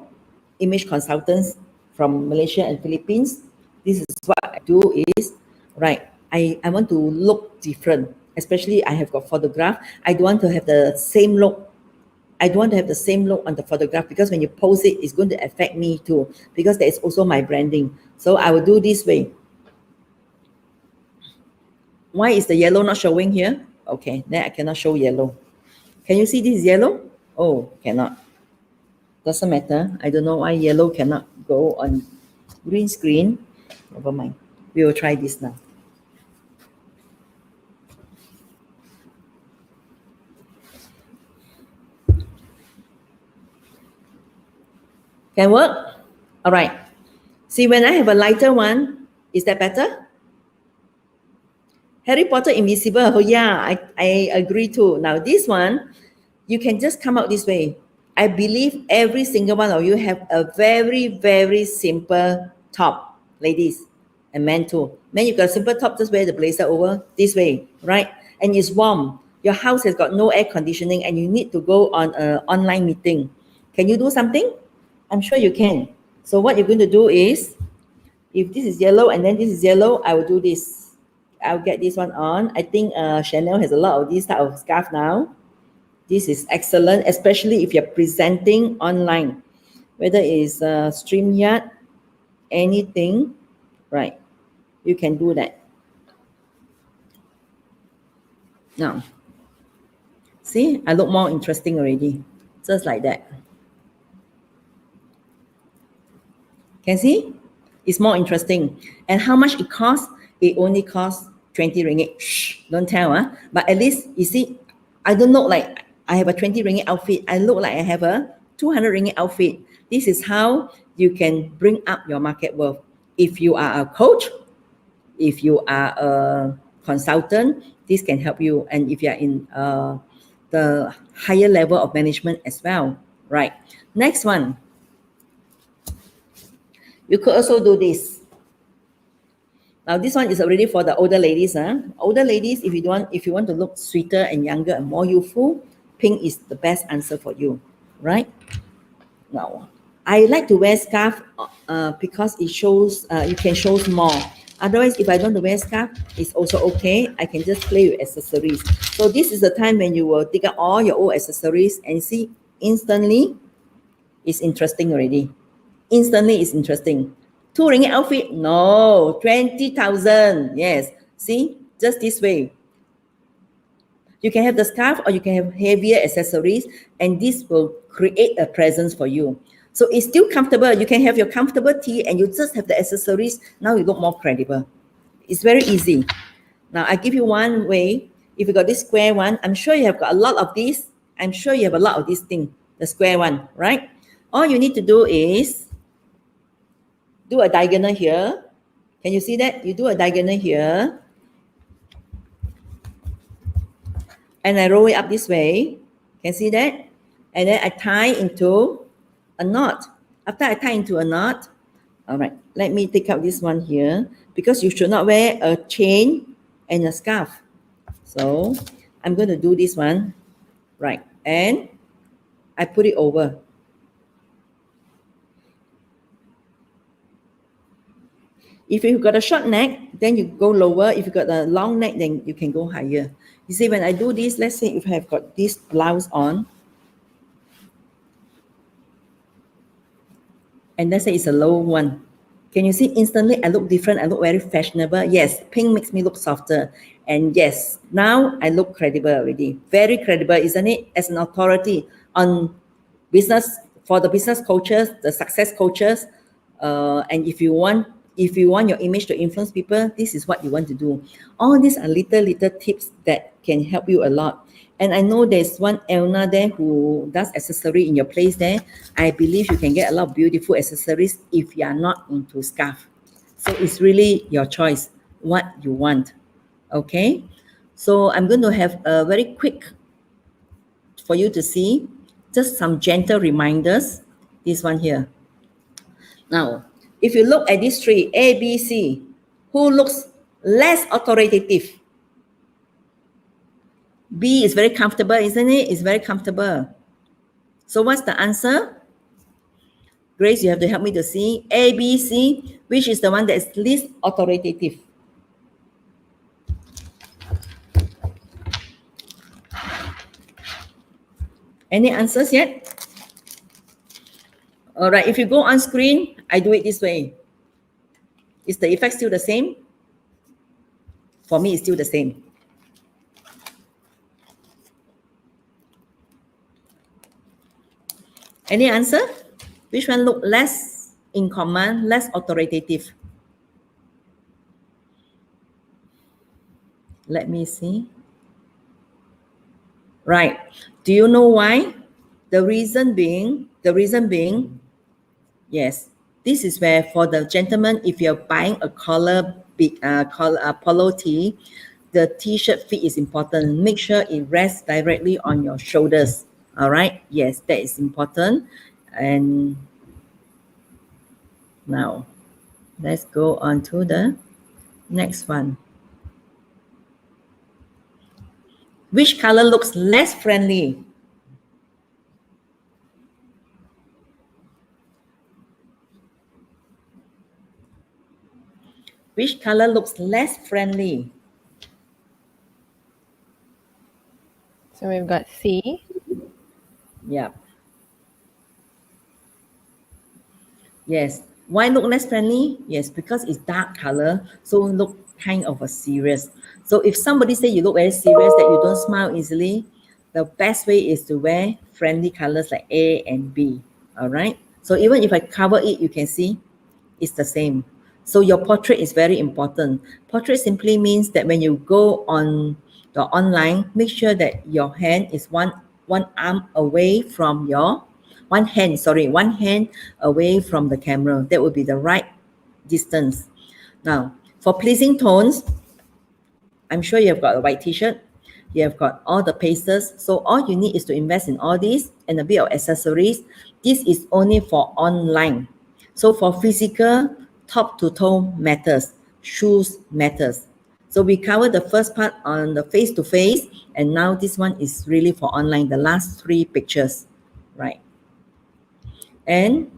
image consultants from Malaysia and Philippines. This is what I do is, right, I want to look different. Especially I have got photograph. I don't want to have the same look. I don't want to have the same look on the photograph, because when you post it, it's going to affect me too, because that is also my branding. So I will do this way. Why is the yellow not showing here? Okay, then I cannot show yellow. Can you see this is yellow? Oh, cannot. Doesn't matter. I don't know why yellow cannot go on green screen. Never mind. We will try this now. Can work? All right. See, when I have a lighter one, is that better? Harry Potter Invisible. Oh yeah, I agree too. Now this one, you can just come out this way. I believe every single one of you have a very, very simple top, ladies and men too. Men, you've got a simple top, just wear the blazer over this way, right? And it's warm. Your house has got no air conditioning and you need to go on an online meeting. Can you do something? I'm sure you can. So what you're going to do is, if this is yellow and then this is yellow, I will do this. I'll get this one on. I think Chanel has a lot of this type of scarf now. This is excellent, especially if you're presenting online, whether it's StreamYard, anything, right? You can do that. Now, see, I look more interesting already, just like that. Can see? It's more interesting. And how much it costs? It only costs 20 ringgit. Shh, don't tell. But at least, you see, I don't look like I have a 20 ringgit outfit. I look like I have a 200 ringgit outfit. This is how you can bring up your market worth. If you are a coach, If you are a consultant, this can help you. And if you are in the higher level of management as well, right? Next one. You could also do this. Now this one is already for the older ladies. Older ladies, if you want to look sweeter and younger and more youthful, pink is the best answer for you, right? Now, I like to wear scarf because it shows you can show more. Otherwise, if I don't wear scarf, it's also okay. I can just play with accessories. So this is the time when you will dig out all your old accessories and see instantly, it's interesting already. Instantly, it's interesting. 2 ringgit outfit? No, 20,000. Yes. See, just this way. You can have the scarf or you can have heavier accessories, and this will create a presence for you. So it's still comfortable. You can have your comfortable tee and you just have the accessories. Now you look more credible. It's very easy. Now I give you one way. If you got this square one, I'm sure you have got a lot of these. I'm sure you have a lot of this thing, the square one, right? All you need to do is do a diagonal here. Can you see that? You do a diagonal here. And I roll it up this way. Can you see that? And then I tie into a knot. After I tie into a knot, all right, let me take out this one here, because you should not wear a chain and a scarf. So I'm going to do this one, right? And I put it over. If you've got a short neck, then you go lower. If you've got a long neck, then you can go higher. You see, when I do this, let's say if I have got this blouse on, and let's say it's a low one, can you see instantly I look different? I look very fashionable. Yes, pink makes me look softer. And yes, now I look credible already. Very credible, isn't it? As an authority on business, for the business coaches, the success coaches, and if you want your image to influence people, this is what you want to do. All these are little tips that can help you a lot. And I know there's one Elna there who does accessory in your place there. I believe you can get a lot of beautiful accessories if you are not into scarf. So it's really your choice, what you want. Okay? So I'm going to have a very quick for you to see, just some gentle reminders. This one here. Now, if you look at these three, A, B, C, who looks less authoritative? B is very comfortable, isn't it? It's very comfortable. So what's the answer? Grace, you have to help me to see. A, B, C, which is the one that is least authoritative? Any answers yet? All right, if you go on screen, I do it this way. Is the effect still the same? For me, it's still the same. Any answer? Which one look less in command, less authoritative? Let me see. Right. Do you know why? The reason being, yes, this is where for the gentleman, if you're buying a polo tee, the t-shirt fit is important. Make sure it rests directly on your shoulders. All right. Yes, that is important. And now let's go on to the next one. Which color looks less friendly? Which color looks less friendly? So we've got C. Yeah. Yes. Why look less friendly? Yes, because it's dark color, so look kind of a serious. So if somebody say you look very serious, that you don't smile easily, the best way is to wear friendly colors like A and B. All right. So even if I cover it, you can see it's the same. So your portrait is very important. Portrait simply means that when you go on the online, make sure that your hand is one arm away from your one hand away from the camera. That would be the right distance. Now, For pleasing tones, I'm sure you have got a white t-shirt. You have got all the pastes. So all you need is to invest in all these and a bit of accessories. This is only for online. So for physical, top to toe matters. Shoes matters. So we covered the first part on the face-to-face, and now this one is really for online, the last 3 pictures, right? And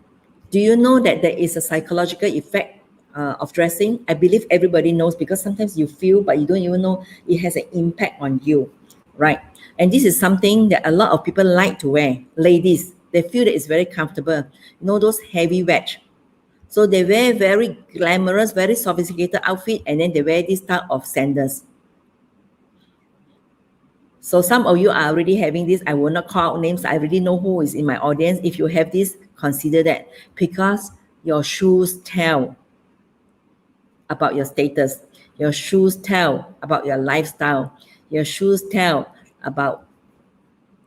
do you know that there is a psychological effect of dressing? I believe everybody knows, because sometimes you feel, but you don't even know it has an impact on you, right? And this is something that a lot of people like to wear. Ladies, they feel that it's very comfortable. You know, those heavy wedge. So they wear very glamorous, very sophisticated outfit, and then they wear this type of sandals. So some of you are already having this. I will not call out names. I already know who is in my audience. If you have this, consider that, because your shoes tell about your status. Your shoes tell about your lifestyle. Your shoes tell about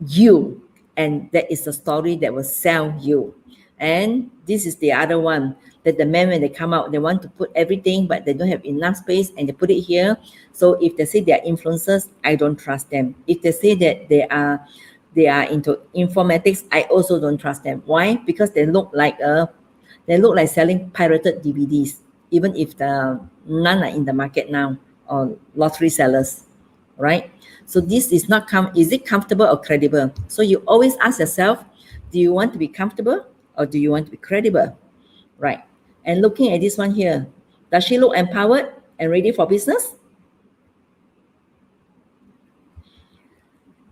you, and that is the story that will sell you. And this is the other one, that the men, when they come out, they want to put everything, but they don't have enough space, and they put it here. So if they say they are influencers, I don't trust them. If they say that they are into informatics, I also don't trust them. Why? Because they look like selling pirated DVDs, even if none are in the market now, or lottery sellers, right? So this is not is it comfortable or credible? So you always ask yourself, do you want to be comfortable or do you want to be credible, right? And looking at this one here, does she look empowered and ready for business?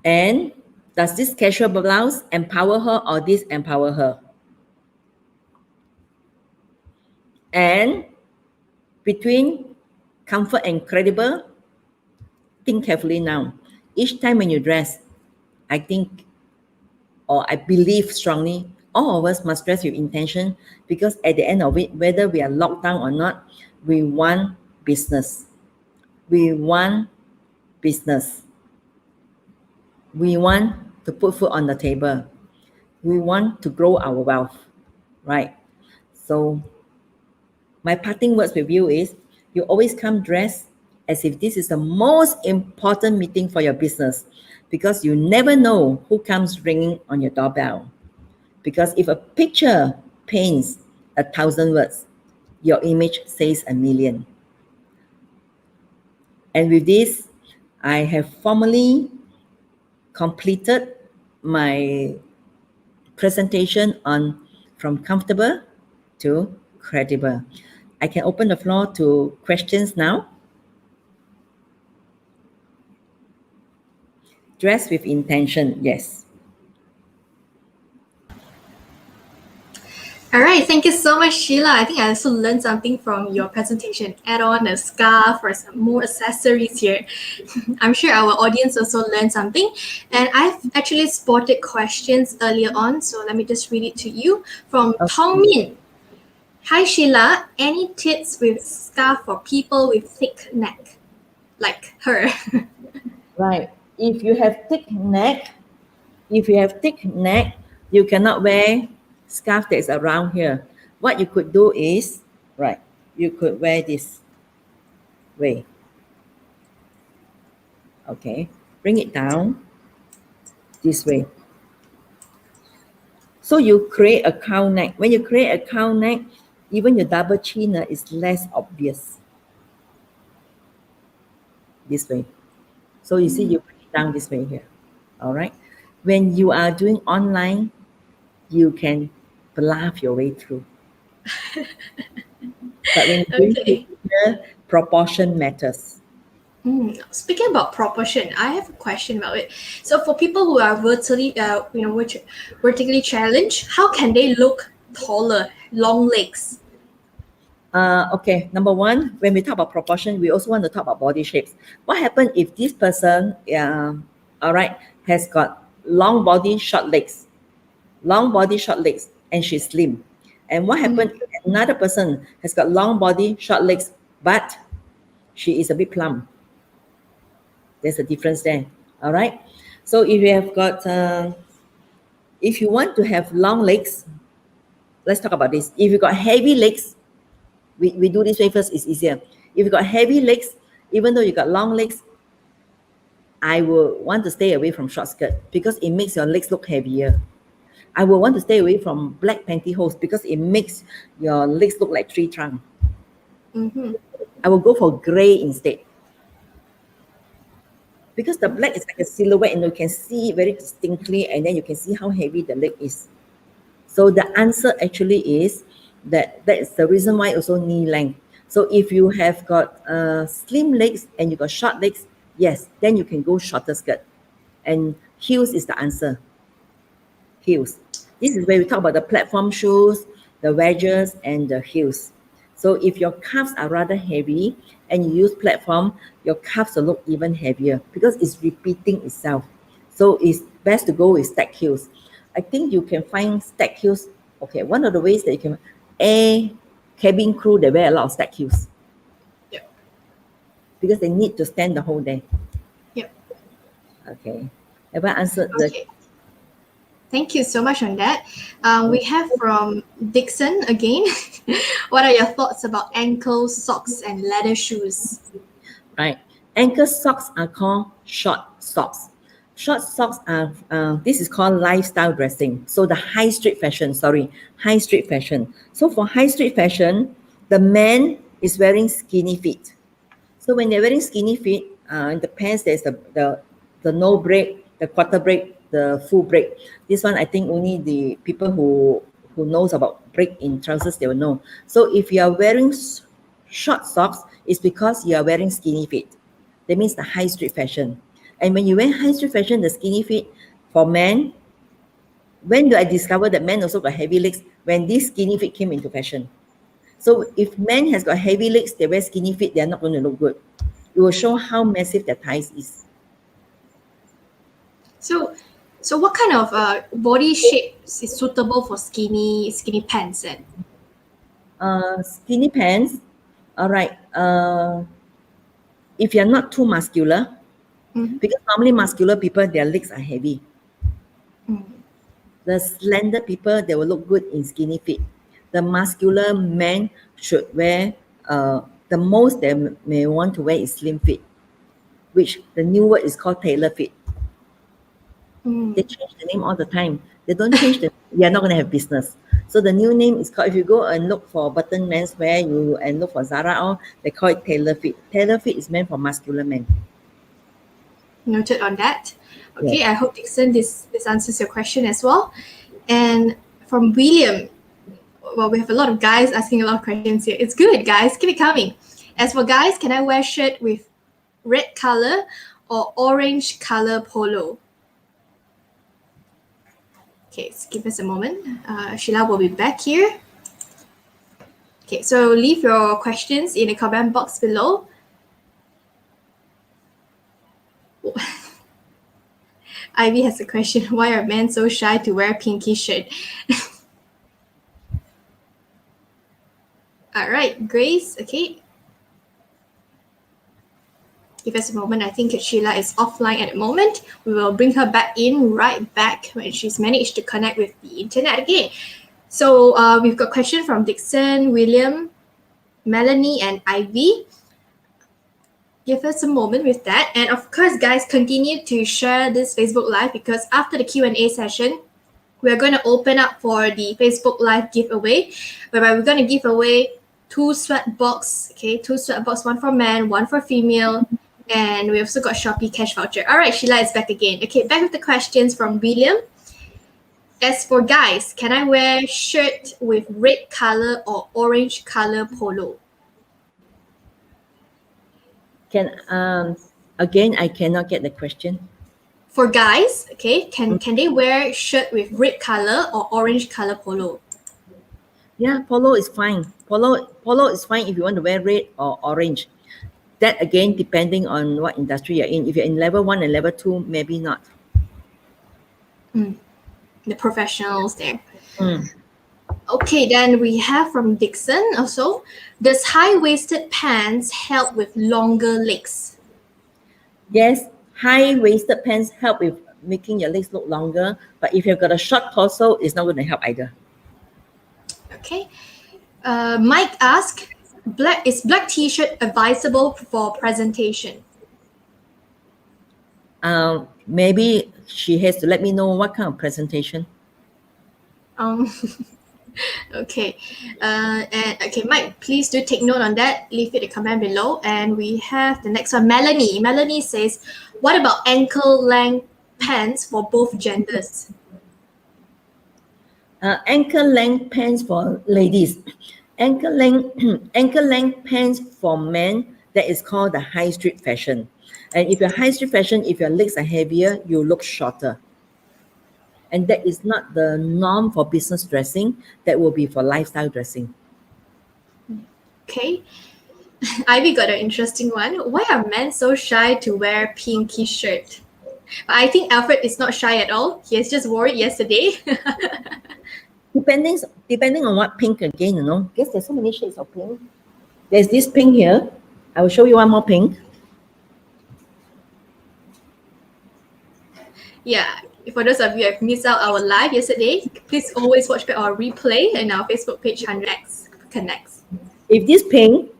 And does this casual blouse empower her or disempower her? And between comfort and credible, think carefully now. Each time when you dress, I think, or I believe strongly, all of us must dress with intention, because at the end of it, whether we are locked down or not, we want business. We want business. We want to put food on the table. We want to grow our wealth, right? So my parting words with you is, you always come dressed as if this is the most important meeting for your business, because you never know who comes ringing on your doorbell. Because if a picture paints 1,000 words, your image says 1,000,000. And with this, I have formally completed my presentation on from comfortable to credible. I can open the floor to questions now. Dress with intention, yes. All right, thank you so much, Sheila. I think I also learned something from your presentation. Add on a scarf or some more accessories here. I'm sure our audience also learned something. And I've actually spotted questions earlier on, so let me just read it to you from Tong Min. Hi, Sheila. Any tips with scarf for people with thick neck, like her? Right. If you have thick neck, you cannot wear scarf that is around here. What you could do is, right, you could wear this way. Okay, bring it down this way. So you create a cow neck. When you create a cow neck, even your double chin is less obvious. This way. So you see, you bring it down this way here. All right. When you are doing online, you can bluff your way through. But when you're doing picture, proportion matters. Speaking about proportion, I have a question about it. So for people who are vertically challenged, how can they look taller, long legs? Okay, number one, when we talk about proportion, we also want to talk about body shapes. What happens if this person, all right, has got long body, short legs, and she's slim? And what happens if another person has got long body, short legs, but she is a bit plump? There's a difference there, all right? So if you have got, if you want to have long legs, let's talk about this. If you got heavy legs, we do this way first, it's easier. If you got heavy legs, even though you got long legs, I will want to stay away from short skirt because it makes your legs look heavier. I will want to stay away from black pantyhose because it makes your legs look like tree trunk. Mm-hmm. I will go for gray instead. Because the black is like a silhouette and you can see it very distinctly, and then you can see how heavy the leg is. So the answer actually is that is the reason why also knee length. So if you have got slim legs and you got short legs, yes, then you can go shorter skirt. And heels is the answer. Heels. This is where we talk about the platform shoes, the wedges, and the heels. So if your calves are rather heavy and you use platform, your calves will look even heavier because it's repeating itself. So it's best to go with stack heels. I think you can find stack heels. Okay, one of the ways that you can, cabin crew, they wear a lot of stack heels. Yep. Because they need to stand the whole day. Yep. Okay. Have I answered the... Okay. Thank you so much on that. We have from Dixon again. What are your thoughts about ankle socks and leather shoes? Right. Ankle socks are called short socks. Short socks are, this is called lifestyle dressing. So the high street fashion. So for high street fashion, the man is wearing skinny feet. So when they're wearing skinny feet, in the pants, there's the no break, the quarter break, the full break. This one, I think only the people who knows about break in trousers, they will know. So if you are wearing short socks, it's because you are wearing skinny feet. That means the high street fashion. And when you wear high street fashion, the skinny feet, for men, when do I discover that men also got heavy legs? When these skinny feet came into fashion. So if men has got heavy legs, they wear skinny feet, they're not going to look good. It will show how massive their thighs is. So what kind of body shape is suitable for skinny pants then? Skinny pants, all right. If you're not too muscular, because normally muscular people, their legs are heavy. The slender people, they will look good in skinny fit. The muscular men should wear, the most they may want to wear is slim fit, which the new word is called tailor fit. They change the name all the time. They don't change the, you're not going to have business. So the new name is called, if you go and look for button menswear, and look for Zara, they call it tailor fit. Tailor fit is meant for muscular men. Noted on that. Okay, Yeah. I hope, Dixon, this answers your question as well. And from William, well, we have a lot of guys asking a lot of questions here. It's good, guys. Keep it coming. As for guys, can I wear shirt with red color or orange color polo? Okay, so give us a moment. Sheila will be back here. Okay, so leave your questions in the comment box below. Ivy has a question. Why are men so shy to wear pinky shirt? All right, Grace, okay. Give us a moment. I think Sheila is offline at the moment. We will bring her back when she's managed to connect with the internet again. So we've got questions from Dixon, William, Melanie, and Ivy. Give us a moment with that. And of course, guys, continue to share this Facebook Live because after the Q&A session, we're going to open up for the Facebook Live giveaway, whereby we're going to give away 2 sweatbox, okay? 2 sweatbox, one for men, one for female. And we also got Shopee cash voucher. All right, Sheila is back again. Okay, back with the questions from William. As for guys, can I wear shirt with red color or orange color polo? Again, I cannot get the question. For guys, okay, can they wear shirt with red color or orange color polo? Yeah, polo is fine. Polo is fine if you want to wear red or orange. That again, depending on what industry you're in. If you're in level 1 and level 2, maybe not. The professionals there. Okay, then we have from Dixon also. Does high-waisted pants help with longer legs? Yes, high-waisted pants help with making your legs look longer. But if you've got a short torso, it's not going to help either. Okay. Mike asked, black t-shirt advisable for presentation? Maybe she has to let me know what kind of presentation. Okay, and okay, Mike, please do take note on that. Leave it a comment below. And we have the next one, Melanie. Melanie says, "What about ankle length pants for both genders?" Ankle length pants for ladies. Ankle length ankle length pants for men, that is called the high street fashion. And if you're high street fashion, if your legs are heavier, you look shorter. And that is not the norm for business dressing. That will be for lifestyle dressing. Okay. Ivy got an interesting one. Why are men so shy to wear pinky shirt? I think Alfred is not shy at all. He has just wore it yesterday. Depending on what pink again, you know. Guess there's so many shades of pink. There's this pink here. I will show you one more pink. Yeah, for those of you who have missed out our live yesterday, please always watch back our replay in our Facebook page 100x Connects. If this pink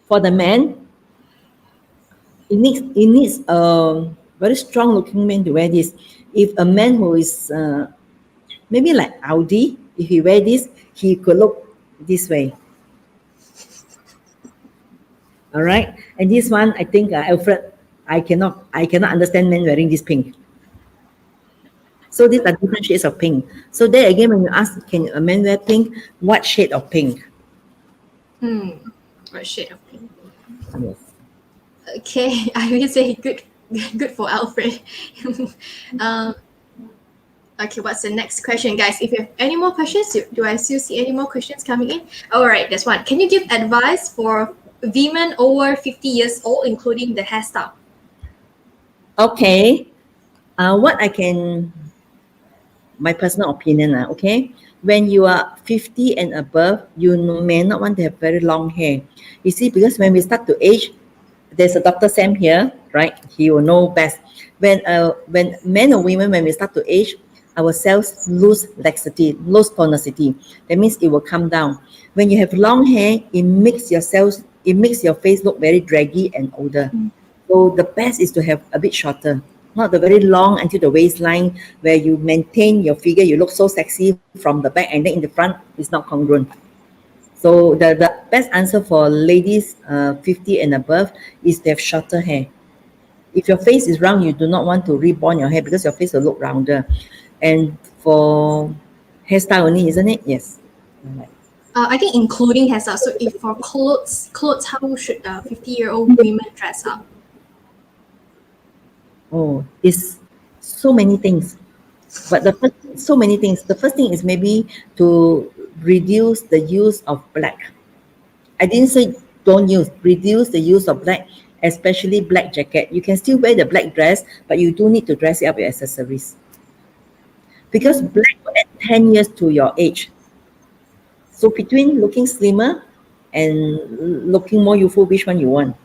for the man, it needs a very strong looking man to wear this. If a man who is maybe like Audi, if he wear this, he could look this way. All right, and this one, I think Alfred, I cannot understand men wearing this pink. So these are different shades of pink. So there again, when you ask, can a man wear pink? What shade of pink? What shade of pink? Yes. Okay, I will say good for Alfred. Okay, what's the next question, guys? If you have any more questions, do I still see any more questions coming in? All right, there's one. Can you give advice for women over 50 years old, including the hairstyle? Okay. My personal opinion, okay? When you are 50 and above, you may not want to have very long hair. You see, because when we start to age, there's a Dr. Sam here, right? He will know best. When men or women, when we start to age, our cells lose laxity, lose tonicity. That means it will come down. When you have long hair, it makes your face look very draggy and older. So the best is to have a bit shorter, not the very long until the waistline, where you maintain your figure, you look so sexy from the back, and then in the front, it's not congruent. So the best answer for ladies 50 and above is to have shorter hair. If your face is round, you do not want to rebond your hair because your face will look rounder. And for hairstyle only, isn't it? Yes. I think including hairstyle. So if for clothes, how should 50-year-old women dress up? Oh, it's so many things. But the first thing is maybe to reduce the use of black. I didn't say don't use, reduce the use of black, especially black jacket. You can still wear the black dress, but you do need to dress it up with accessories. Because black will add 10 years to your age. So between looking slimmer and looking more youthful, which one you want?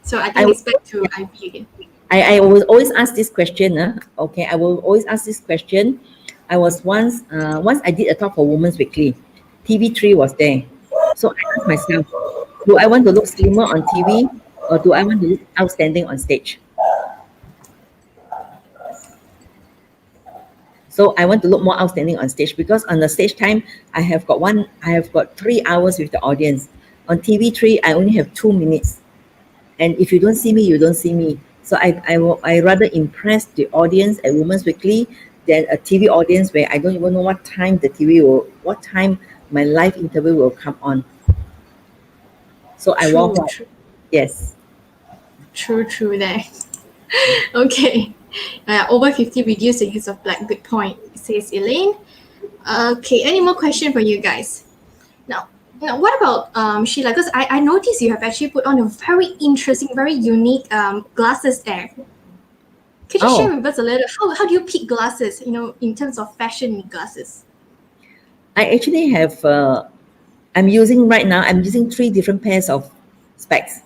So I think it's back to Ivy again. I will always ask this question. Okay, I will always ask this question. I was once I did a talk for Women's Weekly. TV3 was there. So I asked myself, do I want to look slimmer on TV or do I want to look outstanding on stage? So I want to look more outstanding on stage because on the stage time, I have got 3 hours with the audience. On TV3, I only have 2 minutes. And if you don't see me, you don't see me. So I rather impress the audience at Women's Weekly than a TV audience where I don't even know what time what time my live interview will come on. So I walk out. Yes. True there. Okay. Over 50, reduce the use of black. Good point, says Elaine. Okay, any more questions for you guys? Now, what about SHEILA? Because I noticed you have actually put on a very interesting, very unique glasses there. Could you share with us a little? How do you pick glasses? In terms of fashion glasses. I actually have. I'm using 3 different pairs of specs,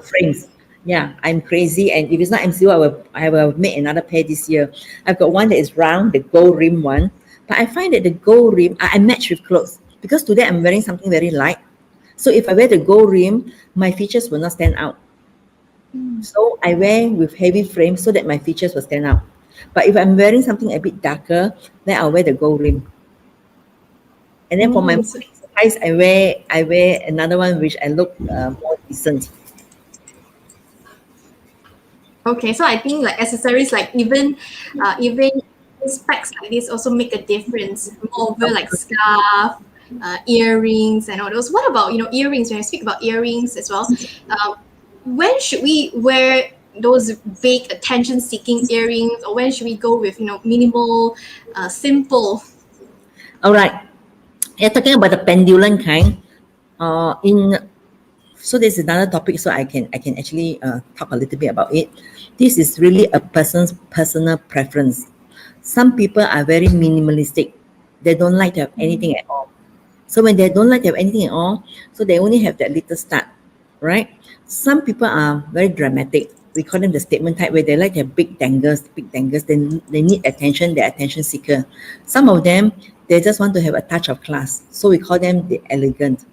frames. Yeah, I'm crazy, and if it's not MCO, I will make another pair this year. I've got one that is round, the gold rim one. But I find that the gold rim, I match with clothes because today I'm wearing something very light. So if I wear the gold rim, my features will not stand out. So I wear with heavy frame so that my features will stand out. But if I'm wearing something a bit darker, then I'll wear the gold rim. And then for my morning exercise, I wear another one which I look more decent. Okay, so I think like accessories, like even specs like this also make a difference. Moreover, like scarf, earrings, and all those. What about earrings? When I speak about earrings as well, when should we wear those big attention-seeking earrings, or when should we go with minimal, simple? All right, you're talking about the pendulum kind. So this is another topic, so I can actually talk a little bit about it. This is really a person's personal preference. Some people are very minimalistic. They don't like to have anything at all. So when they don't like to have anything at all, so they only have that little stud, right? Some people are very dramatic. We call them the statement type, where they like to have big dangles. Then they need attention. They're attention seeker. Some of them, they just want to have a touch of class. So we call them the elegant.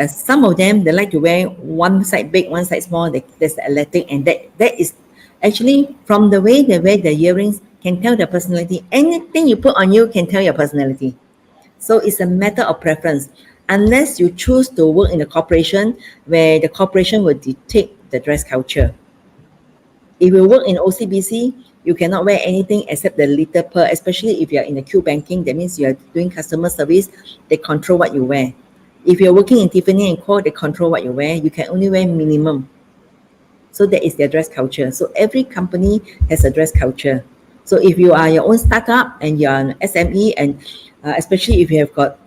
Some of them, they like to wear one side big, one side small. That's the athletic, and that is actually, from the way they wear the earrings, can tell their personality. Anything you put on you can tell your personality. So it's a matter of preference. Unless you choose to work in a corporation where the corporation will dictate the dress culture. If you work in OCBC, you cannot wear anything except the little pearl, especially if you're in the Q banking. That means you're doing customer service. They control what you wear. If you're working in Tiffany & Co., they control what you wear. You can only wear minimum. So that is their dress culture. So every company has a dress culture. So if you are your own startup and you're an SME, and especially if you have got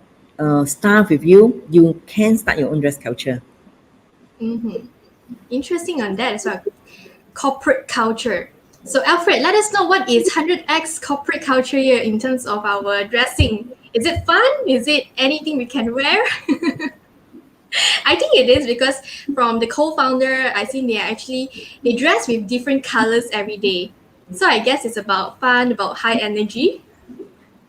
staff with you, you can start your own dress culture. Interesting on that as well. Corporate culture. So Alfred, let us know, what is 100X corporate culture here in terms of our dressing? Is it fun? Is it anything we can wear? I think it is, because from the co-founder, I think they dress with different colors every day. So I guess it's about fun, about high energy.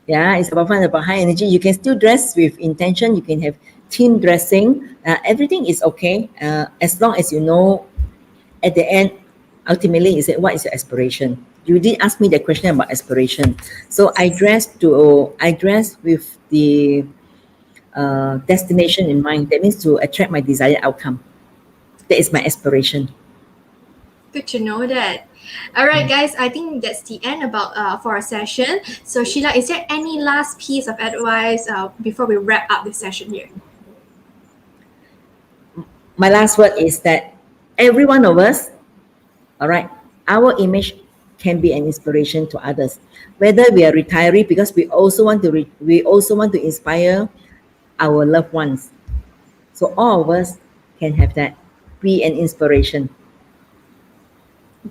Yeah, it's about fun, about high energy. You can still dress with intention. You can have team dressing. Everything is okay, as long as you know at the end, ultimately, is it what is your aspiration? You did ask me the question about aspiration. So I dress with the destination in mind. That means to attract my desired outcome. That is my aspiration. Good to know that. All right, guys, I think that's the end for our session. So Sheila, is there any last piece of advice before we wrap up the session here? My last word is that every one of us, all right, our image can be an inspiration to others. Whether we are retiree, because we also want to inspire our loved ones. So all of us can have that. Be an inspiration.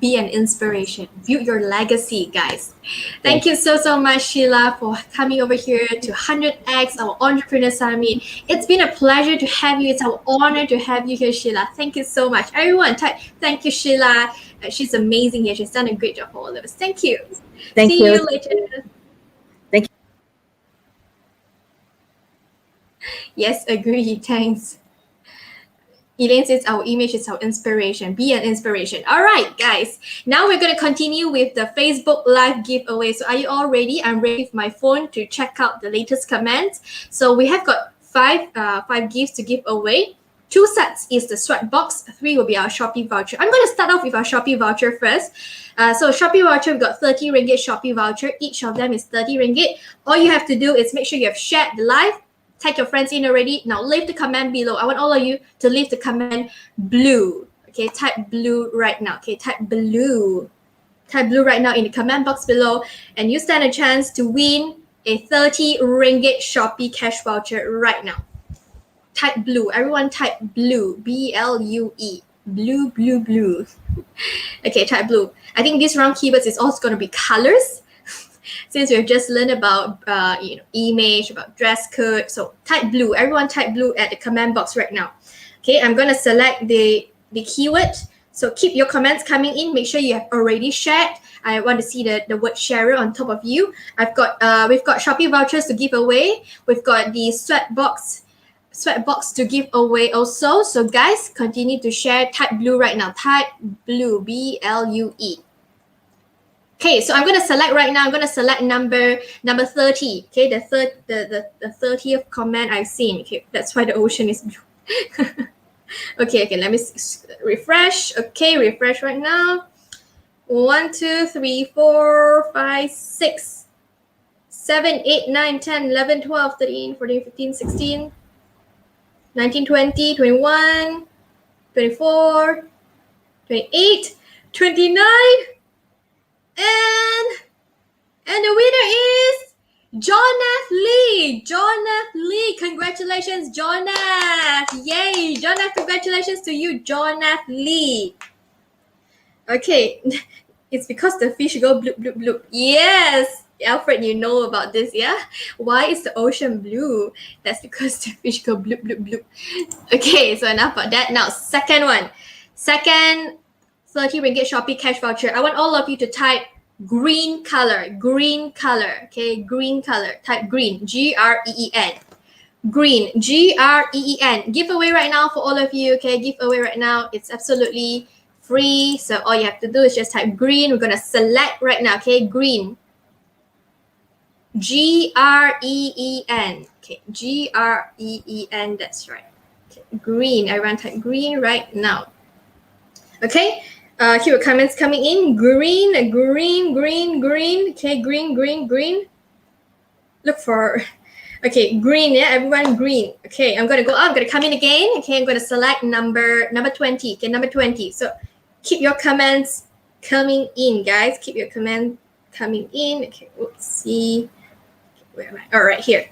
Be an inspiration. Build your legacy, guys. Thank you so much, Sheila, for coming over here to 100X, our Entrepreneur Summit. It's been a pleasure to have you. It's our honor to have you here, Sheila. Thank you so much. Everyone, thank you, Sheila. She's amazing here. She's done a great job for all of us. Thank you. Thank you. See you later. Thank you. Yes, agree. Thanks. Elaine says our image is our inspiration. Be an inspiration. All right, guys. Now we're going to continue with the Facebook Live giveaway. So are you all ready? I'm ready with my phone to check out the latest comments. So we have got five gifts to give away. 2 sets is the sweat box. 3 will be our Shopee voucher. I'm going to start off with our Shopee voucher first. So Shopee voucher, we've got 30 ringgit Shopee voucher. Each of them is 30 ringgit. All you have to do is make sure you have shared the live. Tag your friends in already. Now leave the comment below. I want all of you to leave the comment blue. Okay, type blue right now. Okay, type blue. Type blue right now in the comment box below, and you stand a chance to win a 30 ringgit Shopee cash voucher right now. Type blue. Everyone type blue. B-L-U-E. Blue, blue, blue. Okay, type blue. I think this round keywords is also going to be colors. Since we've just learned about image, about dress code. So type blue. Everyone type blue at the comment box right now. Okay, I'm going to select the keyword So keep your comments coming in. Make sure you have already shared. I want to see the word sharer on top of you. We've got Shopee vouchers to give away. We've got the sweatbox to give away also. So guys, continue to share. Type blue right now. Type blue, BLUE. Okay, so I'm gonna select right now. I'm gonna select number 30. Okay, the 30th comment I've seen. Okay, that's why the ocean is blue. okay, let me refresh. Okay, refresh right now. 1, 2, 3, 4, 5, 6, 7, 8, 9, 10, 11, 12, 13, 14, 15, 16, 19, 20, 21, 24, 28, 29, and the winner is Jonath Lee. Jonath Lee, congratulations, Jonath. Yay, Jonath, congratulations to you, Jonath Lee. Okay, it's because the fish go bloop, bloop, bloop. Yes, Alfred, you know about this, yeah? Why is the ocean blue? That's because the fish go bloop, bloop, bloop. Okay, so enough about that. Now, second one. Second 30 ringgit Shopee cash voucher. I want all of you to type green color. Green color, okay? Green color. Type green, Green. Green, Green. Giveaway right now for all of you, okay? Giveaway right now. It's absolutely free. So all you have to do is just type green. We're going to select right now, okay? Green. Green. Okay, Green. That's right. Okay. Green. Everyone type green right now. Okay. Keep your comments coming in. Green. Okay, green. Look for. Okay, green. Yeah, everyone green. Okay, I'm gonna go up. I'm gonna come in again. Okay, I'm gonna select number 20. Okay, number 20. So keep your comments coming in, guys. Keep your comments coming in. Okay, let's see. Where am I? All right, here.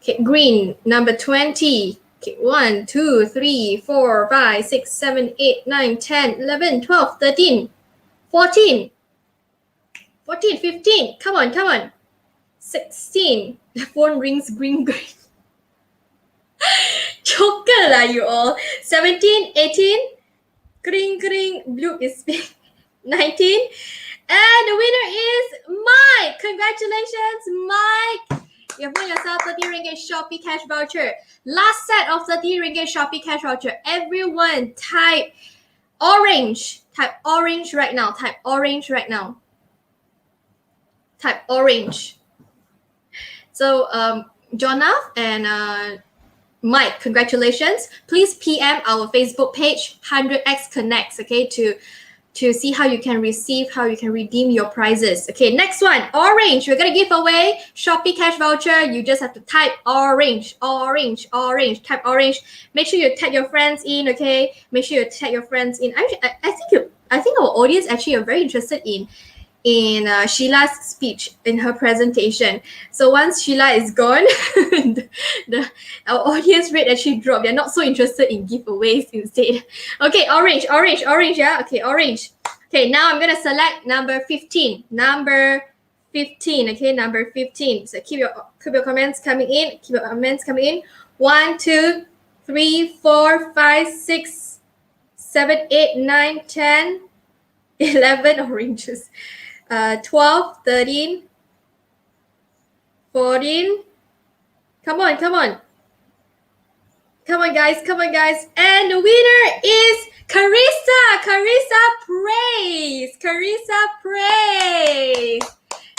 Okay, green, number 20. Okay, 1, 2, 3, 4, 5, 6, 7, 8, 9, 10, 11, 12, 13, 14, 15. Come on. 16. The phone rings green. Joker lah, you all. 17, 18. Green. Blue is big. 19. And the winner is Mike. Congratulations, Mike. You've won yourself 30 ringgit Shopee cash voucher. Last set of 30 ringgit Shopee cash voucher. Everyone type orange. Type orange right now. Type orange. So, Jonath and Mike, congratulations. Please PM our Facebook page, 100x Connects, okay, to see how you can redeem your prizes. Okay, next one, orange. We're gonna give away Shopee cash voucher. You just have to type orange. Type orange. Make sure you tag your friends in. Okay, make sure you tag your friends in. I think our audience actually are very interested in Sheila's speech, in her presentation. So once Sheila is gone, our audience rate actually dropped. They're not so interested in giveaways instead. Okay, orange, yeah? Okay, orange. Okay, now I'm going to select number 15. Okay, number 15. So keep your comments coming in. 1, 2, 3, 4, 5, 6, 7, 8, 9, 10, 11 oranges. 12, 13, 14. Come on, guys. And the winner is Carissa. Praise.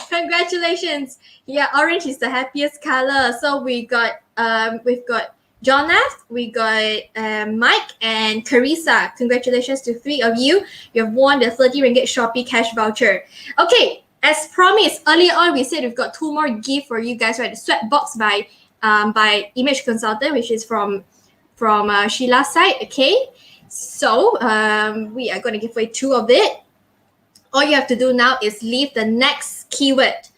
Congratulations. Yeah, orange is the happiest color. So we've got Jonath, we got Mike and Carissa. Congratulations to 3 of you. You have won the 30 ringgit Shopee cash voucher. Okay, as promised, earlier on we said we've got 2 more gifts for you guys, right? The sweat box by Image Consultant, which is from Sheila's side. Okay, so we are going to give away 2 of it. All you have to do now is leave the next keyword.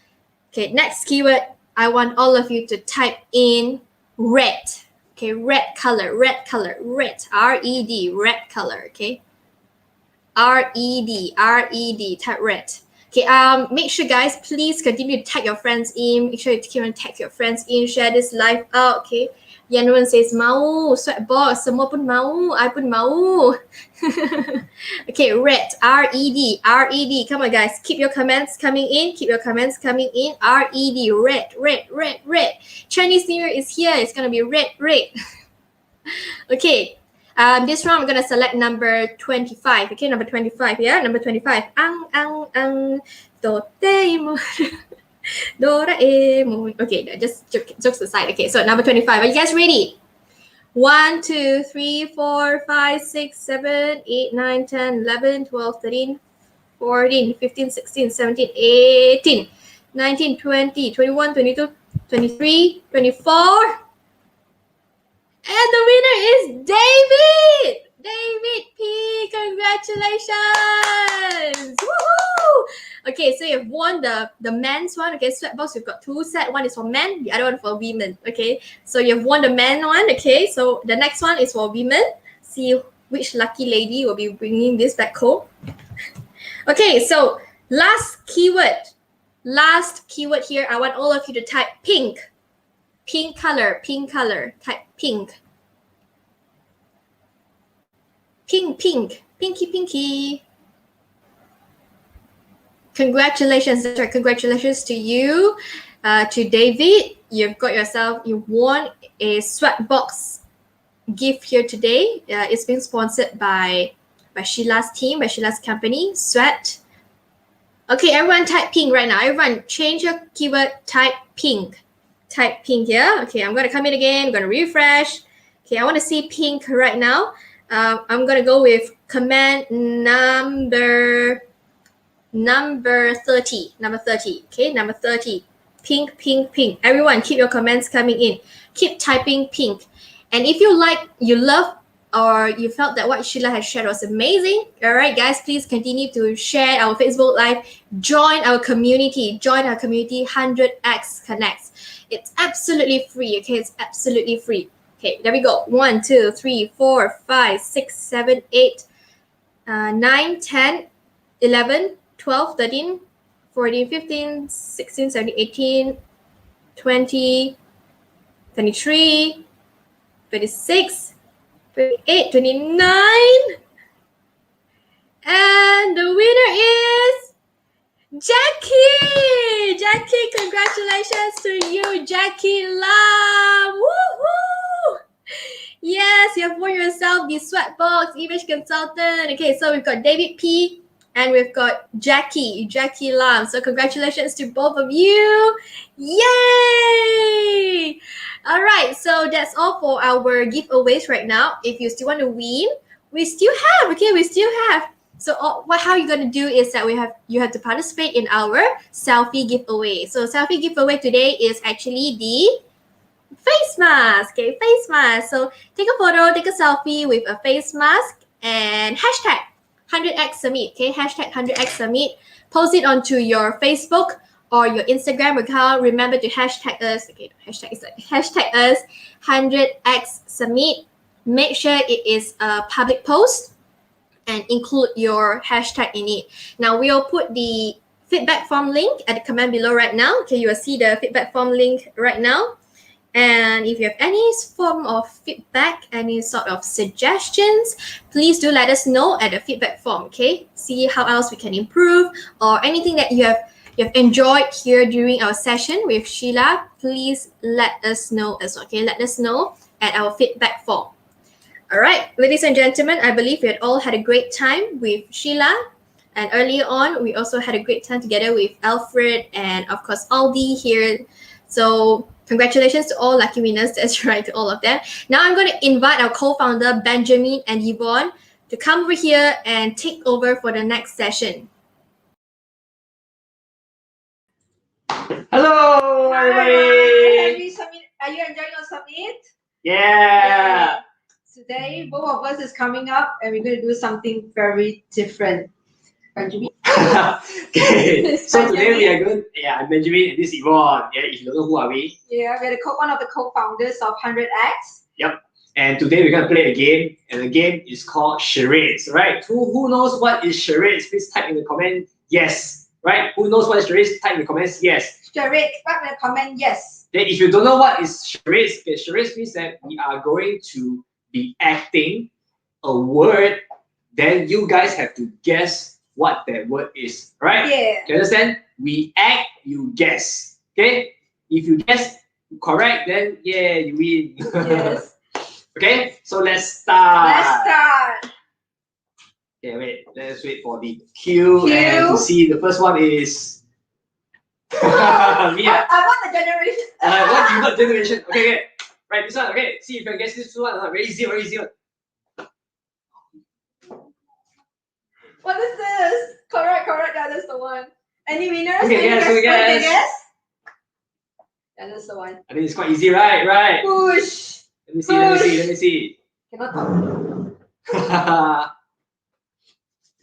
Okay, next keyword, I want all of you to type in red. Okay, red color, R-E-D, red color, okay? R-E-D, type red. Okay, make sure guys, please continue to tag your friends in. Make sure you keep on tag your friends in, share this live out, okay? Yanuan says, mau, sweatbox, semua pun mau, I pun mau. Okay, red, R-E-D, R-E-D. Come on guys, keep your comments coming in, keep your comments coming in. R-E-D, red, red, red, red. Chinese New Year is here, it's gonna be red, red. Okay, this round I'm gonna select number 25. Okay, number 25. Yeah, number 25. Ang Doraemon. Doraemon. Okay, just jokes aside. Okay, so number 25. Are you guys ready? 1, 2, 3, 4, 5, 6, 7, 8, 9, 10, 11, 12, 13, 14, 15, 16, 17, 18, 19, 20, 21, 22, 23, 24. And the winner is David! David P! Congratulations! Woohoo! Okay, so you've won the men's one. Okay, sweatbox, you've got 2 sets. One is for men, the other one for women. Okay, so you've won the men one. Okay, so the next one is for women. See which lucky lady will be bringing this back home. Okay, so last keyword here. I want all of you to type pink. Pink color. Type pink. Pink. Pinky. Congratulations, that's right. Congratulations to you, to David. You won a sweatbox gift here today. It's been sponsored by Sheila's team, by Sheila's company, Sweat. Okay, everyone type pink right now. Everyone change your keyword, type pink. Type pink here. Okay, I'm gonna come in again. I'm gonna refresh. Okay, I want to see pink right now. I'm gonna go with command number 30. Number 30. Okay, number 30. Pink. Everyone, keep your comments coming in. Keep typing pink. And if you love, or you felt that what Sheila has shared was amazing, all right, guys, please continue to share our Facebook Live. Join our community. 100X Connects. It's absolutely free. Okay, it's absolutely free. Okay, there we go. 1, 2, 3, 4, 5, 6, 7, 8, 9, 10, 11, 12, 13, 14, 15, 16, 17, 18, 20, 23, 26, 28, 29. And the winner is Jackie! Jackie, congratulations to you, Jackie Lam! Woohoo! Yes, you have won yourself the Sweatbox Image Consultant. Okay, so we've got David P and we've got Jackie Lam. So congratulations to both of you. Yay! All right, so that's all for our giveaways right now. If you still want to win, we still have. So how you're going to do is that you have to participate in our selfie giveaway. So selfie giveaway today is actually the face mask. Okay, face mask. So take a photo, take a selfie with a face mask and hashtag 100X Summit. Okay, hashtag 100X Summit. Post it onto your Facebook or your Instagram account. Remember to hashtag us. Okay, hashtag us 100X Summit. Make sure it is a public post and include your hashtag in it. Now we'll put the feedback form link at the comment below right now. Okay, you will see the feedback form link right now. And if you have any form of feedback, any sort of suggestions, please do let us know at the feedback form. Okay, see how else we can improve, or anything that you have enjoyed here during our session with Sheila. Please let us know as well. Okay, let us know at our feedback form. All right, ladies and gentlemen, I believe we had all had a great time with Sheila. And earlier on, we also had a great time together with Alfred and, of course, Aldi here. So congratulations to all lucky winners. That's right, to all of them. Now I'm going to invite our co-founder, Benjamin and Yvonne, to come over here and take over for the next session. Hello, everybody. Are you enjoying your summit? Yeah. Today, both of us is coming up and we're going to do something very different. Benjamin? Okay, so today we are going, I'm Benjamin and this is Yvonne. Yeah, if you don't know who are we? Yeah, we're one of the co-founders of 100X. Yep. And today we're going to play a game, and the game is called charades, right? Who knows what is charades? Please type in the comment, yes, Right? Who knows what is charades? Type in the comments. Yes. Charade, type in the comment, yes. Then if you don't know what is charades, okay, charades means that we are going to be acting a word. Then you guys have to guess what that word is. Right? Yeah. You understand? We act, you guess. Okay? If you guess correct, then yeah, you win. Yes. Okay? So let's start. Let's start. Okay, wait. Let's wait for the cue and to see the first one is. I Mia. want the generation. What you got generation? Okay, okay. Right, this one. Okay, see if you can guess this one. Very easy, very easy one. What is this? Correct. Yeah, that's the one. Any winners? Okay, Any yes, we guess? guess. Yeah, that's the one. I think it's quite easy, right? Right. Push. Let me see. Let me see. Cannot talk.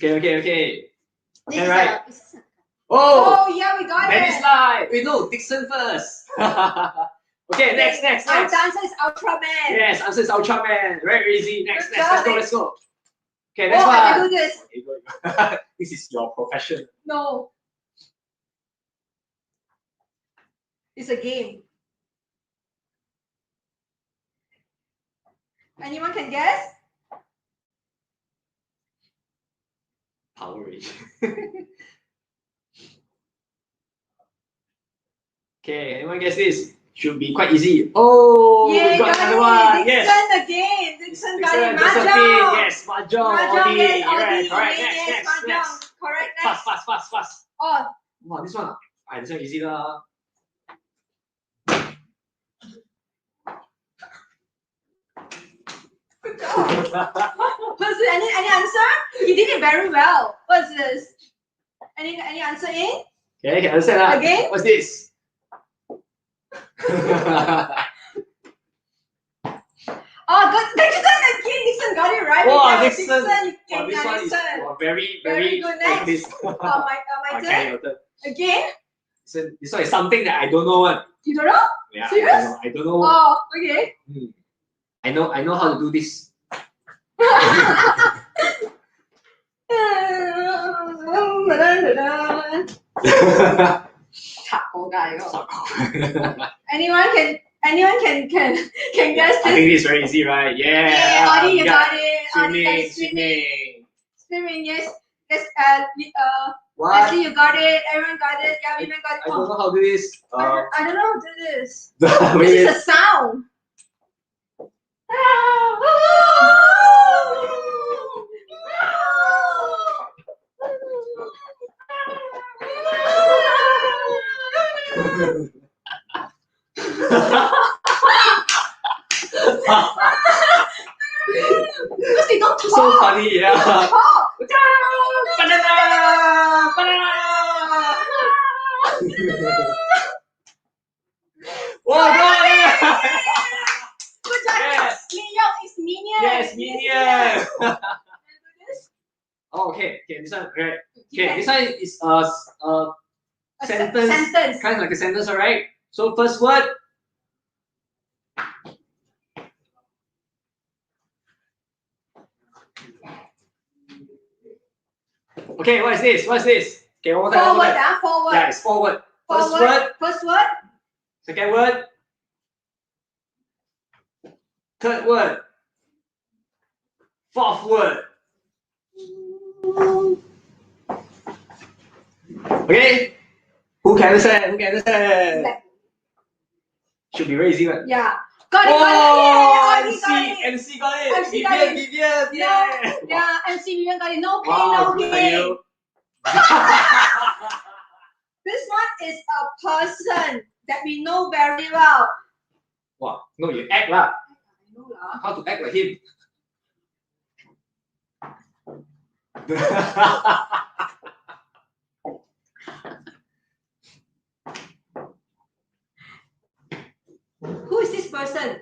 Okay. This Okay, is right. a- Oh, Oh yeah, we got that it. is live. Wait, no, Dixon first. Okay, next. Our dancer is Ultraman. Yes, answer is Ultraman. Very easy. Next. Good job, Let's go. Okay, next Oh, I can one. do this. Okay, go. This is your profession. No. It's a game. Anyone can guess? Power Rangers. Okay, anyone guess this? Should be quite easy. Oh, Yeah, we got got another it. one. Dixon Yes. again. Dixon got it. Josephine. Mahjong. Yes, Mahjong. Mahjong, Audi. yes, Right, Audi. correct. Yes, Next. Mahjong. Correct, next. Fast. Oh, Wow, this one. This one easy lah. good job. What's it? Any answer? You did it very well. What's this? Any answer in? Okay, can understand lah. Again? What's this? Oh, good. Dixon again. Dixon got it right. Wow, Dixon. Dixon. Dixon. Wow, this one is very Very good. Next. this. My Okay, turn. your turn. Again? This one is something that I don't know one. You don't know? Yeah, Serious? I don't know. Oh, okay. I know how to do this. Anyone can guess I this? think this is very easy, right? Yeah. Yeah, Audi, you we got it. Audi got it. Swimming. Swimming, yes. Yes, What? Leslie, you got it. Everyone got it. Yeah, women got it. I don't know how to do this. I don't know how to do this. Wait. This is a sound. Because they don't talk. So funny, yeah. They don't talk. Banana! Wow, God! Good job. Yes. Minion is minion. Yes, minion. Oh, okay. This one, right? Okay, this one is a sentence. Kind of like a sentence, alright? So first word. Okay, what is this? Okay, one more time. Forward, forward. Yeah, it's forward. First Forward. word. First word. Second word. Third word. Fourth word. Okay. Who can understand? Should be very easy one. Yeah. Got it. Oh, MC got it. MC got it. MC got it. Vivian, yeah. Yeah, MC Vivian got it. No pain, Wow, no good for gain. you. This one is a person that we know very well. Wow, no, you act lah. I know lah. How to act like him? Who is this person?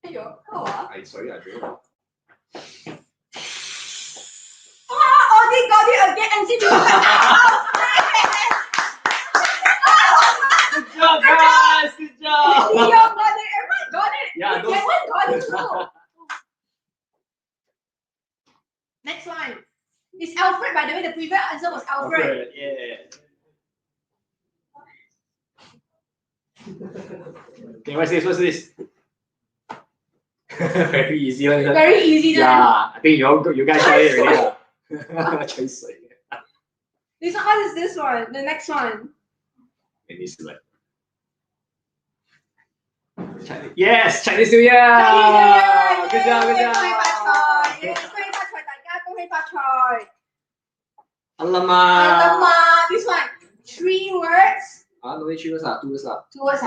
Ayo, how ah? Sorry, I don't know. Audi got it again. MC Vivian. Good job, guys. Good job. Leo got it. Everyone got it. Yeah, Everyone got it too. Next one. It's Alfred, by the way. The previous answer was Alfred. Yeah. Okay, what's this? What's this? Very easy one. Very easy. Yeah, I think you guys got it already. Chinese. This one, what is this one? The next one. This one. Yes, Chinese New Year. Chinese New Year. Good job, good job. 恭喜發財，大家恭喜發財。 Alamak. This one, 3 words. No need 3 words, 2 words. 2 words.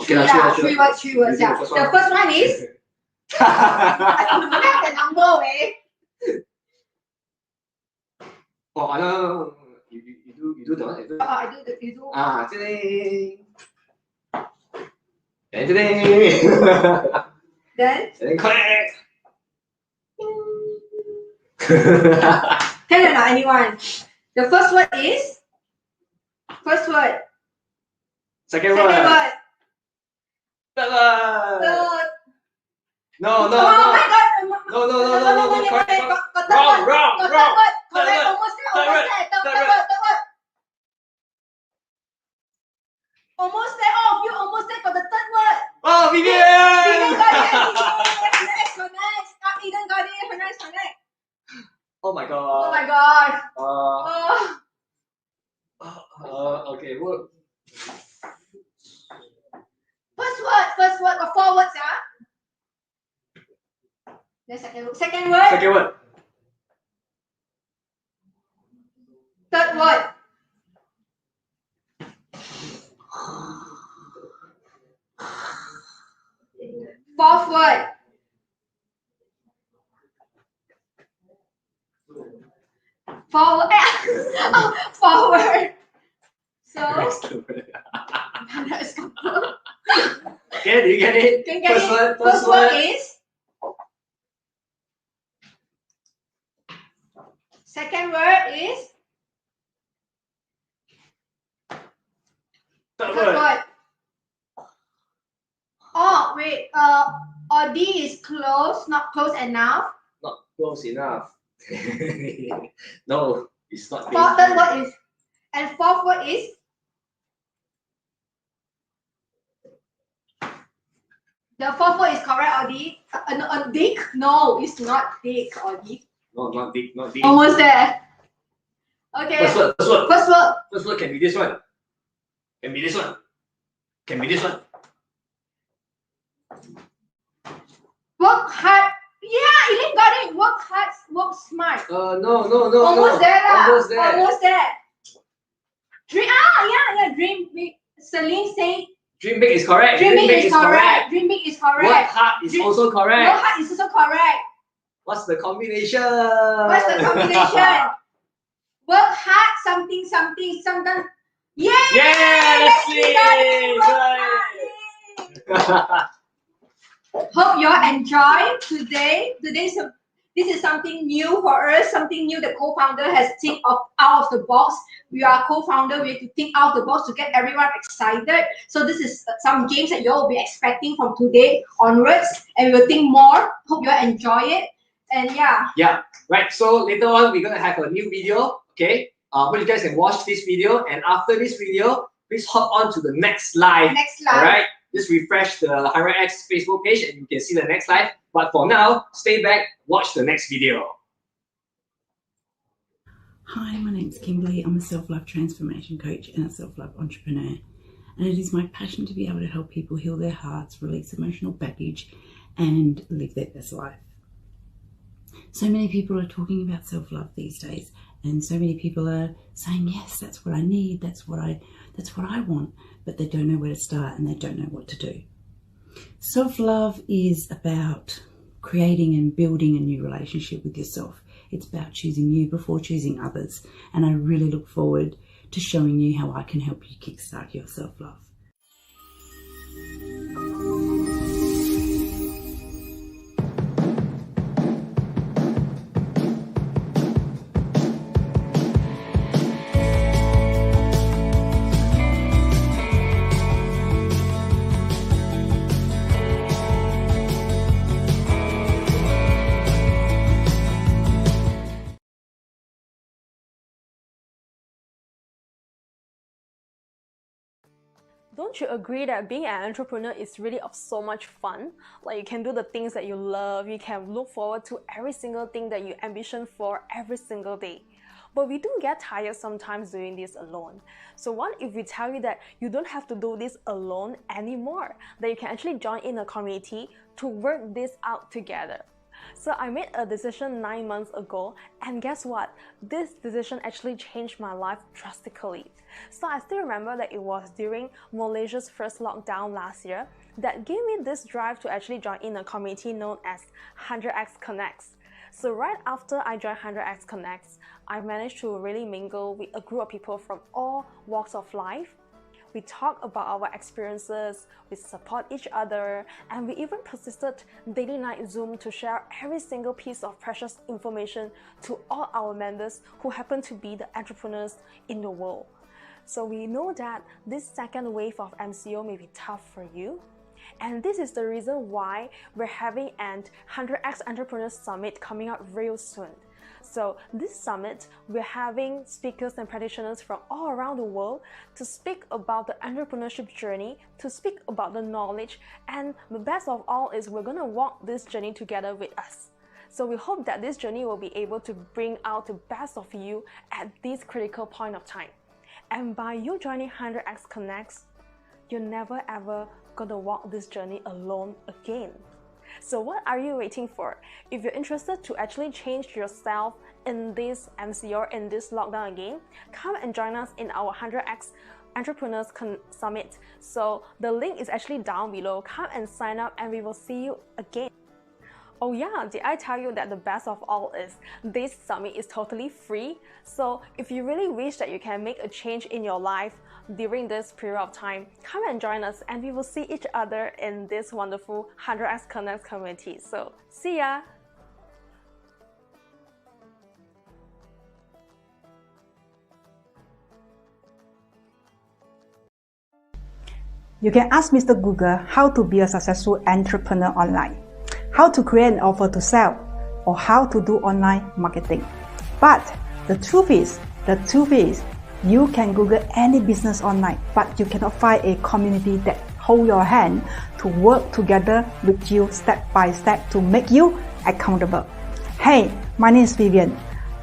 Okay, 3 words. 3 words. Yeah. The first one is. I don't have the number, way. Oh, no. You do the one. I do the you do. Today. And then correct. Can you know anyone? The first word is. First word. Second word. Third word. No. Oh my God. No. Wrong. Correct. Almost there. Almost there. Oh, you almost there for the third word. Oh, Vivian! Vivian got it. Connect. Eden got it. Connect. Oh my God. Oh my God. Okay. What? First word. Got 4 words, yeah. The second word. Second word. Third word. Fourth word. Forward. So. Okay, do you get it? First word is. Second word is. Third word. Oh wait. D is close, not close enough. Not close enough. No, it's not. Third word is, and fourth word is. The fourth word is correct or D? Dick? No, it's not dick or dick. No, not dick. Almost there. Okay. First word can be this one. Can be this one. Work hard. Yeah, Elaine got it. Work hard, work smart. No. Almost there. Almost there. Dream. Yeah. Dream big. Celine saying. Dream big is correct. Dream big is correct. Work hard is also correct. Work hard is also correct. What's the combination? Work hard, something, sometimes. Yeah, let's see. Hope you all enjoy today. This is something new for us, something new the co-founder has think of out of the box. We are co-founder, we have to think out of the box to get everyone excited. So this is some games that you all will be expecting from today onwards, and we will think more. Hope you all enjoy it. And yeah, right. So later on we're gonna have a new video, okay? But you guys can watch this video, and after this video, please hop on to the next live. All right, just refresh the 100X Facebook page, and you can see the next live. But for now, stay back, watch the next video. Hi, my name's Kimberly. I'm a self-love transformation coach and a self-love entrepreneur. And it is my passion to be able to help people heal their hearts, release emotional baggage, and live their best life. So many people are talking about self-love these days, and so many people are saying, yes, that's what I need, that's what I want, but they don't know where to start and they don't know what to do. Self-love is about creating and building a new relationship with yourself. It's about choosing you before choosing others. And I really look forward to showing you how I can help you kickstart your self-love. Don't you agree that being an entrepreneur is really of so much fun? Like you can do the things that you love, you can look forward to every single thing that you ambition for every single day. But we do get tired sometimes doing this alone. So what if we tell you that you don't have to do this alone anymore? That you can actually join in a community to work this out together. So I made a decision 9 months ago, and guess what? This decision actually changed my life drastically. So I still remember that it was during Malaysia's first lockdown last year that gave me this drive to actually join in a community known as 100x Connects. So right after I joined 100x Connects, I managed to really mingle with a group of people from all walks of life. We talk about our experiences, we support each other, and we even persisted daily night Zoom to share every single piece of precious information to all our members who happen to be the entrepreneurs in the world. So we know that this second wave of MCO may be tough for you. And this is the reason why we're having an 100x Entrepreneur Summit coming up real soon. So this summit, we're having speakers and practitioners from all around the world to speak about the entrepreneurship journey, to speak about the knowledge, and the best of all is we're going to walk this journey together with us. So we hope that this journey will be able to bring out the best of you at this critical point of time. And by you joining 100x Connects, you're never ever going to walk this journey alone again. So what are you waiting for? If you're interested to actually change yourself in this MCO, in this lockdown again, come and join us in our 100x Entrepreneurs Summit. So the link is actually down below. Come and sign up and we will see you again. Oh yeah, did I tell you that the best of all is this summit is totally free? So if you really wish that you can make a change in your life during this period of time, come and join us and we will see each other in this wonderful 100x Connect community. So see ya! You can ask Mr. Google how to be a successful entrepreneur online, how to create an offer to sell, or how to do online marketing. But the truth is, you can Google any business online, but you cannot find a community that hold your hand to work together with you step by step to make you accountable. Hey, my name is Vivian.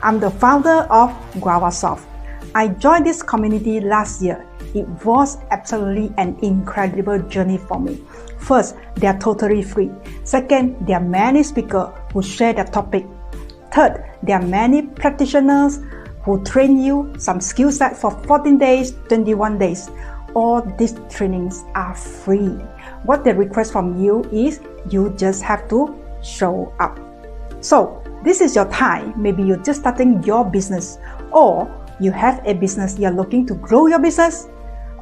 I'm the founder of GuavaSoft. I joined this community last year. It was absolutely an incredible journey for me. First, they are totally free. Second, there are many speakers who share their topic. Third, there are many practitioners who train you some skill set for 14 days, 21 days. All these trainings are free. What they request from you is you just have to show up. So this is your time. Maybe you're just starting your business, or you have a business, you're looking to grow your business,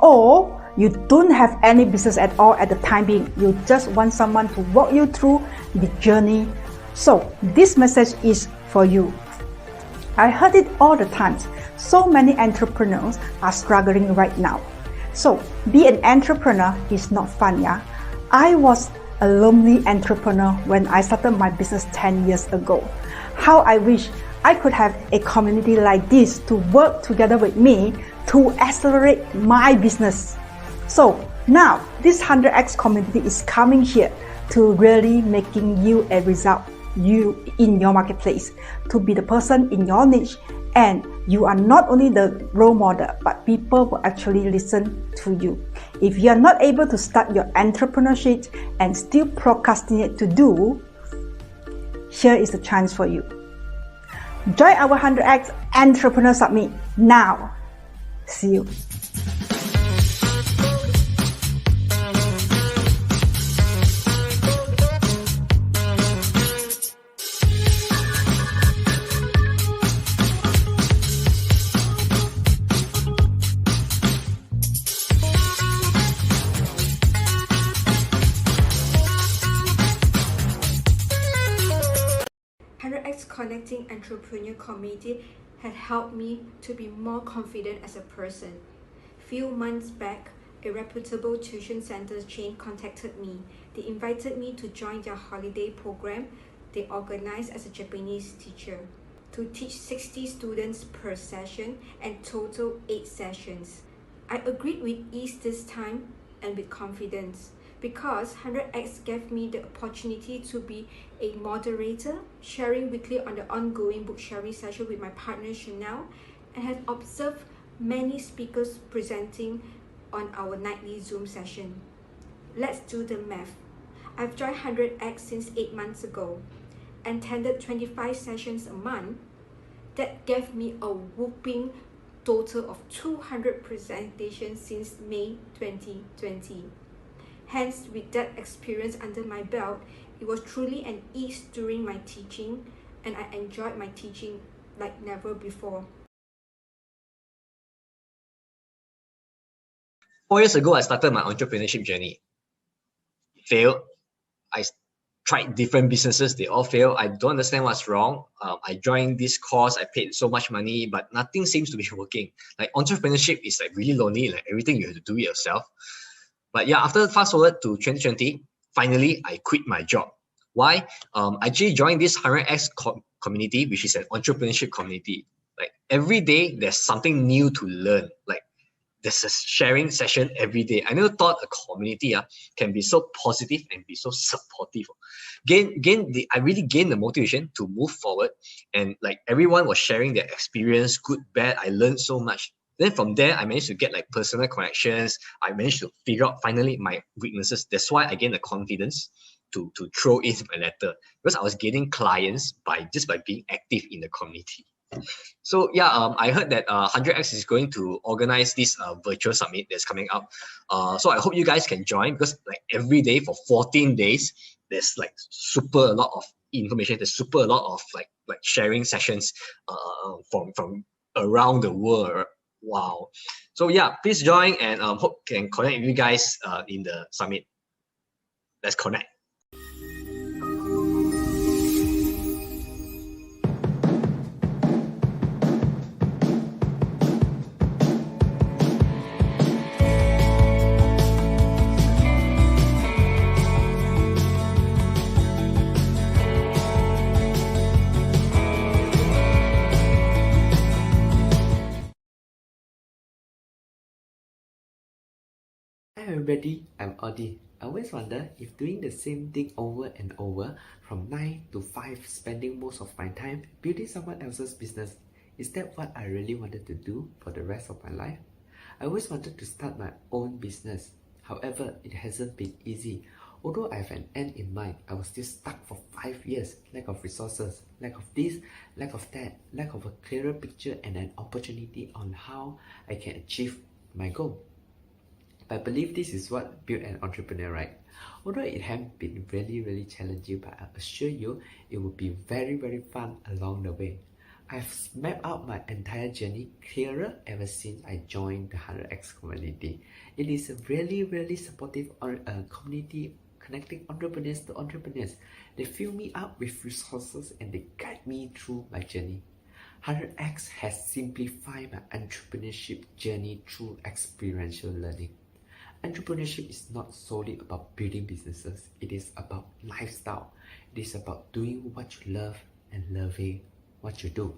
or you don't have any business at all at the time being. You just want someone to walk you through the journey. So this message is for you. I heard it all the time. So many entrepreneurs are struggling right now. So be an entrepreneur is not fun, yeah? I was a lonely entrepreneur when I started my business 10 years ago. How I wish I could have a community like this to work together with me to accelerate my business. So now this 100x community is coming here to really making you a result, you in your marketplace, to be the person in your niche, and you are not only the role model, but people will actually listen to you. If you are not able to start your entrepreneurship and still procrastinate to do, here is the chance for you. Join our 100x Entrepreneur Summit now. See you. Connecting Entrepreneur Community had helped me to be more confident as a person. Few months back, a reputable tuition center chain contacted me. They invited me to join their holiday program they organized as a Japanese teacher to teach 60 students per session and total 8 sessions. I agreed with ease this time and with confidence, because 100X gave me the opportunity to be a moderator, sharing weekly on the ongoing book sharing session with my partner Chanel, and have observed many speakers presenting on our nightly Zoom session. Let's do the math. I've joined 100X since 8 months ago, attended 25 sessions a month. That gave me a whopping total of 200 presentations since May 2020. Hence, with that experience under my belt, it was truly an ease during my teaching, and I enjoyed my teaching like never before. 4 years ago, I started my entrepreneurship journey. Failed. I tried different businesses, they all failed. I don't understand what's wrong. I joined this course, I paid so much money, but nothing seems to be working. Like entrepreneurship is like really lonely, like everything you have to do it yourself. But yeah, after fast forward to 2020, finally I quit my job. Why? I actually joined this 100X community, which is an entrepreneurship community. Like every day there's something new to learn. Like there's a sharing session every day. I never thought a community can be so positive and be so supportive. I really gained the motivation to move forward, and like everyone was sharing their experience, good, bad. I learned so much. Then from there, I managed to get like personal connections. I managed to figure out finally my weaknesses. That's why I gained the confidence to throw in my letter, because I was gaining clients by being active in the community. So yeah, I heard that 100X is going to organize this virtual summit that's coming up. So I hope you guys can join, because like every day for 14 days, there's like super a lot of information. There's super a lot of like sharing sessions from around the world. Wow. So yeah, please join, and hope can connect with you guys in the summit. Let's connect. Hi everybody, I'm Audie. I always wonder if doing the same thing over and over from 9 to 5, spending most of my time building someone else's business, is that what I really wanted to do for the rest of my life? I always wanted to start my own business. However, it hasn't been easy. Although I have an end in mind, I was still stuck for 5 years. Lack of resources, lack of this, lack of that, lack of a clearer picture and an opportunity on how I can achieve my goal. I believe this is what built an entrepreneur, right? Although it has been really challenging, but I assure you it will be very fun along the way. I've mapped out my entire journey clearer ever since I joined the 100X community. It is a really supportive community connecting entrepreneurs to entrepreneurs. They fill me up with resources and they guide me through my journey. 100X has simplified my entrepreneurship journey through experiential learning. Entrepreneurship is not solely about building businesses. It is about lifestyle. It is about doing what you love and loving what you do.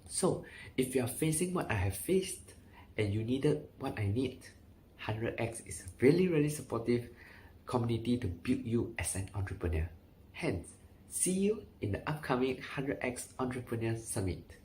So, if you are facing what I have faced and you needed what I need, 100X is a really supportive community to build you as an entrepreneur. Hence, see you in the upcoming 100X Entrepreneur Summit.